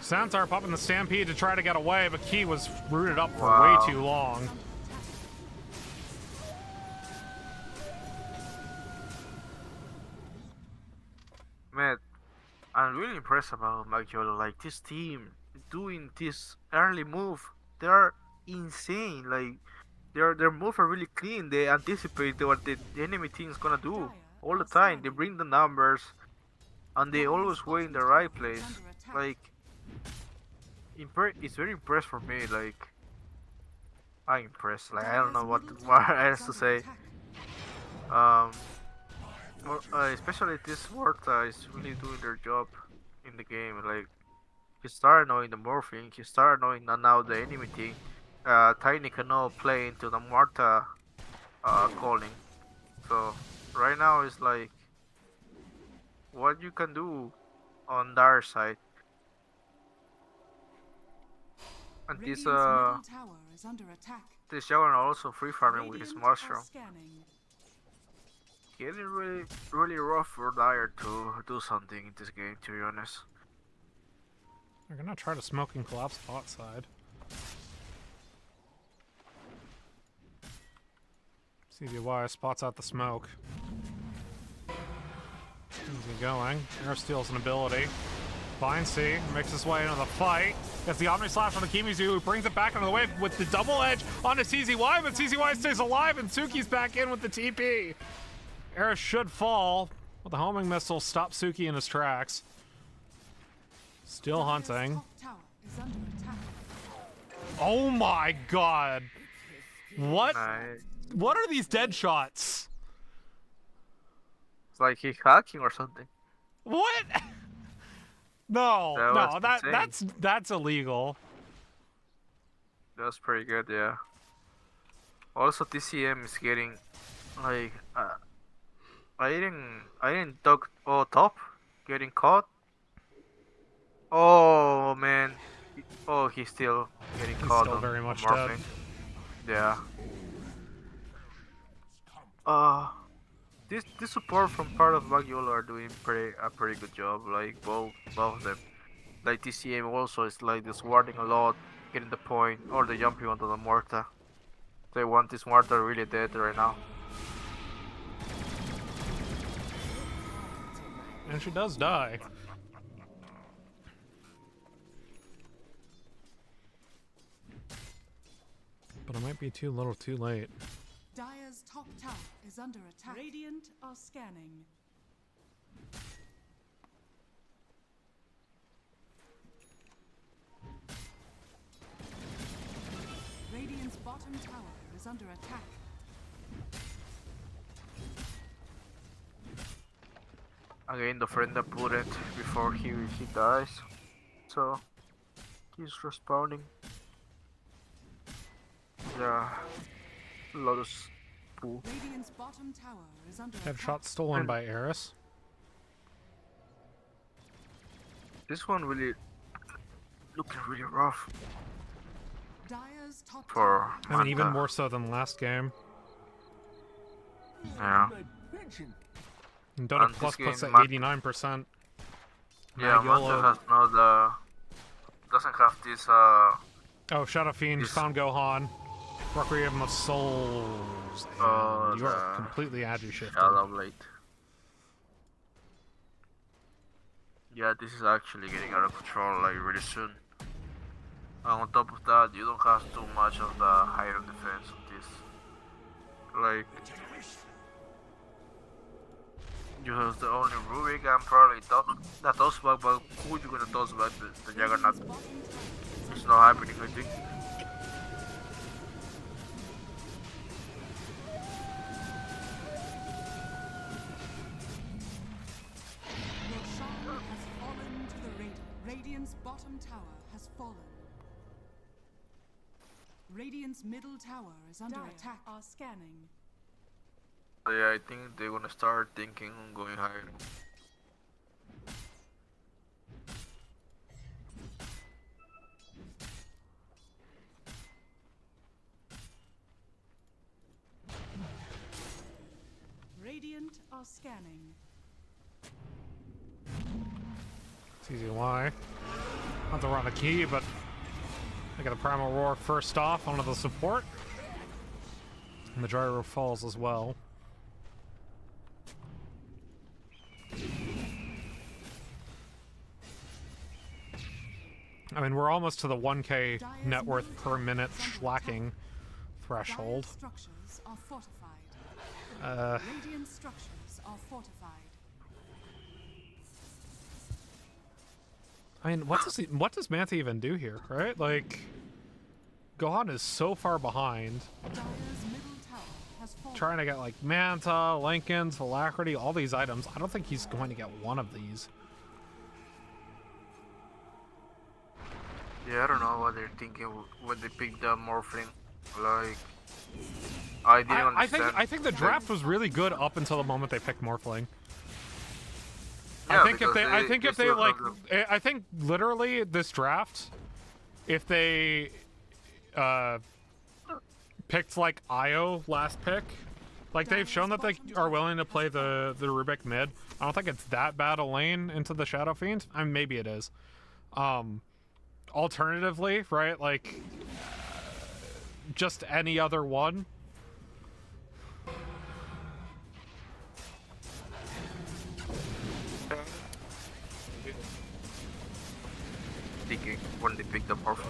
[SPEAKER 1] Santar popping the Stampede to try to get away, but Key was rooted up for
[SPEAKER 2] Wow.
[SPEAKER 1] way too long.
[SPEAKER 2] Man, I'm really impressed about MAG.YOLO. Like this team doing this early move, they are insane. Like their moves are really clean. They anticipate what the enemy team is gonna do all the time. They bring the numbers, and they always wait in the right place. Like it's very impressed for me. Like I'm impressed. Like I don't know what else to say. Especially this Warta is really doing their job in the game. Like he started knowing the morphing, he started knowing now the enemy thing. Tiny cannot play into the Marta calling. So right now it's like what you can do on their side. And
[SPEAKER 3] Radiant's
[SPEAKER 2] this
[SPEAKER 3] middle tower is under attack.
[SPEAKER 2] this Juggernaut also free farming with his
[SPEAKER 3] Radiant are
[SPEAKER 2] mushroom.
[SPEAKER 3] scanning.
[SPEAKER 2] Getting really rough for Dire to do something in this game, to be honest.
[SPEAKER 1] They're gonna try to smoke and collapse bot side. CBY spots out the smoke. How's he going? Air steals an ability. Vine C makes his way into the fight. Gets the Omni Slash on the Kimizu, who brings it back into the wave with the double edge onto CZY, but CZY stays alive and Suki's back in with the TP. Eris should fall, but the homing missile stops Suki in his tracks. Still
[SPEAKER 3] Dire's
[SPEAKER 1] hunting.
[SPEAKER 3] top tower is under attack.
[SPEAKER 1] Oh my god. What?
[SPEAKER 2] Nice.
[SPEAKER 1] What are these dead shots?
[SPEAKER 2] It's like he's hacking or something.
[SPEAKER 1] What? No,
[SPEAKER 2] That
[SPEAKER 1] no,
[SPEAKER 2] was insane.
[SPEAKER 1] that's illegal.
[SPEAKER 2] That's pretty good, yeah. Also, TCM is getting like I didn't talk. Oh, top getting caught. Oh man. Oh, he's still getting
[SPEAKER 1] He's
[SPEAKER 2] caught.
[SPEAKER 1] still
[SPEAKER 2] on
[SPEAKER 1] very much
[SPEAKER 2] morphing. Yeah. This support from part of MAG.YOLO are doing a pretty good job. Like both of them. Like TCM also is like this warding a lot, getting the point, or the jumping onto the Morta. They want this Morta really dead right now.
[SPEAKER 1] And she does die. But it might be too little too late.
[SPEAKER 3] Dire's Dire's top tower is under attack. Radiant are scanning. Radiant's bottom tower is under attack.
[SPEAKER 2] Again, the friend that put it before he dies. So he's respawning. Yeah, Lotus pool.
[SPEAKER 3] Radiant's bottom tower is under
[SPEAKER 1] Headshot
[SPEAKER 3] attack.
[SPEAKER 1] stolen by Eris.
[SPEAKER 2] This one really looking really rough
[SPEAKER 3] Dire's top
[SPEAKER 2] for
[SPEAKER 1] I mean, even
[SPEAKER 2] Manta.
[SPEAKER 1] more so than last game.
[SPEAKER 2] Yeah.
[SPEAKER 1] And Dota
[SPEAKER 2] And
[SPEAKER 1] Plus
[SPEAKER 2] this
[SPEAKER 1] puts
[SPEAKER 2] game,
[SPEAKER 1] at
[SPEAKER 2] Manta-
[SPEAKER 1] 89%.
[SPEAKER 2] Yeah,
[SPEAKER 1] MAG.YOLO.
[SPEAKER 2] Manta has no doesn't have this
[SPEAKER 1] Oh, Shadow Fiend
[SPEAKER 2] This-
[SPEAKER 1] found Gohan. Requiem of Souls. And
[SPEAKER 2] Oh,
[SPEAKER 1] you are
[SPEAKER 2] the
[SPEAKER 1] completely agi shifted.
[SPEAKER 2] Shadow Blade. Yeah, this is actually getting out of control like really soon. And on top of that, you don't have too much of the higher defense of this. Like, you have the only Rubik and probably that toss back, but who you gonna toss back? The Juggernaut. It's not happening, I think.
[SPEAKER 3] Roshan has fallen to the Radiant's bottom tower has fallen. Radiant's middle tower is under attack. Are scanning.
[SPEAKER 2] So yeah, I think they're gonna start thinking on going higher.
[SPEAKER 3] Radiant are scanning.
[SPEAKER 1] It's easy why. Not to run a key, but I got the Primal Roar first off onto the support. And the Gyro falls as well. I mean, we're almost to the 1k net worth per minute schlacking threshold.
[SPEAKER 3] Dire's structures are fortified. Radiant structures are fortified.
[SPEAKER 1] I mean, what does Manta even do here, right? Like, Gohan is so far behind.
[SPEAKER 3] Dire's middle tower has fallen.
[SPEAKER 1] Trying to get like Manta, Lincoln's, Alacrity, all these items. I don't think he's going to get one of these.
[SPEAKER 2] Yeah, I don't know what they're thinking when they picked the Morphling. Like, I didn't understand.
[SPEAKER 1] I think the draft was really good up until the moment they picked Morphling.
[SPEAKER 2] Yeah,
[SPEAKER 1] I think if
[SPEAKER 2] because
[SPEAKER 1] they
[SPEAKER 2] still
[SPEAKER 1] like,
[SPEAKER 2] have
[SPEAKER 1] I think literally this draft, if they picked like Io last pick, like they've shown that they are willing to play the Rubik mid. I don't think it's that bad a lane into the Shadow Fiend. I mean, maybe it is. Alternatively, right, like just any other one.
[SPEAKER 2] thinking when they picked the Morphling.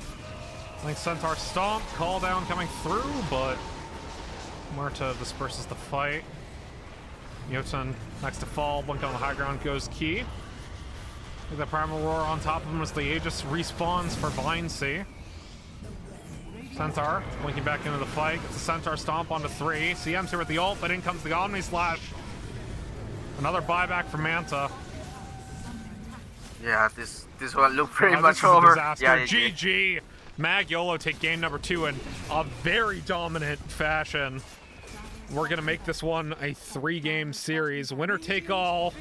[SPEAKER 1] I think Centaur Stomp, call down coming through, but Marta disperses the fight. Jotun next to fall, blink on the high ground goes key. With the Primal Roar on top of him as the Aegis respawns for Vine C. Centaur blinking back into the fight, gets the Centaur Stomp onto 3. CM's here with the ult, but in comes the Omni Slash. Another buyback from Manta.
[SPEAKER 2] Yeah, this one looked pretty
[SPEAKER 1] This
[SPEAKER 2] much
[SPEAKER 1] is a
[SPEAKER 2] over.
[SPEAKER 1] disaster.
[SPEAKER 2] Yeah,
[SPEAKER 1] GG. MAG.YOLO take game number 2 in a very dominant fashion. We're going to make this one a 3-game series. Winner take all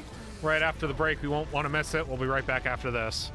[SPEAKER 1] right after the break. We won't want to miss it. We'll be right back after this.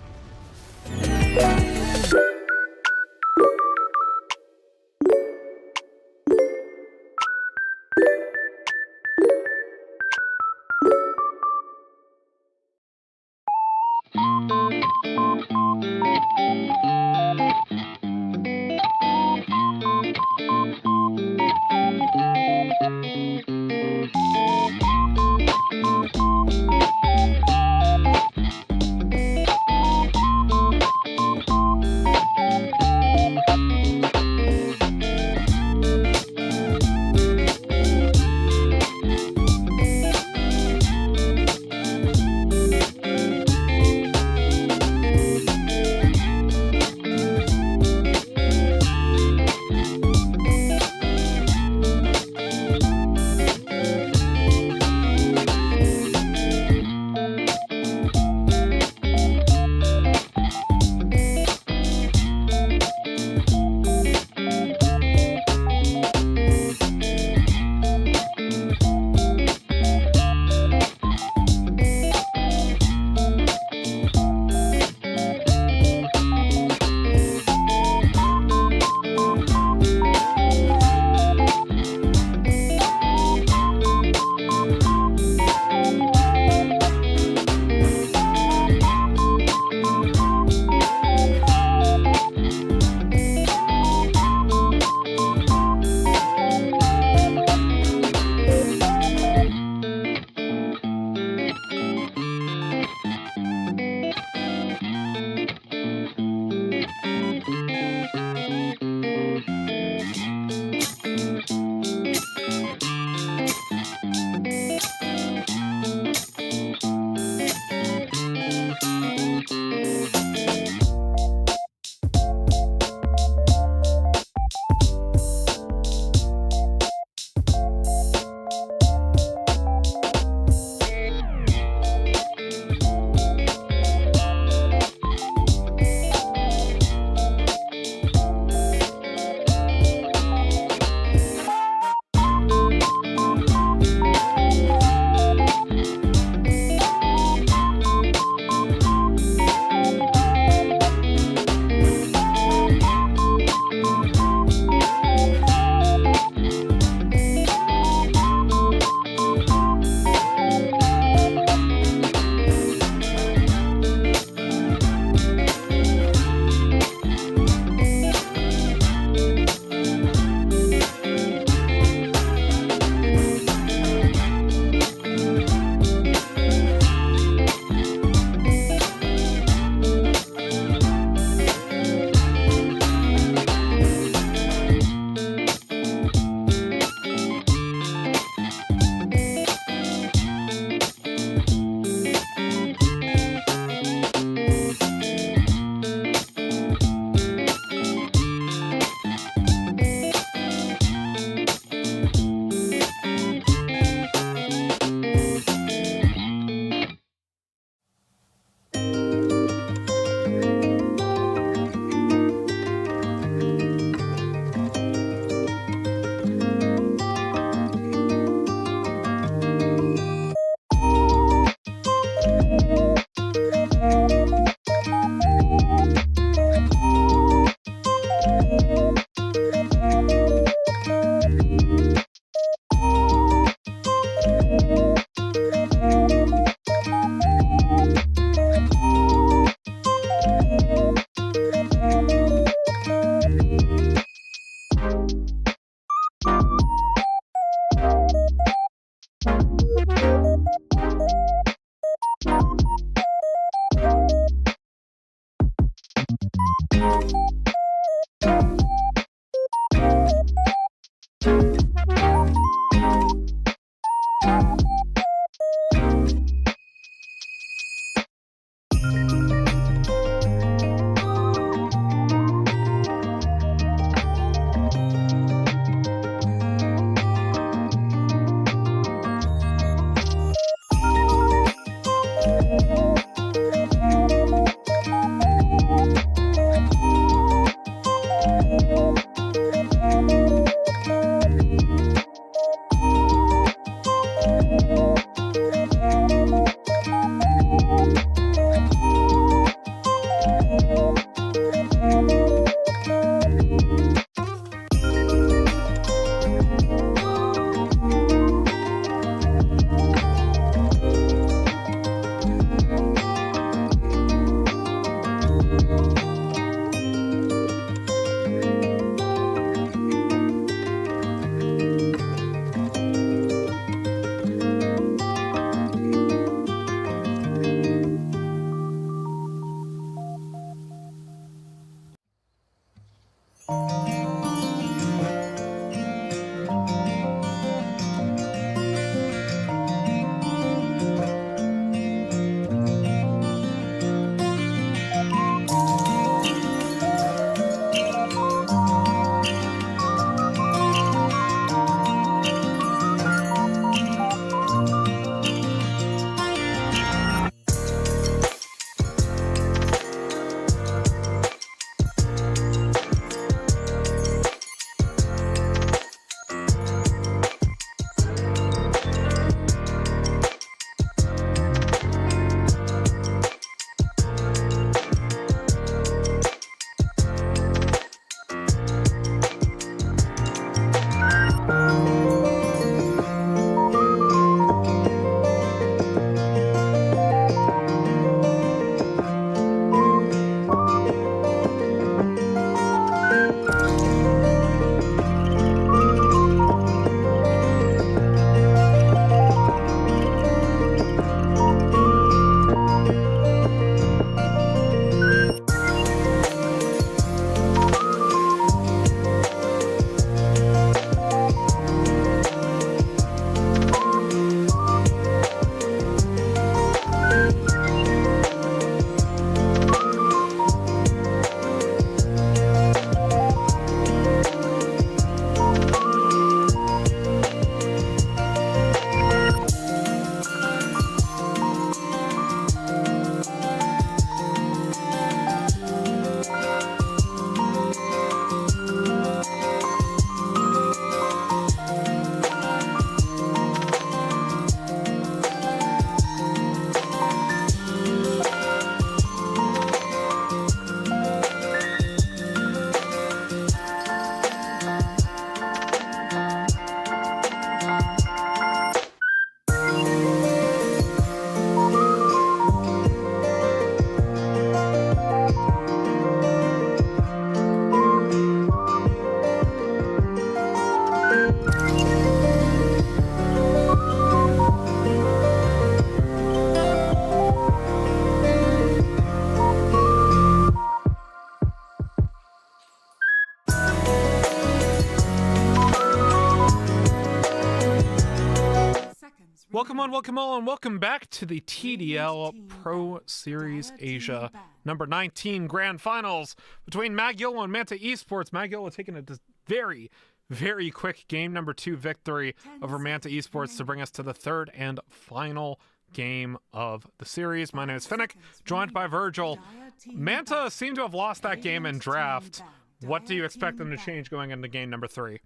[SPEAKER 1] Welcome on, welcome all, and welcome back to the TDL Pro Series Asia number 19 Grand Finals between MAG.YOLO and MANTA Esports. MAG.YOLO taking a very, very quick game number 2 victory over MANTA Esports to bring us to the third and final game of the series. My name is Finnick, joined by Virgil. MANTA seemed to have lost that game in draft. What do you expect them to change going into game number 3?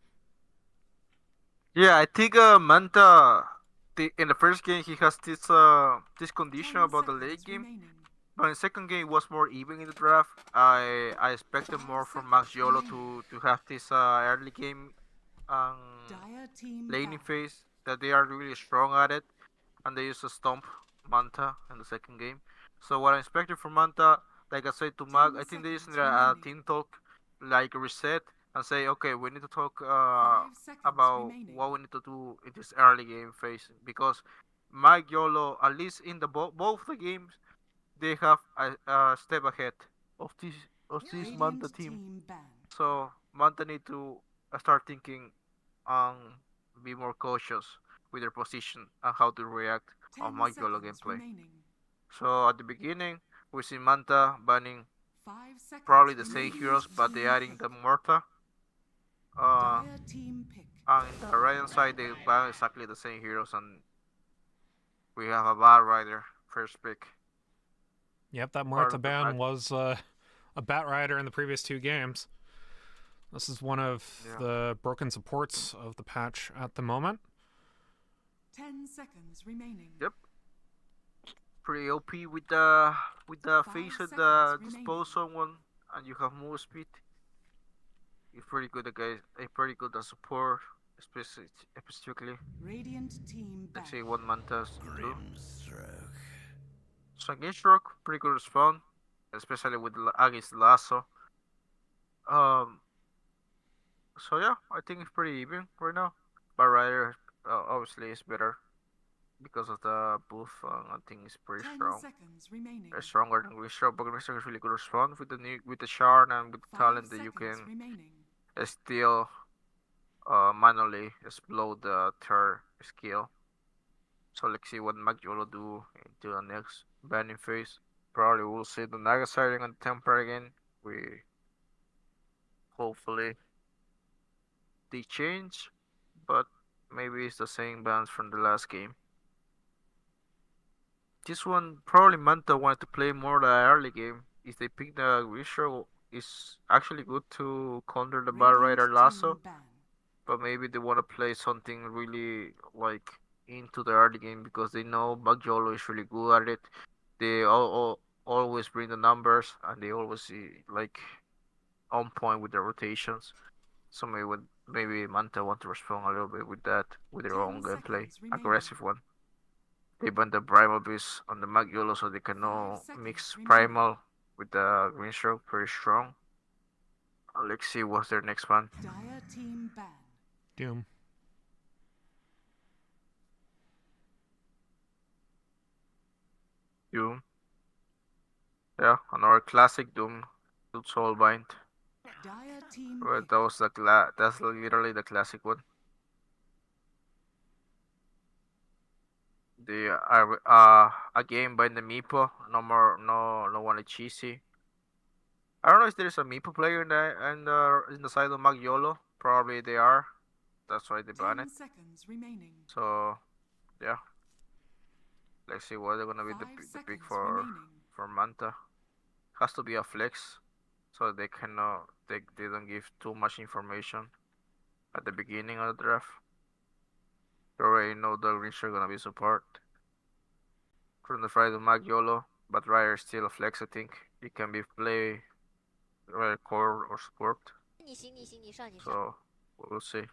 [SPEAKER 2] Yeah, I think Manta, in the first game he has this condition about the late game, but in the second game it was more even in the draft. I expected more from MAG.YOLO to have this early game laning phase, that they are really strong at it, and they used to stomp Manta in the second game. So what I expected from Manta, like I said to Mag, I think they used a team talk, like reset, and say, okay, we need to talk about what we need to do in this early game phase, because MAG.YOLO, at least in the both the games, they have a step ahead of this Manta team. So Manta need to start thinking and be more cautious with their position and how to react on MAG.YOLO gameplay. So at the beginning, we see Manta banning probably the same heroes, but they adding the Morta. And in the right hand side, they ban exactly the same heroes, and we have a Bat Rider first pick.
[SPEAKER 1] Yep, that Marta ban was a Bat Rider in the previous 2 games. This is one of the broken supports of the patch at the moment.
[SPEAKER 3] 10 seconds remaining.
[SPEAKER 2] Yep. Pretty OP with the face of the dispose someone, and you have move speed. It's pretty good, guys. It's pretty good at support, specifically.
[SPEAKER 3] Radiant team
[SPEAKER 2] Let's see what Mantas do.
[SPEAKER 4] Grimstroke.
[SPEAKER 2] So Grimstroke, pretty good respawn, especially with against Lasso. So yeah, I think it's pretty even right now. But Rider obviously is better because of the buff. I think it's pretty
[SPEAKER 3] 10
[SPEAKER 2] strong.
[SPEAKER 3] seconds remaining.
[SPEAKER 2] It's stronger than Grimstroke, but Grimstroke is really good respawn with the shard and with the
[SPEAKER 3] 5
[SPEAKER 2] talent that you
[SPEAKER 3] seconds
[SPEAKER 2] can
[SPEAKER 3] remaining.
[SPEAKER 2] still manually explode the third skill. So let's see what MAG.YOLO do into the next banning phase. Probably we'll see the Naga sighting on the temper again. We hopefully they change, but maybe it's the same bans from the last game. This one probably Manta wanted to play more the early game. If they pick the Grisha, it's actually good to counter the Bat Rider Lasso. But maybe they want to play something really like into the early game because they know MAG.YOLO is really good at it. They always bring the numbers, and they always like on point with the rotations. So maybe Manta want to respond a little bit with that, with their own gameplay, aggressive one. They ban the Primal Beast on the MAG.YOLO so they can now mix Primal with the Green Stroke, pretty strong. Let's see what's their next one.
[SPEAKER 3] Dire team ban.
[SPEAKER 1] Doom.
[SPEAKER 2] Doom. Yeah, another classic Doom. Soulbind.
[SPEAKER 3] Dire team
[SPEAKER 2] Well,
[SPEAKER 3] pick.
[SPEAKER 2] that was that's literally the classic one. The a game by the Meepo, no one cheesy. I don't know if there's a Meepo player in the side of MAG.YOLO. Probably they are. That's why they ban
[SPEAKER 3] 10
[SPEAKER 2] it.
[SPEAKER 3] seconds remaining.
[SPEAKER 2] So yeah. Let's see what they're gonna be
[SPEAKER 3] 5
[SPEAKER 2] the
[SPEAKER 3] seconds
[SPEAKER 2] pick
[SPEAKER 3] remaining.
[SPEAKER 2] for Manta. Has to be a flex, so they cannot they don't give too much information at the beginning of the draft. You already know the Grinch are gonna be support from the Friday MAG.YOLO, but Ryder is still a flex. I think he can be play core or support.
[SPEAKER 6] 你行你行，你上你上。
[SPEAKER 2] So we'll see.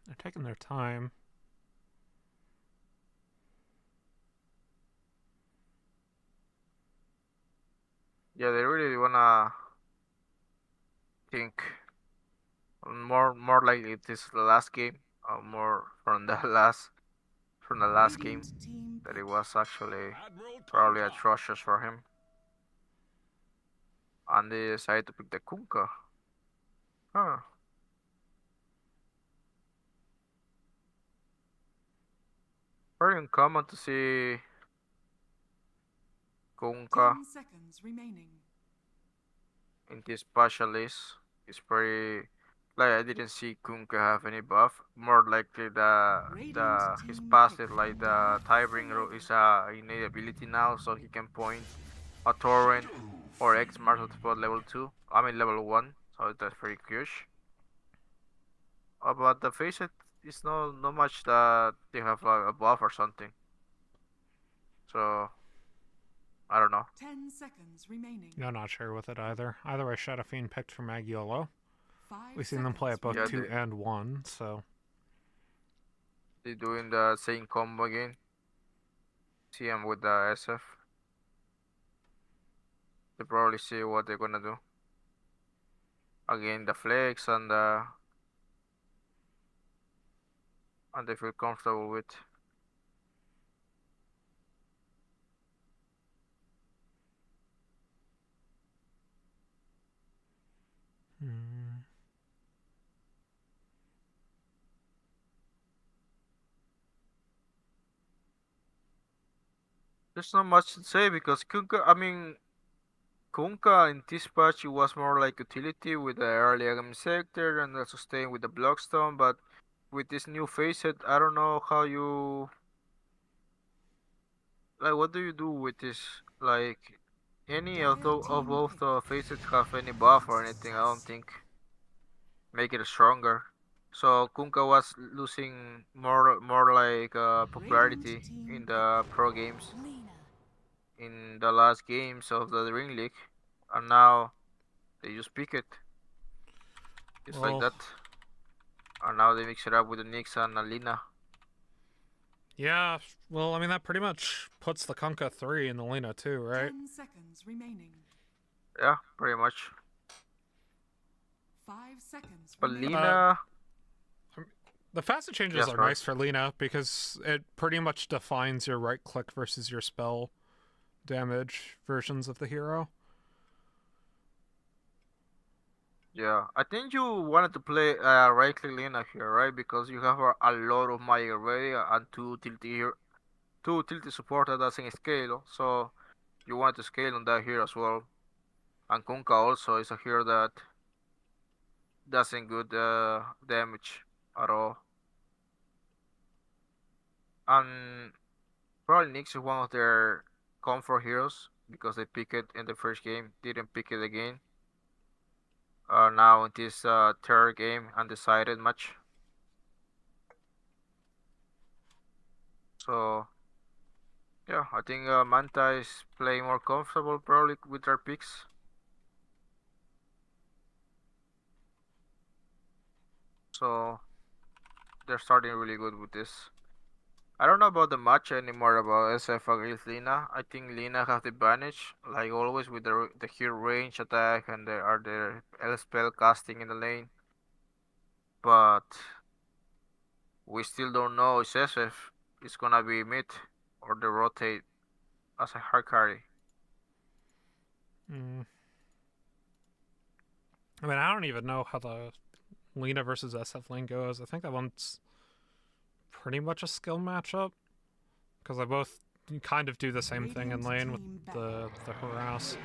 [SPEAKER 1] They're taking their time.
[SPEAKER 2] Yeah, they really wanna think more likely this is the last game, more from the last game
[SPEAKER 3] Radiant team
[SPEAKER 2] that it
[SPEAKER 3] pick.
[SPEAKER 2] was actually
[SPEAKER 4] Admiral
[SPEAKER 2] probably
[SPEAKER 4] Tonka.
[SPEAKER 2] atrocious for him, and they decided to pick the Kunkka. Huh. Very uncommon to see Kunkka
[SPEAKER 3] 10 seconds remaining.
[SPEAKER 2] in this special list. It's pretty like I didn't see Kunkka have any buff. More likely
[SPEAKER 3] Radiant
[SPEAKER 2] the his
[SPEAKER 3] team
[SPEAKER 2] passive
[SPEAKER 3] pick.
[SPEAKER 2] like the Tidebringer is a innate ability now, so he can point a torrent or X martial spot level 2. I mean level 1, so that's pretty huge. But the face it is not much that they have like a buff or something. So I don't know.
[SPEAKER 3] 10 seconds remaining.
[SPEAKER 1] Yeah, I'm not sure with it either. Either way, Shadow Fiend picked for MAG.YOLO.
[SPEAKER 3] 5
[SPEAKER 1] We've seen them play at both
[SPEAKER 2] Yeah,
[SPEAKER 1] 2 and 1, so.
[SPEAKER 2] they doing the same combo again. See him with the SF. They probably see what they're gonna do. Again, the flex and they feel comfortable with.
[SPEAKER 1] Hmm.
[SPEAKER 2] There's not much to say because Kunkka in this patch it was more like utility with the early enemy sector and the sustain with the blockstone, but with this new facet, I don't know how you like what do you do with this? Like any of
[SPEAKER 3] Dire
[SPEAKER 2] of
[SPEAKER 3] team
[SPEAKER 2] both
[SPEAKER 3] pick.
[SPEAKER 2] the facets have any buff or anything, I don't think make it stronger. So Kunkka was losing more like
[SPEAKER 3] Radiant
[SPEAKER 2] popularity
[SPEAKER 3] team
[SPEAKER 2] in
[SPEAKER 3] pick.
[SPEAKER 2] the pro games
[SPEAKER 5] Lena.
[SPEAKER 2] in the last games of the Ring League, and now they just pick it just like
[SPEAKER 1] Well,
[SPEAKER 2] that. And now they mix it up with the Nyx and Alina.
[SPEAKER 1] yeah, well, I mean, that pretty much puts the Kunkka 3 in the Lena too, right?
[SPEAKER 3] 10 seconds remaining.
[SPEAKER 2] Yeah, pretty much.
[SPEAKER 3] 5 seconds
[SPEAKER 2] But
[SPEAKER 3] remaining.
[SPEAKER 2] Lina,
[SPEAKER 1] The facet changes
[SPEAKER 2] yeah,
[SPEAKER 1] are
[SPEAKER 2] sorry.
[SPEAKER 1] nice for Lena because it pretty much defines your right click versus your spell damage versions of the hero.
[SPEAKER 2] Yeah, I think you wanted to play right click Lina here, right? Because you have a lot of magic already and two tilty support that doesn't scale, so you want to scale on that here as well. And Kunkka also is a hero that doesn't good damage at all. And probably Nyx is one of their comfort heroes because they picked it in the first game, didn't pick it again. Now in this third game, undecided match. So yeah, I think Manta is playing more comfortable probably with their picks. So they're starting really good with this. I don't know about the match anymore about SF against Lina. I think Lina has the advantage, like always with the hero range attack and the L spell casting in the lane. But we still don't know if SF is gonna be mid or they rotate as a hard carry.
[SPEAKER 1] Mm. I mean, I don't even know how the Lena versus SF lane goes. I think that one's pretty much a skill matchup because they both kind of do the same thing in lane with the harass.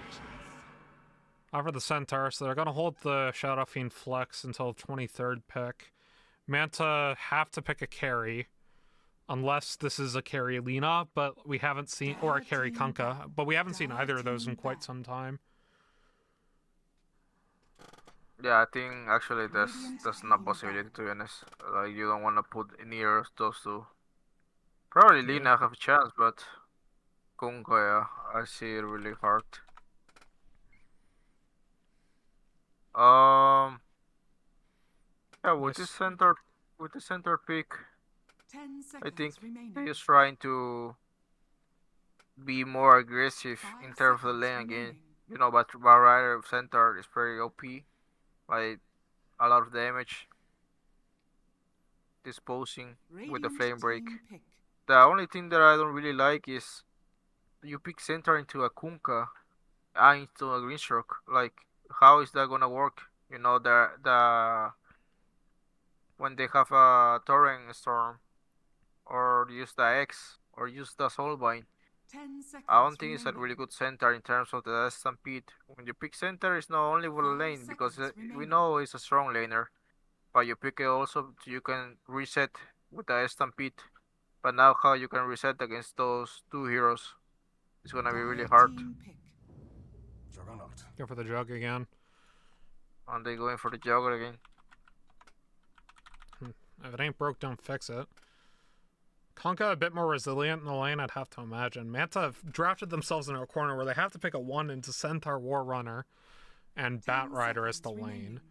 [SPEAKER 1] Over the Centaur, so they're gonna hold the Shadow Fiend flex until 23rd pick. Manta have to pick a carry, unless this is a carry Lena, but we haven't seen, or a carry Kunkka, but we haven't seen either of those in quite some time.
[SPEAKER 2] Yeah, I think actually that's not possibility to be honest. Like you don't wanna put near those two. Probably
[SPEAKER 1] Yeah.
[SPEAKER 2] Lina have a chance, but Kunkka, yeah, I see it really hard. Um, yeah,
[SPEAKER 1] Nice.
[SPEAKER 2] with the center pick,
[SPEAKER 3] 10
[SPEAKER 2] I think
[SPEAKER 3] seconds remaining.
[SPEAKER 2] they're just trying to be more aggressive
[SPEAKER 3] 5
[SPEAKER 2] in terms of the
[SPEAKER 3] seconds
[SPEAKER 2] lane again.
[SPEAKER 3] remaining.
[SPEAKER 2] You know, but Rider center is very OP. Like a lot of damage. Disposing with the flame break.
[SPEAKER 3] Pick.
[SPEAKER 2] The only thing that I don't really like is you pick center into a Kunkka and into a Greenstroke. Like, how is that gonna work? You know, the when they have a Torrent Storm, or use the X, or use the Soulbind.
[SPEAKER 3] 10 seconds.
[SPEAKER 2] I don't think it's a
[SPEAKER 3] remaining.
[SPEAKER 2] really good center in terms of the Stampede. When you pick center, it's not only for the
[SPEAKER 3] 5
[SPEAKER 2] lane, because
[SPEAKER 3] seconds
[SPEAKER 2] we
[SPEAKER 3] remaining.
[SPEAKER 2] know it's a strong laner, but you pick it also so you can reset with the Stampede. But now how you can reset against those two heroes, it's gonna be really
[SPEAKER 3] Dire
[SPEAKER 2] hard.
[SPEAKER 3] team pick.
[SPEAKER 4] Juggernaut.
[SPEAKER 1] Go for the jug again.
[SPEAKER 2] And they going for the juggle again.
[SPEAKER 1] If it ain't broke, don't fix it. Kunkka a bit more resilient in the lane, I'd have to imagine. Manta have drafted themselves into a corner where they have to pick a 1 into Centaur, War Runner, and
[SPEAKER 3] 10
[SPEAKER 1] Bat Rider as the
[SPEAKER 3] seconds
[SPEAKER 1] lane.
[SPEAKER 3] remaining.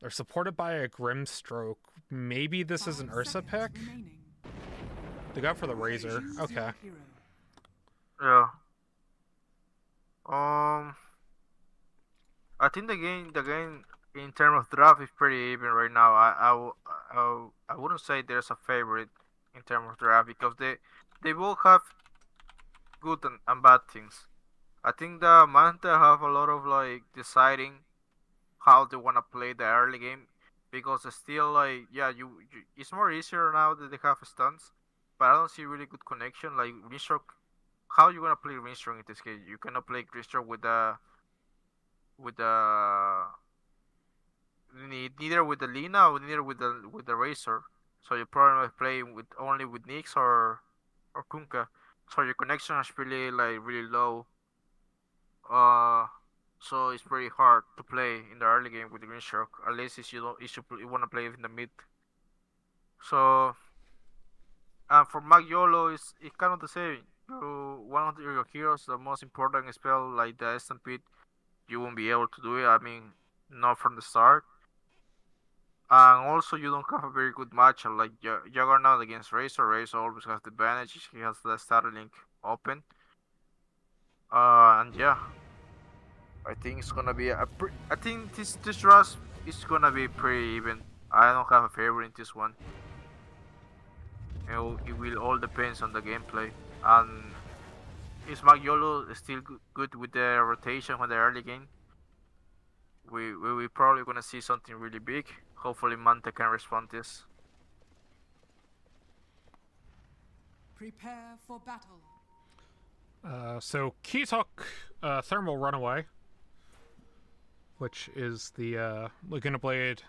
[SPEAKER 1] They're supported by a Grimstroke. Maybe this is an
[SPEAKER 3] 5
[SPEAKER 1] Ursa
[SPEAKER 3] seconds
[SPEAKER 1] pick?
[SPEAKER 3] remaining.
[SPEAKER 1] They go for the Razor.
[SPEAKER 3] Choose
[SPEAKER 1] Okay.
[SPEAKER 3] your hero.
[SPEAKER 2] Yeah. I think the game in terms of draft is pretty even right now. I wouldn't say there's a favorite in terms of draft, because they both have good and bad things. I think the Manta have a lot of like deciding how they wanna play the early game, because it's still like, yeah, it's more easier now that they have stuns, but I don't see really good connection. Like Greenstroke, how you gonna play Greenstroke in this case? You cannot play Greenstroke with the neither with the Lina or neither with the Razor. So you probably play with only with Nyx or Kunkka. So your connection is really low. So it's pretty hard to play in the early game with the Greenstroke. At least if you don't, you wanna play in the mid. So for MAG.YOLO, it's kind of the same. One of your heroes, the most important spell like the Stampede, you won't be able to do it. I mean, not from the start. And also, you don't have a very good matchup like Juggernaut against Razor. Razor always has the advantage. He has the starter link open. And yeah, I think it's gonna be I think this rush is gonna be pretty even. I don't have a favorite in this one. It will all depends on the gameplay. And is MAG.YOLO still good with the rotation on the early game? We probably gonna see something really big. Hopefully Manta can respond this.
[SPEAKER 3] Prepare for battle.
[SPEAKER 1] So Key took Thermal Runaway, which is the Laguna Blade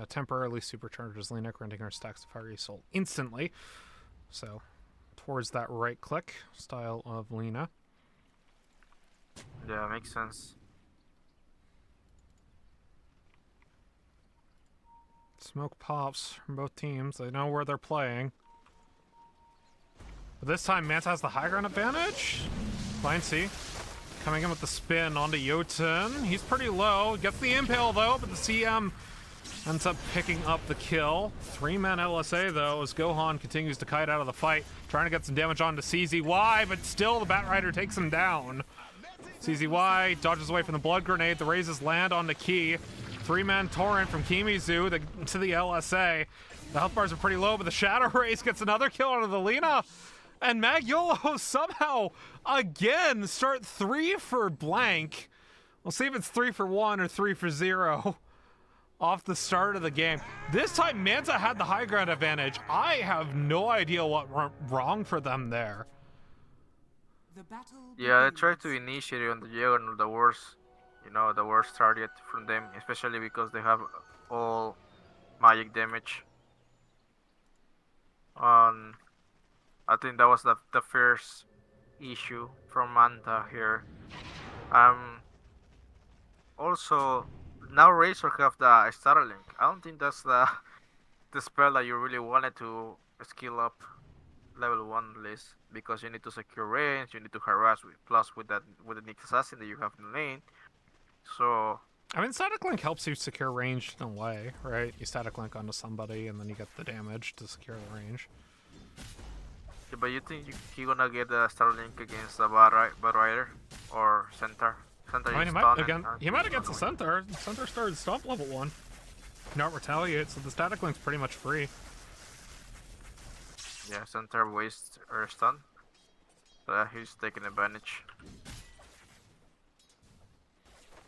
[SPEAKER 1] temporarily supercharges Lina, granting her stacks of Fiery Soul instantly. So towards that right click style of Lina.
[SPEAKER 2] Yeah, makes sense.
[SPEAKER 1] Smoke pops from both teams. They know where they're playing. But this time, Manta has the high ground advantage. Fine C. Coming in with the spin onto Jotun. He's pretty low. Gets the impale, though, but the CM ends up picking up the kill. 3-man LSA, though, as Gohan continues to kite out of the fight. Trying to get some damage onto CZY, but still the Bat Rider takes him down. CZY dodges away from the blood grenade. The raises land on the Key. 3-man torrent from Kimizu to the LSA. The health bars are pretty low, but the Shadow Race gets another kill onto the Lina. And MAG.YOLO somehow, again, start 3 for blank. We'll see if it's 3 for 1 or 3 for 0 off the start of the game. This time, Manta had the high ground advantage. I have no idea what went wrong for them there.
[SPEAKER 3] The battle
[SPEAKER 2] Yeah, they
[SPEAKER 3] begins.
[SPEAKER 2] try to initiate it on the Juggernaut, the worst target from them, especially because they have all magic damage. I think that was the first issue from Manta here. Also, now Razor have the starter link. I don't think that's the spell that you really wanted to skill up level 1 list, because you need to secure range, you need to harass with the Nyx Assassin that you have in the lane. So
[SPEAKER 1] I mean, static link helps you secure range in a way, right? You static link onto somebody, and then you get the damage to secure the range.
[SPEAKER 2] yeah, but you think he gonna get the starter link against the Bad Rider or Centaur? Centaur
[SPEAKER 1] I mean,
[SPEAKER 2] is
[SPEAKER 1] he might
[SPEAKER 2] stunned
[SPEAKER 1] again.
[SPEAKER 2] and
[SPEAKER 1] He might against the Centaur. Centaur started stomp level 1. Not retaliate, so the static link's pretty much free.
[SPEAKER 2] Yeah, center waste or stun. He's taking advantage.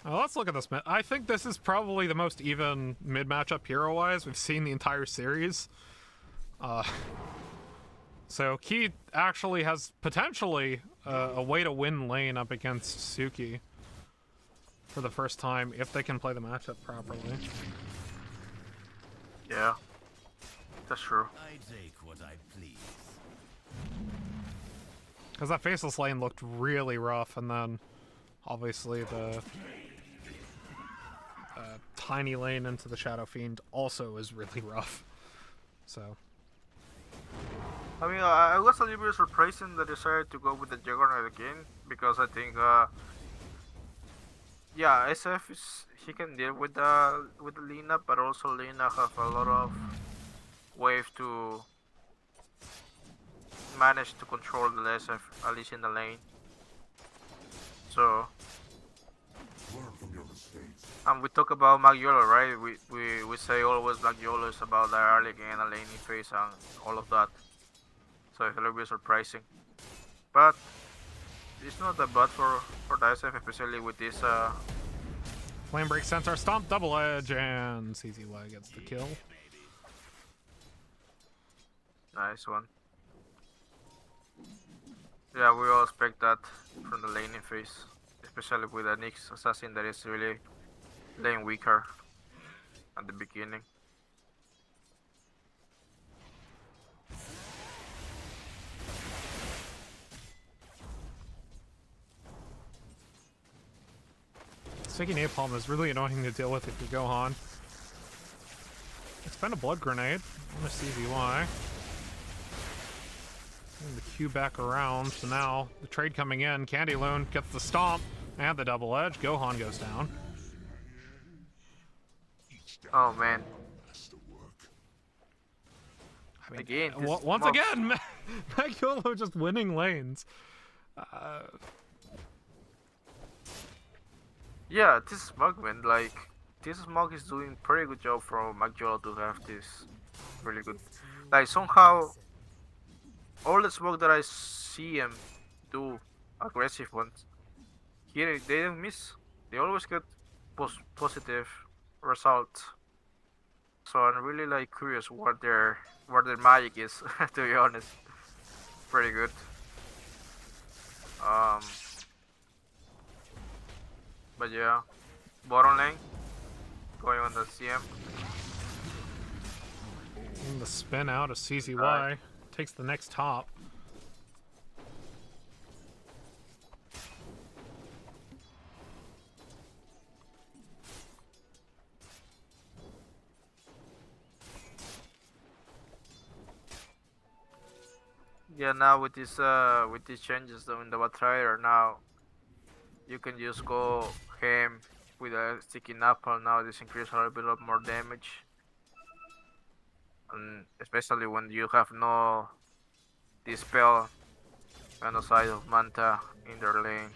[SPEAKER 1] Let's look at this mid. I think this is probably the most even mid matchup hero-wise we've seen the entire series. So Key actually has potentially a way to win lane up against Suki for the first time if they can play the matchup properly.
[SPEAKER 2] Yeah, that's true.
[SPEAKER 4] I take what I please.
[SPEAKER 1] Because that faceless lane looked really rough, and then obviously the tiny lane into the Shadow Fiend also is really rough. So.
[SPEAKER 2] I mean, I was a little bit surprising that they decided to go with the Juggernaut again, because I think, yeah, SF he can deal with the Lina, but also Lina have a lot of ways to manage to control the SF, at least in the lane. So, and we talk about MAG.YOLO, right? We say always MAG.YOLO is about the early game and laning phase and all of that. So it's a little bit surprising, but it's not that bad for the SF, especially with this.
[SPEAKER 1] Flame break center stomp double edge, and CZY gets the kill.
[SPEAKER 2] Nice one. Yeah, we all expect that from the laning phase, especially with a Nyx assassin that is really lane weaker at the beginning.
[SPEAKER 1] Sticky napalm is really annoying to deal with if you go on. Expend a blood grenade on a CZY. And the Q back around, so now the trade coming in. Candy Loon gets the stomp and the double edge. Gohan goes down.
[SPEAKER 2] Oh man.
[SPEAKER 1] I mean,
[SPEAKER 2] again,
[SPEAKER 1] once again, MAG.YOLO just winning lanes.
[SPEAKER 2] Yeah, this Smug, man, like, this Smug is doing pretty good job for MAG.YOLO to have this really good. Like, somehow, all the Smug that I see him do, aggressive ones, here they don't miss. They always get positive results. So I'm really like curious what their magic is, to be honest. Pretty good. But yeah, bottom lane, going on the CM.
[SPEAKER 1] And the spin out of CZY takes the next top.
[SPEAKER 2] Yeah, now with these changes in the Batrider, now you can just go ham with a sticky apple. Now this increases a little bit of more damage, and especially when you have no dispel on the side of Manta in their lane.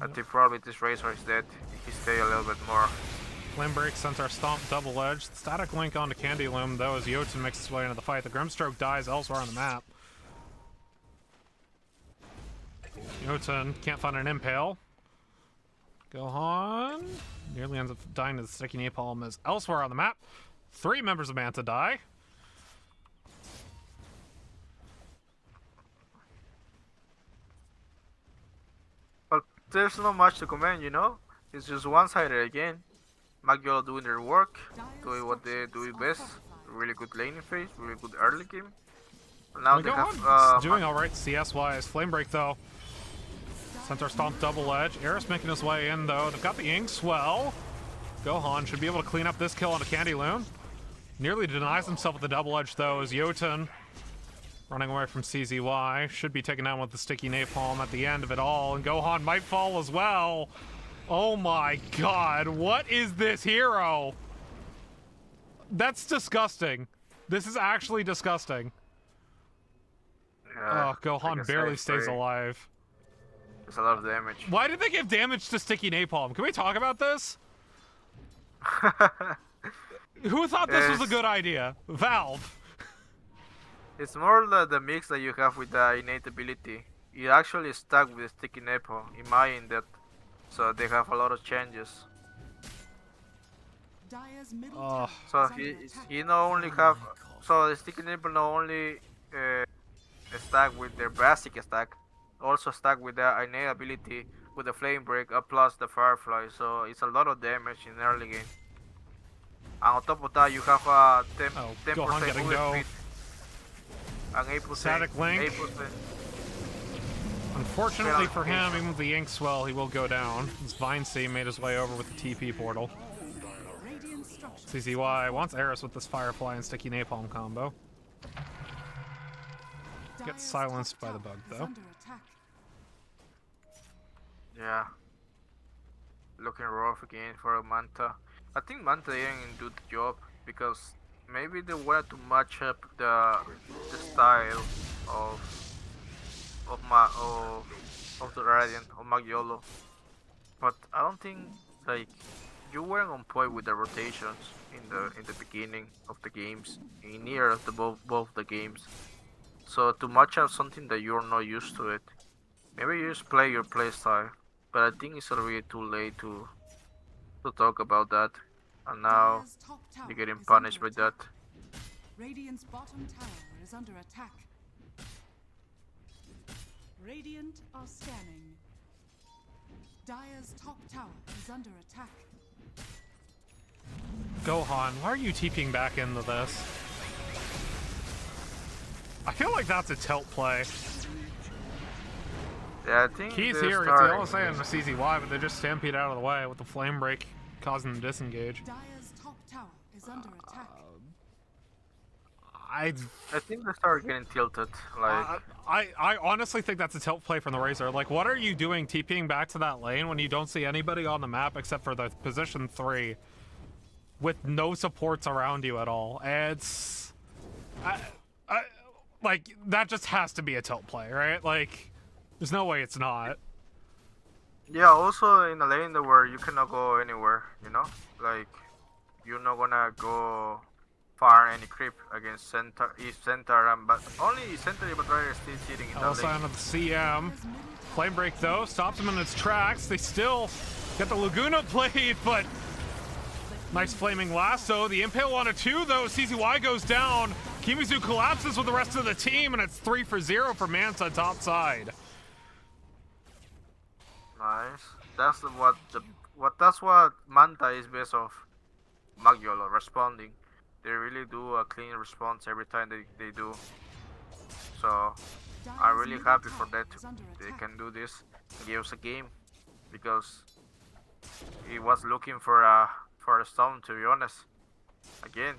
[SPEAKER 2] I think probably this Razor is dead if he stay a little bit more.
[SPEAKER 1] Flame break, centaur stomp, double edge. The static link onto Candy Loom though as Jotun makes his way into the fight. The Grimstroke dies elsewhere on the map. Jotun can't find an impale. Gohan nearly ends up dying to the sticky napalm as elsewhere on the map. 3 members of Manta die.
[SPEAKER 2] But there's not much to comment, you know? It's just one-sided again. MAG.YOLO doing their work, doing what they do best. Really good laning phase, really good early game. And now they have
[SPEAKER 1] doing alright CS-wise. Flame break though. Centaur stomp double edge. Eris making his way in though. They've got the ink swell. Gohan should be able to clean up this kill onto Candy Loon. Nearly denies himself with the double edge though as Jotun running away from CZY. Should be taken down with the sticky napalm at the end of it all. And Gohan might fall as well. Oh my god, what is this hero? That's disgusting. This is actually disgusting. Oh, Gohan barely stays alive.
[SPEAKER 2] There's a lot of damage.
[SPEAKER 1] Why did they give damage to sticky napalm? Can we talk about this? Who thought this was a
[SPEAKER 2] It's-
[SPEAKER 1] good idea? Valve.
[SPEAKER 2] It's more the mix that you have with the innate ability. You actually stuck with Sticky Nepo, imagine that. So they have a lot of changes.
[SPEAKER 3] Dire's middle
[SPEAKER 1] Oh.
[SPEAKER 3] tower
[SPEAKER 2] So
[SPEAKER 3] is under attack.
[SPEAKER 2] he not only have, so the Sticky Nepo not only stack with their basic stack, also stack with the innate ability with the Flame Break plus the Firefly. So it's a lot of damage in early game. And on top of that, you have a 10%
[SPEAKER 1] Oh, Gohan getting
[SPEAKER 2] movement
[SPEAKER 1] go.
[SPEAKER 2] speed. And 8%.
[SPEAKER 1] Static Link.
[SPEAKER 2] 8%.
[SPEAKER 1] Unfortunately for him, even with the Ink Swell, he will go down. As Vinesea made his way over with the TP portal.
[SPEAKER 3] Radiant structures.
[SPEAKER 1] CZY wants Eris with this Firefly and Sticky Napalm combo.
[SPEAKER 3] Dire's
[SPEAKER 1] Gets silenced
[SPEAKER 3] top
[SPEAKER 1] by the
[SPEAKER 3] tower
[SPEAKER 1] bug,
[SPEAKER 3] is
[SPEAKER 1] though.
[SPEAKER 3] under attack.
[SPEAKER 2] Yeah. Looking rough again for Manta. I think Manta didn't do the job because maybe they wanted to match up the style of the Radiant of MAG.YOLO. But I don't think like you weren't on point with the rotations in the beginning of the games, in near of the both the games. So to match up something that you're not used to it, maybe you just play your play style. But I think it's already too late to talk about that. And now
[SPEAKER 3] Dire's top tower
[SPEAKER 2] you're getting
[SPEAKER 3] is
[SPEAKER 2] punished by
[SPEAKER 3] under
[SPEAKER 2] that.
[SPEAKER 3] attack. Radiant's bottom tower is under attack. Radiant are scanning. Dire's top tower is under attack.
[SPEAKER 1] Gohan, why are you TPing back into this? I feel like that's a tilt play.
[SPEAKER 2] Yeah, I think
[SPEAKER 1] He's
[SPEAKER 2] they're
[SPEAKER 1] here, it's
[SPEAKER 2] starting
[SPEAKER 1] all saying the CZY, but they just stampede out of the way with the flame break, causing them to disengage.
[SPEAKER 3] Dire's top tower is under attack.
[SPEAKER 1] I
[SPEAKER 2] think they start getting tilted. Like
[SPEAKER 1] I honestly think that's a tilt play from the Razor. Like, what are you doing TPing back to that lane when you don't see anybody on the map except for the position 3 with no supports around you at all? It's... like, that just has to be a tilt play, right? Like, there's no way it's not.
[SPEAKER 2] yeah, also in a lane where you cannot go anywhere, you know? Like you're not gonna go far any creep against center, East Center, but only Center but Rider is still sitting in that
[SPEAKER 1] Also
[SPEAKER 2] lane.
[SPEAKER 1] on the CM. Flame break though, stops him in its tracks. They still get the Laguna played, but nice flaming lasso. The impale on a 2 though. CZY goes down. Kimizu collapses with the rest of the team, and it's 3 for 0 for Manta top side.
[SPEAKER 2] Nice. That's what Manta is based off. MAG.YOLO responding. They really do a clean response every time they do. So I'm really happy for that. They can do this and give us a game because he was looking for a stone, to be honest. Again,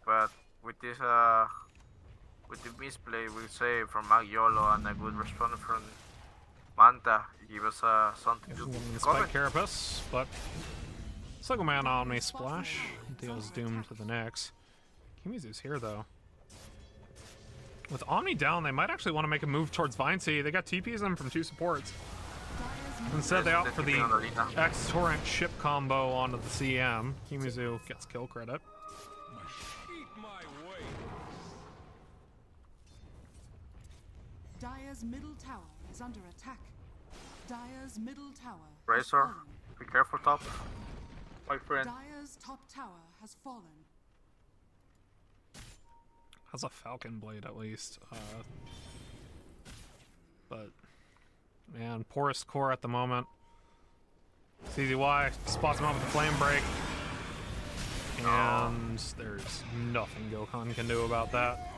[SPEAKER 2] but with this with the misplay we say from MAG.YOLO and a good response from Manta, give us something to
[SPEAKER 1] Spike
[SPEAKER 2] comment.
[SPEAKER 1] Carapace, but Single Man Omni Splash deals doom to the next. Kimizu's here though. With Omni down, they might actually want to make a move towards Vinesea. They got TPs them from 2 supports. Instead, they opt for the X-Torrent ship combo onto the CM. Kimizu gets kill credit.
[SPEAKER 3] Dire's middle tower is under attack. Dire's middle tower has
[SPEAKER 2] Razor,
[SPEAKER 3] fallen.
[SPEAKER 2] be careful top, my friend.
[SPEAKER 3] Dire's top tower has fallen.
[SPEAKER 1] Has a Falcon Blade at least. But, man, poorest core at the moment. CZY spots him up with the Flame Break. And there's nothing Gohan can do about that.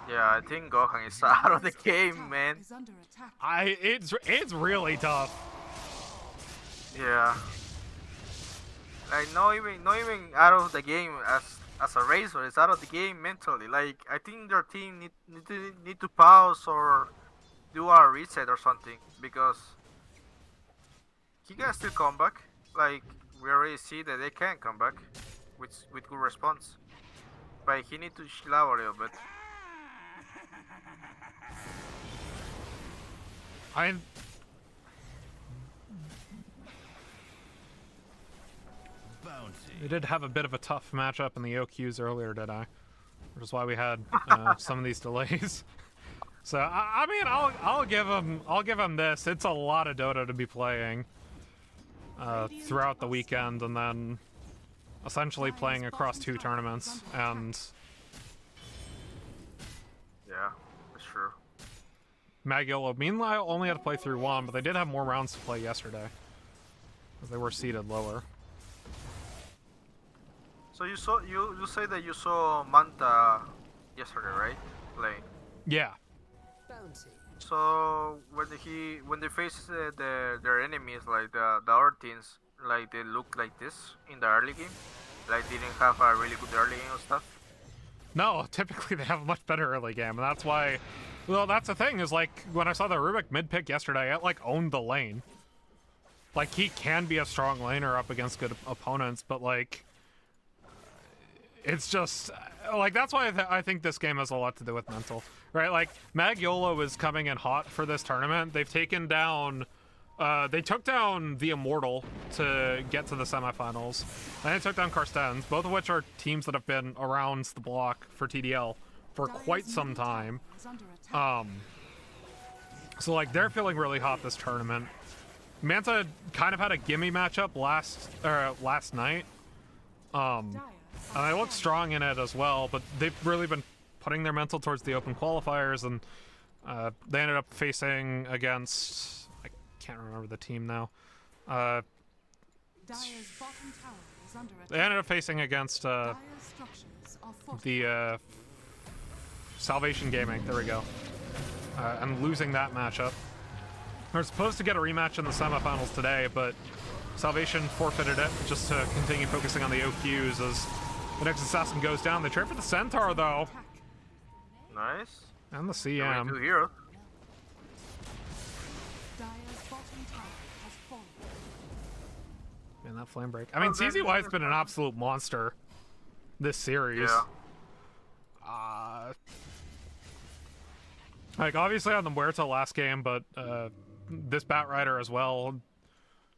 [SPEAKER 2] Yeah, I think Gohan is out of the game, man.
[SPEAKER 3] Is under attack.
[SPEAKER 1] It's really tough.
[SPEAKER 2] Yeah. Like not even out of the game as a Razor, it's out of the game mentally. Like I think their team need to pause or do a reset or something because he can still come back. Like we already see that they can come back with good response. But he need to chill out a little bit.
[SPEAKER 1] I
[SPEAKER 4] Bounty.
[SPEAKER 1] They did have a bit of a tough matchup in the OQs earlier today, which is why we had some of these delays. So I mean, I'll give him this. It's a lot of Dota to be playing throughout the weekend, and then essentially playing across 2 tournaments. And
[SPEAKER 2] Yeah, that's true.
[SPEAKER 1] MAG.YOLO, meanwhile, only had to play through 1, but they did have more rounds to play yesterday, because they were seated lower.
[SPEAKER 2] So you say that you saw Manta yesterday, right? Playing.
[SPEAKER 1] Yeah.
[SPEAKER 2] So when they face their enemies, like the other teams, like they look like this in the early game, like they didn't have a really good early game and stuff.
[SPEAKER 1] No, typically they have a much better early game, and that's why. Well, that's the thing, is like when I saw the Rubik mid pick yesterday, it like owned the lane. Like, he can be a strong laner up against good opponents, but like, it's just like, that's why I think this game has a lot to do with mental, right? Like, MAG.YOLO is coming in hot for this tournament. They've taken down they took down the Immortal to get to the semifinals, and they took down Carstens, both of which are teams that have been around the block for TDL for quite some time. So like, they're feeling really hot this tournament. Manta kind of had a gimme matchup last night, and they look strong in it as well, but they've really been putting their mental towards the open qualifiers, and they ended up facing against, I can't remember the team now. They ended up facing against the Salvation Gaming, there we go, and losing that matchup. They're supposed to get a rematch in the semifinals today, but Salvation forfeited it just to continue focusing on the OQs as the next assassin goes down. They trade for the Centaur, though.
[SPEAKER 2] Nice.
[SPEAKER 1] And the CM.
[SPEAKER 2] Two heroes.
[SPEAKER 1] Man, that flame break. I mean, CZY's been an absolute monster this series.
[SPEAKER 2] Yeah.
[SPEAKER 1] Like, obviously on the Muerta last game, but this Batrider as well.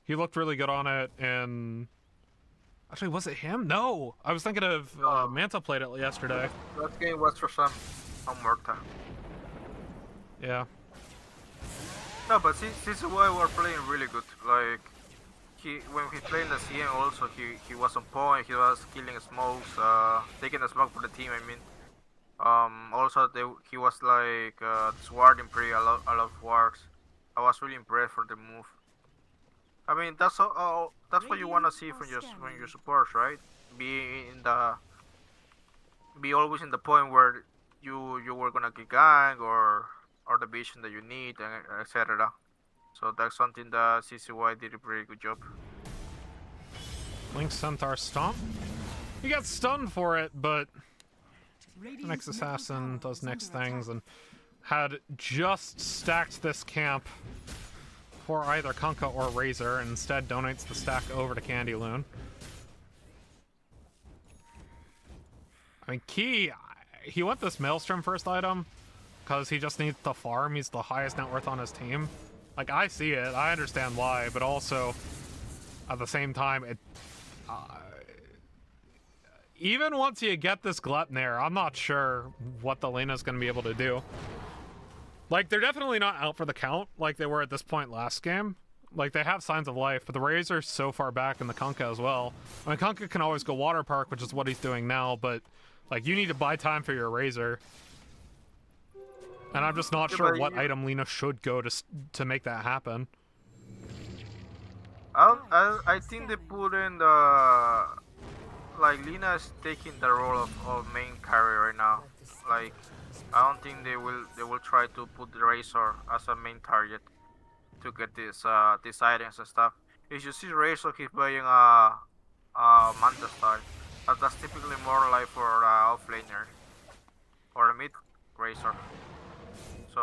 [SPEAKER 1] He looked really good on it, and actually, was it him? No, I was thinking of Manta played it yesterday.
[SPEAKER 2] That game was for some Muerta.
[SPEAKER 1] Yeah.
[SPEAKER 2] No, but this is why we're playing really good. Like, when he played in the CM also, he was on point. He was killing smokes, taking the smoke for the team. I mean, also he was like swarding pretty a lot of wards. I was really impressed for the move. I mean, that's what you want to see from your supports, right? Be always in the point where you were gonna get gang or the vision that you need, and etc. So that's something that CCY did a pretty good job.
[SPEAKER 1] Link Centaur Stomp. He got stunned for it, but the next assassin does next things and had just stacked this camp for either Kunkka or Razor, and instead donates the stack over to Candy Loon. I mean, he went this Maelstrom first item because he just needs to farm. He's the highest net worth on his team. Like, I see it, I understand why, but also at the same time, even once you get this Glut there, I'm not sure what the Lena's going to be able to do. Like, they're definitely not out for the count like they were at this point last game. Like, they have signs of life, but the Razor's so far back in the Kunkka as well. I mean, Kunkka can always go Water Park, which is what he's doing now, but, like, you need to buy time for your Razor. And I'm just not sure what item Lena should go to make that happen.
[SPEAKER 2] I think they put in the... Like, Lena is taking the role of main carry right now. Like, I don't think they will try to put the Razor as a main target to get these items and stuff. If you see Razor, he's playing a Manta style. But that's typically more like for offlaner or a mid Razor. So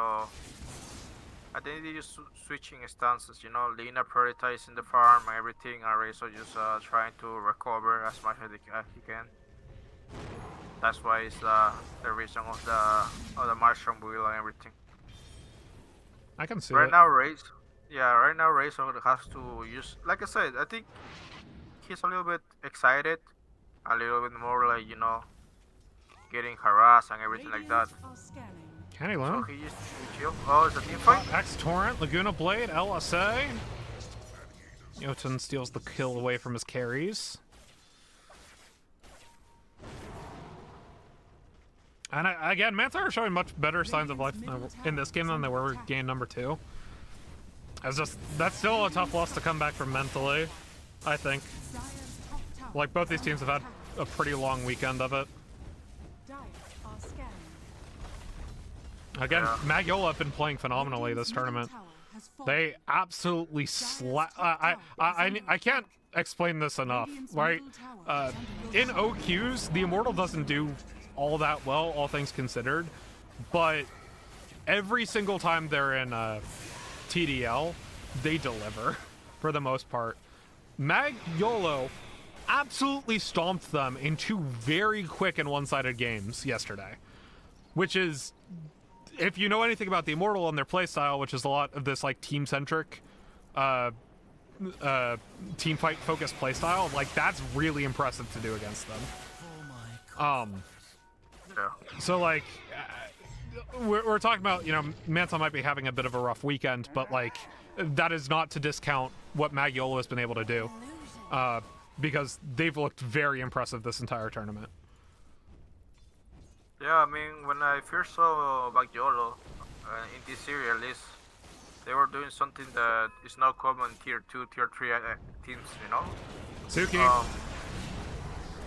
[SPEAKER 2] I think they're just switching stances. You know, Lena prioritizing the farm and everything, and Razor just trying to recover as much as he can. That's why it's the reason of the mushroom wheel and everything.
[SPEAKER 1] I can see
[SPEAKER 2] right
[SPEAKER 1] it.
[SPEAKER 2] Now, Razor has to use. Like I said, I think he's a little bit excited, a little bit more like, you know, getting harassed and everything like that.
[SPEAKER 3] Radiant are scanning.
[SPEAKER 1] Candy
[SPEAKER 2] So
[SPEAKER 1] Loon.
[SPEAKER 2] he just chill. Oh, it's a team fight?
[SPEAKER 1] X Torrent, Laguna Blade, LSA. Jotun steals the kill away from his carries. And again, Manta are showing much better signs of life in this game than they were game number 2. That's still a tough loss to come back from mentally, I think.
[SPEAKER 3] Dire's top tower
[SPEAKER 1] Like, both these teams have had a pretty long weekend of it.
[SPEAKER 3] Dire are scanning.
[SPEAKER 1] Again,
[SPEAKER 2] Yeah.
[SPEAKER 1] MAG.YOLO have been playing phenomenally this
[SPEAKER 3] Radiant's middle
[SPEAKER 1] tournament.
[SPEAKER 3] tower has fallen.
[SPEAKER 1] They absolutely I can't explain this enough, right? In OQs, the Immortal doesn't do all that well, all things considered, but every single time they're in TDL, they deliver for the most part. MAG.YOLO absolutely stomped them in 2 very quick and one-sided games yesterday, which is, if you know anything about the Immortal and their playstyle, which is a lot of this like team-centric, team fight focused playstyle, like that's really impressive to do against them.
[SPEAKER 2] Yeah.
[SPEAKER 1] So like, we're talking about, you know, Manta might be having a bit of a rough weekend, but like, that is not to discount what MAG.YOLO has been able to do, because they've looked very impressive this entire tournament.
[SPEAKER 2] Yeah, I mean, when I first saw MAG.YOLO in this series, at least, they were doing something that is not common in tier 2, tier 3 teams, you know?
[SPEAKER 1] Suki,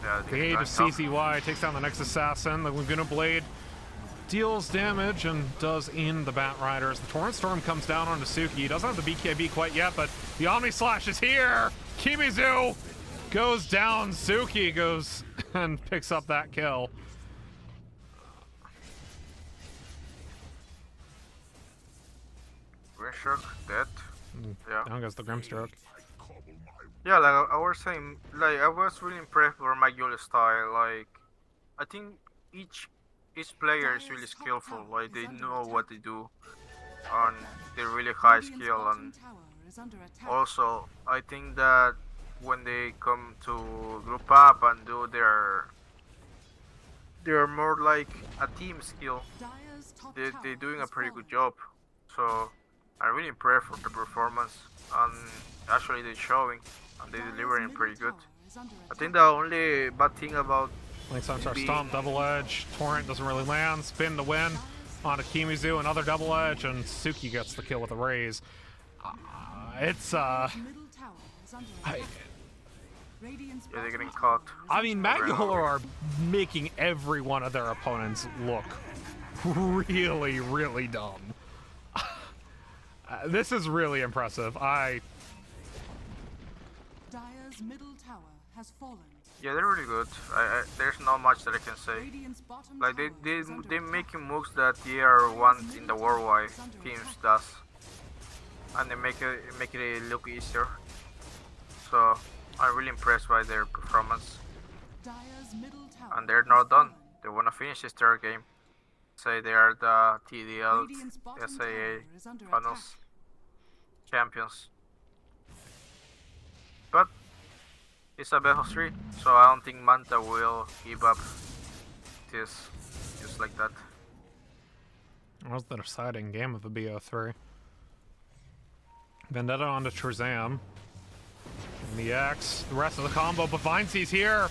[SPEAKER 2] Yeah,
[SPEAKER 1] the age of CZY takes down the next assassin. The Laguna Blade deals damage and does in the Bat Riders. The Torrent Storm comes down onto Suki. He doesn't have the BKB quite yet, but the Omni Slash is here. Kimizu goes down. Suki goes and picks up that kill.
[SPEAKER 2] Grimstroke, dead. Yeah.
[SPEAKER 1] Down goes the Grimstroke.
[SPEAKER 2] Yeah, like I was saying, like I was really impressed with MAG.YOLO's style. Like, I think each player is really skillful. Like they know what they do, and they're really high
[SPEAKER 3] Radiant's
[SPEAKER 2] skill.
[SPEAKER 3] bottom
[SPEAKER 2] And
[SPEAKER 3] tower is under attack.
[SPEAKER 2] also, I think that when they come to group up and do they're more like a team skill.
[SPEAKER 3] Dire's top
[SPEAKER 2] They're
[SPEAKER 3] tower
[SPEAKER 2] doing a
[SPEAKER 3] has
[SPEAKER 2] pretty
[SPEAKER 3] fallen.
[SPEAKER 2] good job. So I'm really impressed with the performance, and actually they're showing and they're
[SPEAKER 3] Dire's
[SPEAKER 2] delivering
[SPEAKER 3] middle
[SPEAKER 2] pretty good.
[SPEAKER 3] tower is under
[SPEAKER 2] I think
[SPEAKER 3] attack.
[SPEAKER 2] the only bad thing about
[SPEAKER 1] Link's on our
[SPEAKER 2] Maybe-
[SPEAKER 1] stomp, double edge. Torrent doesn't really land. Spin to win onto Kimizu, another double edge, and Suki gets the kill with a raise. It's
[SPEAKER 3] Dire's middle tower is under attack. Radiant's
[SPEAKER 2] Yeah, they're getting
[SPEAKER 3] bottom
[SPEAKER 2] caught.
[SPEAKER 3] tower is
[SPEAKER 1] I mean,
[SPEAKER 3] under
[SPEAKER 1] MAG.YOLO are making every one of their opponents look really, really dumb. This is really impressive.
[SPEAKER 3] Dire's middle tower has fallen.
[SPEAKER 2] yeah, they're really good. There's not much that I can say.
[SPEAKER 3] Radiant's bottom
[SPEAKER 2] Like
[SPEAKER 3] tower is under
[SPEAKER 2] they're
[SPEAKER 3] attack.
[SPEAKER 2] making moves that tier 1 in the worldwide teams does, and they make it look easier. So I'm really impressed by their performance,
[SPEAKER 3] Dire's middle tower
[SPEAKER 2] and they're
[SPEAKER 3] has
[SPEAKER 2] not done.
[SPEAKER 3] fallen.
[SPEAKER 2] They wanna finish this third game. Say they are the TDL
[SPEAKER 3] Radiant's bottom
[SPEAKER 2] SAA
[SPEAKER 3] tower is under
[SPEAKER 2] finals champions. But it's a best of 3, so I don't think Manta will give up this just like that.
[SPEAKER 1] That was the deciding game of the BO3. Vendetta onto Shazam. And the X, the rest of the combo, but Vineci's here.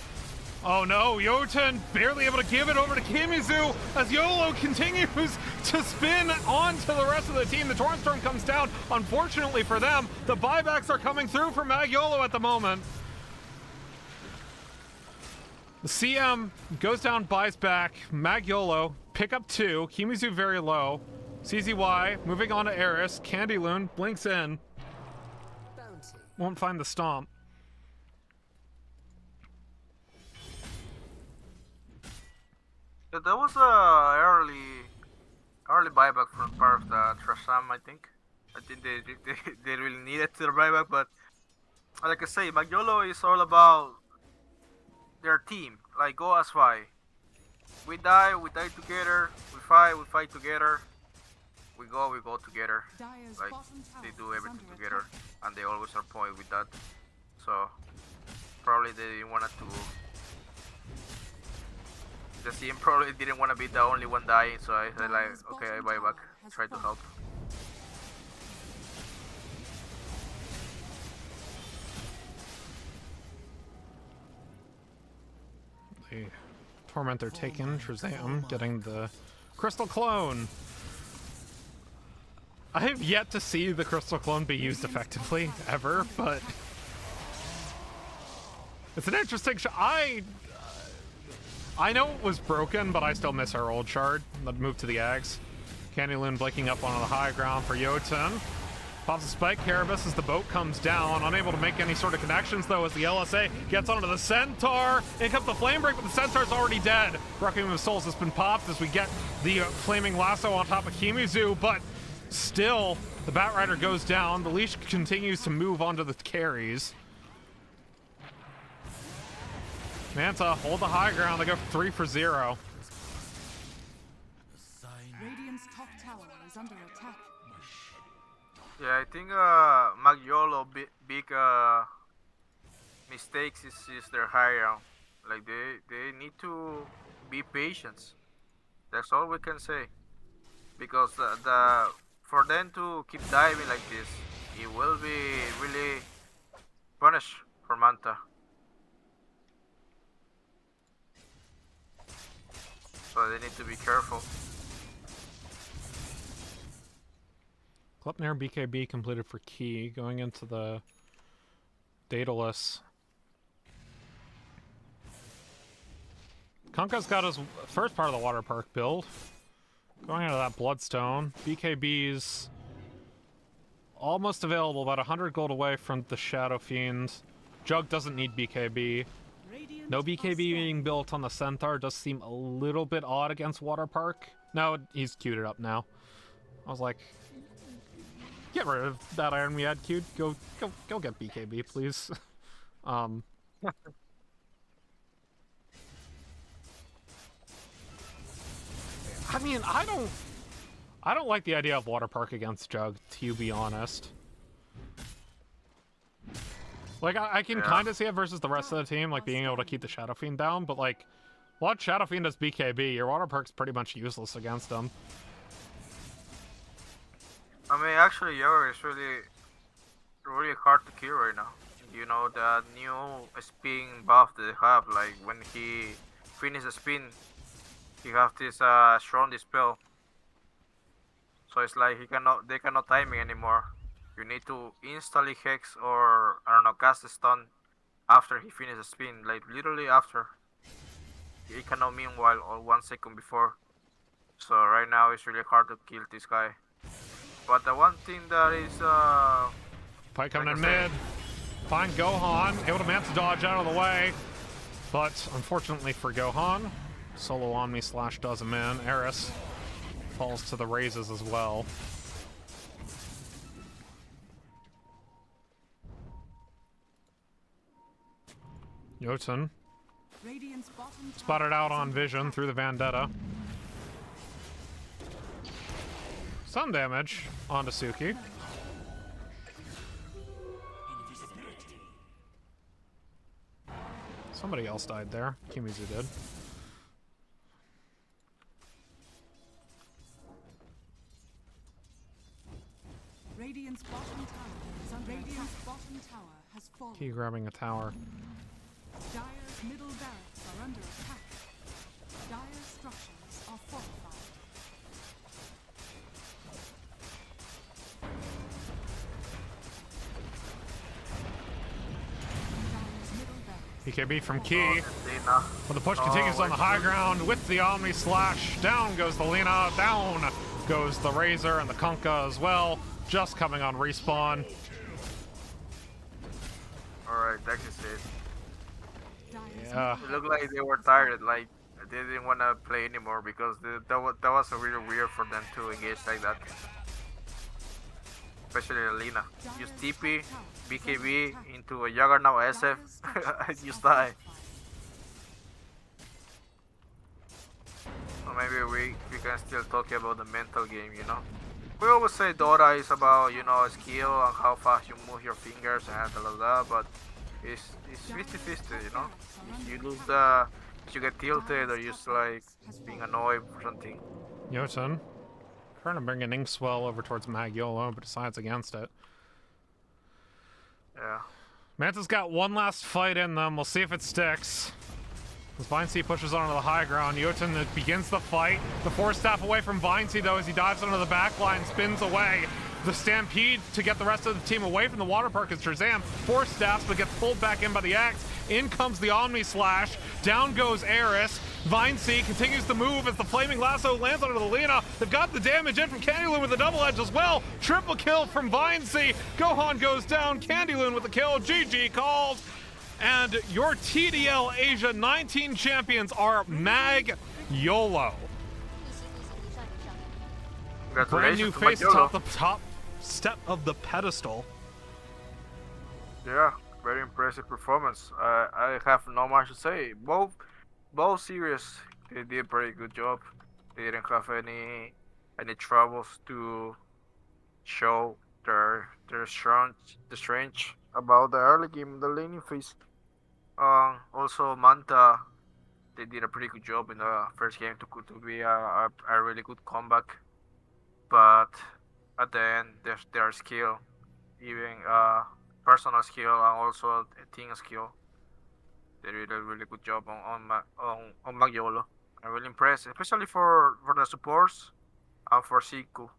[SPEAKER 1] Oh no, Jotun barely able to give it over to Kimizu as YOLO continues to spin onto the rest of the team. The Torrent Storm comes down. Unfortunately for them, the buybacks are coming through for MAG.YOLO at the moment. The CM goes down, buys back. MAG.YOLO, pick up 2. Kimizu very low. CZY moving on to Eris. Candy Loon blinks in. Won't find the stomp.
[SPEAKER 2] Yeah, that was a early buyback from part of the Trasham, I think. I think they really needed their buyback, but like I say, MAG.YOLO is all about their team. Like, go as five. We die together. We fight together. We go together.
[SPEAKER 3] Dire's
[SPEAKER 2] Like,
[SPEAKER 3] bottom tower
[SPEAKER 2] they do
[SPEAKER 3] is
[SPEAKER 2] everything
[SPEAKER 3] under
[SPEAKER 2] together,
[SPEAKER 3] attack.
[SPEAKER 2] and they always are point with that. So Probably they didn't want to. The team probably didn't want to be the only one dying, so I said like, okay, I buy back, try to help.
[SPEAKER 1] The Tormentor taken, Trizaeum getting the Crystal Clone. I have yet to see the Crystal Clone be used effectively, ever, but it's an interesting I know it was broken, but I still miss our old shard. Let's move to the Ags. Candy Loon blinking up onto the high ground for Jotun. Pops a spike, Caribus as the boat comes down. Unable to make any sort of connections, though, as the LSA gets onto the Centaur. In comes the Flame Break, but the Centaur's already dead. Requiem of Souls has been popped as we get the Flaming Lasso on top of Kimizu, but still, the Batrider goes down. The leash continues to move onto the carries. Manta hold the high ground. They go 3 for 0.
[SPEAKER 3] Radiant's top tower is under attack.
[SPEAKER 2] Yeah, I think MAG.YOLO big mistakes is their high ground. Like they need to be patient. That's all we can say. Because the for them to keep diving like this, it will be really punished for Manta. So they need to be careful.
[SPEAKER 1] Klepner BKB completed for Key, going into the Daedalus. Kunkka's got his first part of the water park build. Going into that Bloodstone. BKB's almost available, about 100 gold away from the Shadow Fiend. Jug doesn't need BKB. No BKB being built on the Centaur does seem a little bit odd against Water Park. No, he's queued it up now. I was like, get rid of that iron we had queued. Go get BKB, please. I mean, I don't like the idea of Water Park against Jug, to be honest. Like, I can kind of see it versus the rest of the team, like, being able to keep the Shadow Fiend down, but, like, what Shadow Fiend does BKB, your Water Park's pretty much useless against them.
[SPEAKER 2] I mean, actually, Yoga is really hard to kill right now. You know, the new spin buff that they have, like, when he finishes a spin, he have this strong dispel. So it's like they cannot time me anymore. You need to instantly hex or, I don't know, cast a stun after he finishes a spin, like literally after. He cannot meanwhile or 1 second before. So right now it's really hard to kill this guy. But the one thing that is
[SPEAKER 1] Pike coming in mid. Find Gohan, able to Manta dodge out of the way. But unfortunately for Gohan, solo Omni slash does him in. Eris falls to the raises as well. Jotun spotted out on vision through the Vendetta. Some damage onto Suki. Somebody else died there. Kimizu did.
[SPEAKER 3] Radiant's bottom tower is under Radiant's bottom tower has fallen.
[SPEAKER 1] Key grabbing a tower.
[SPEAKER 3] Dire's middle barracks are under attack. Dire's structures are fortified. Dire's middle barracks.
[SPEAKER 1] BKB from Key. But the push continues on the high ground with the Omni Slash. Down goes the Lina. Down goes the Razor and the Kunkka as well. Just coming on respawn.
[SPEAKER 2] alright, that is it.
[SPEAKER 1] Yeah.
[SPEAKER 2] It looked like they were tired, like they didn't want to play anymore because that was really weird for them to engage like that. Especially Alina. Use TP, BKB into a Juggernaut SF, and you die. So maybe we can still talk about the mental game, you know. We always say Dota is about, you know, skill and how fast you move your fingers and blah blah blah, but it's 50-50, you know. If you lose the, if you get tilted or just like being annoyed for something.
[SPEAKER 1] Jotun trying to bring an Inkswell over towards MAG.YOLO, but decides against it.
[SPEAKER 2] Yeah.
[SPEAKER 1] Manta's got one last fight in them. We'll see if it sticks. As Vinesea pushes onto the high ground, Jotun begins the fight. The force staff away from Vinesea, though, as he dives onto the back line, spins away. The stampede to get the rest of the team away from the water park is Shazam. Force staffs, but gets pulled back in by the Axe. In comes the Omni Slash. Down goes Eris. Vinesea continues to move as the Flaming Lasso lands onto the Lena. They've got the damage in from Candyloon with the double edge as well. Triple kill from Vinesea. Gohan goes down. Candyloon with the kill. GG calls. And your TDL Asia 19 champions are MAG.YOLO.
[SPEAKER 2] 逆行，逆行，你上，你上。
[SPEAKER 1] Brand new
[SPEAKER 2] Congratulations to
[SPEAKER 1] face
[SPEAKER 2] MAG.YOLO.
[SPEAKER 1] atop the top step of the pedestal.
[SPEAKER 2] Yeah, very impressive performance. I have no much to say. Both series they did a pretty good job. They didn't have any troubles to show their strength about the early game, the laning phase. Also Manta, they did a pretty good job in the first game to be a really good comeback. But at the end, their skill, even personal skill and also team skill, they did a really good job on MAG.YOLO. I'm really impressed, especially for the supports and for Siku.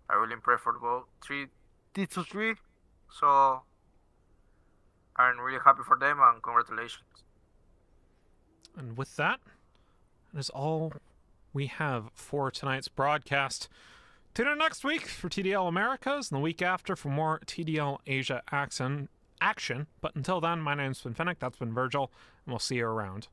[SPEAKER 2] I'm really impressed for both 3 So I'm really happy for them and congratulations.
[SPEAKER 1] And with that, that is all we have for tonight's broadcast. Tune in next week for TDL Americas and the week after for more TDL Asia action. But until then, my name's been Finnick, that's been Virgil, and we'll see you around.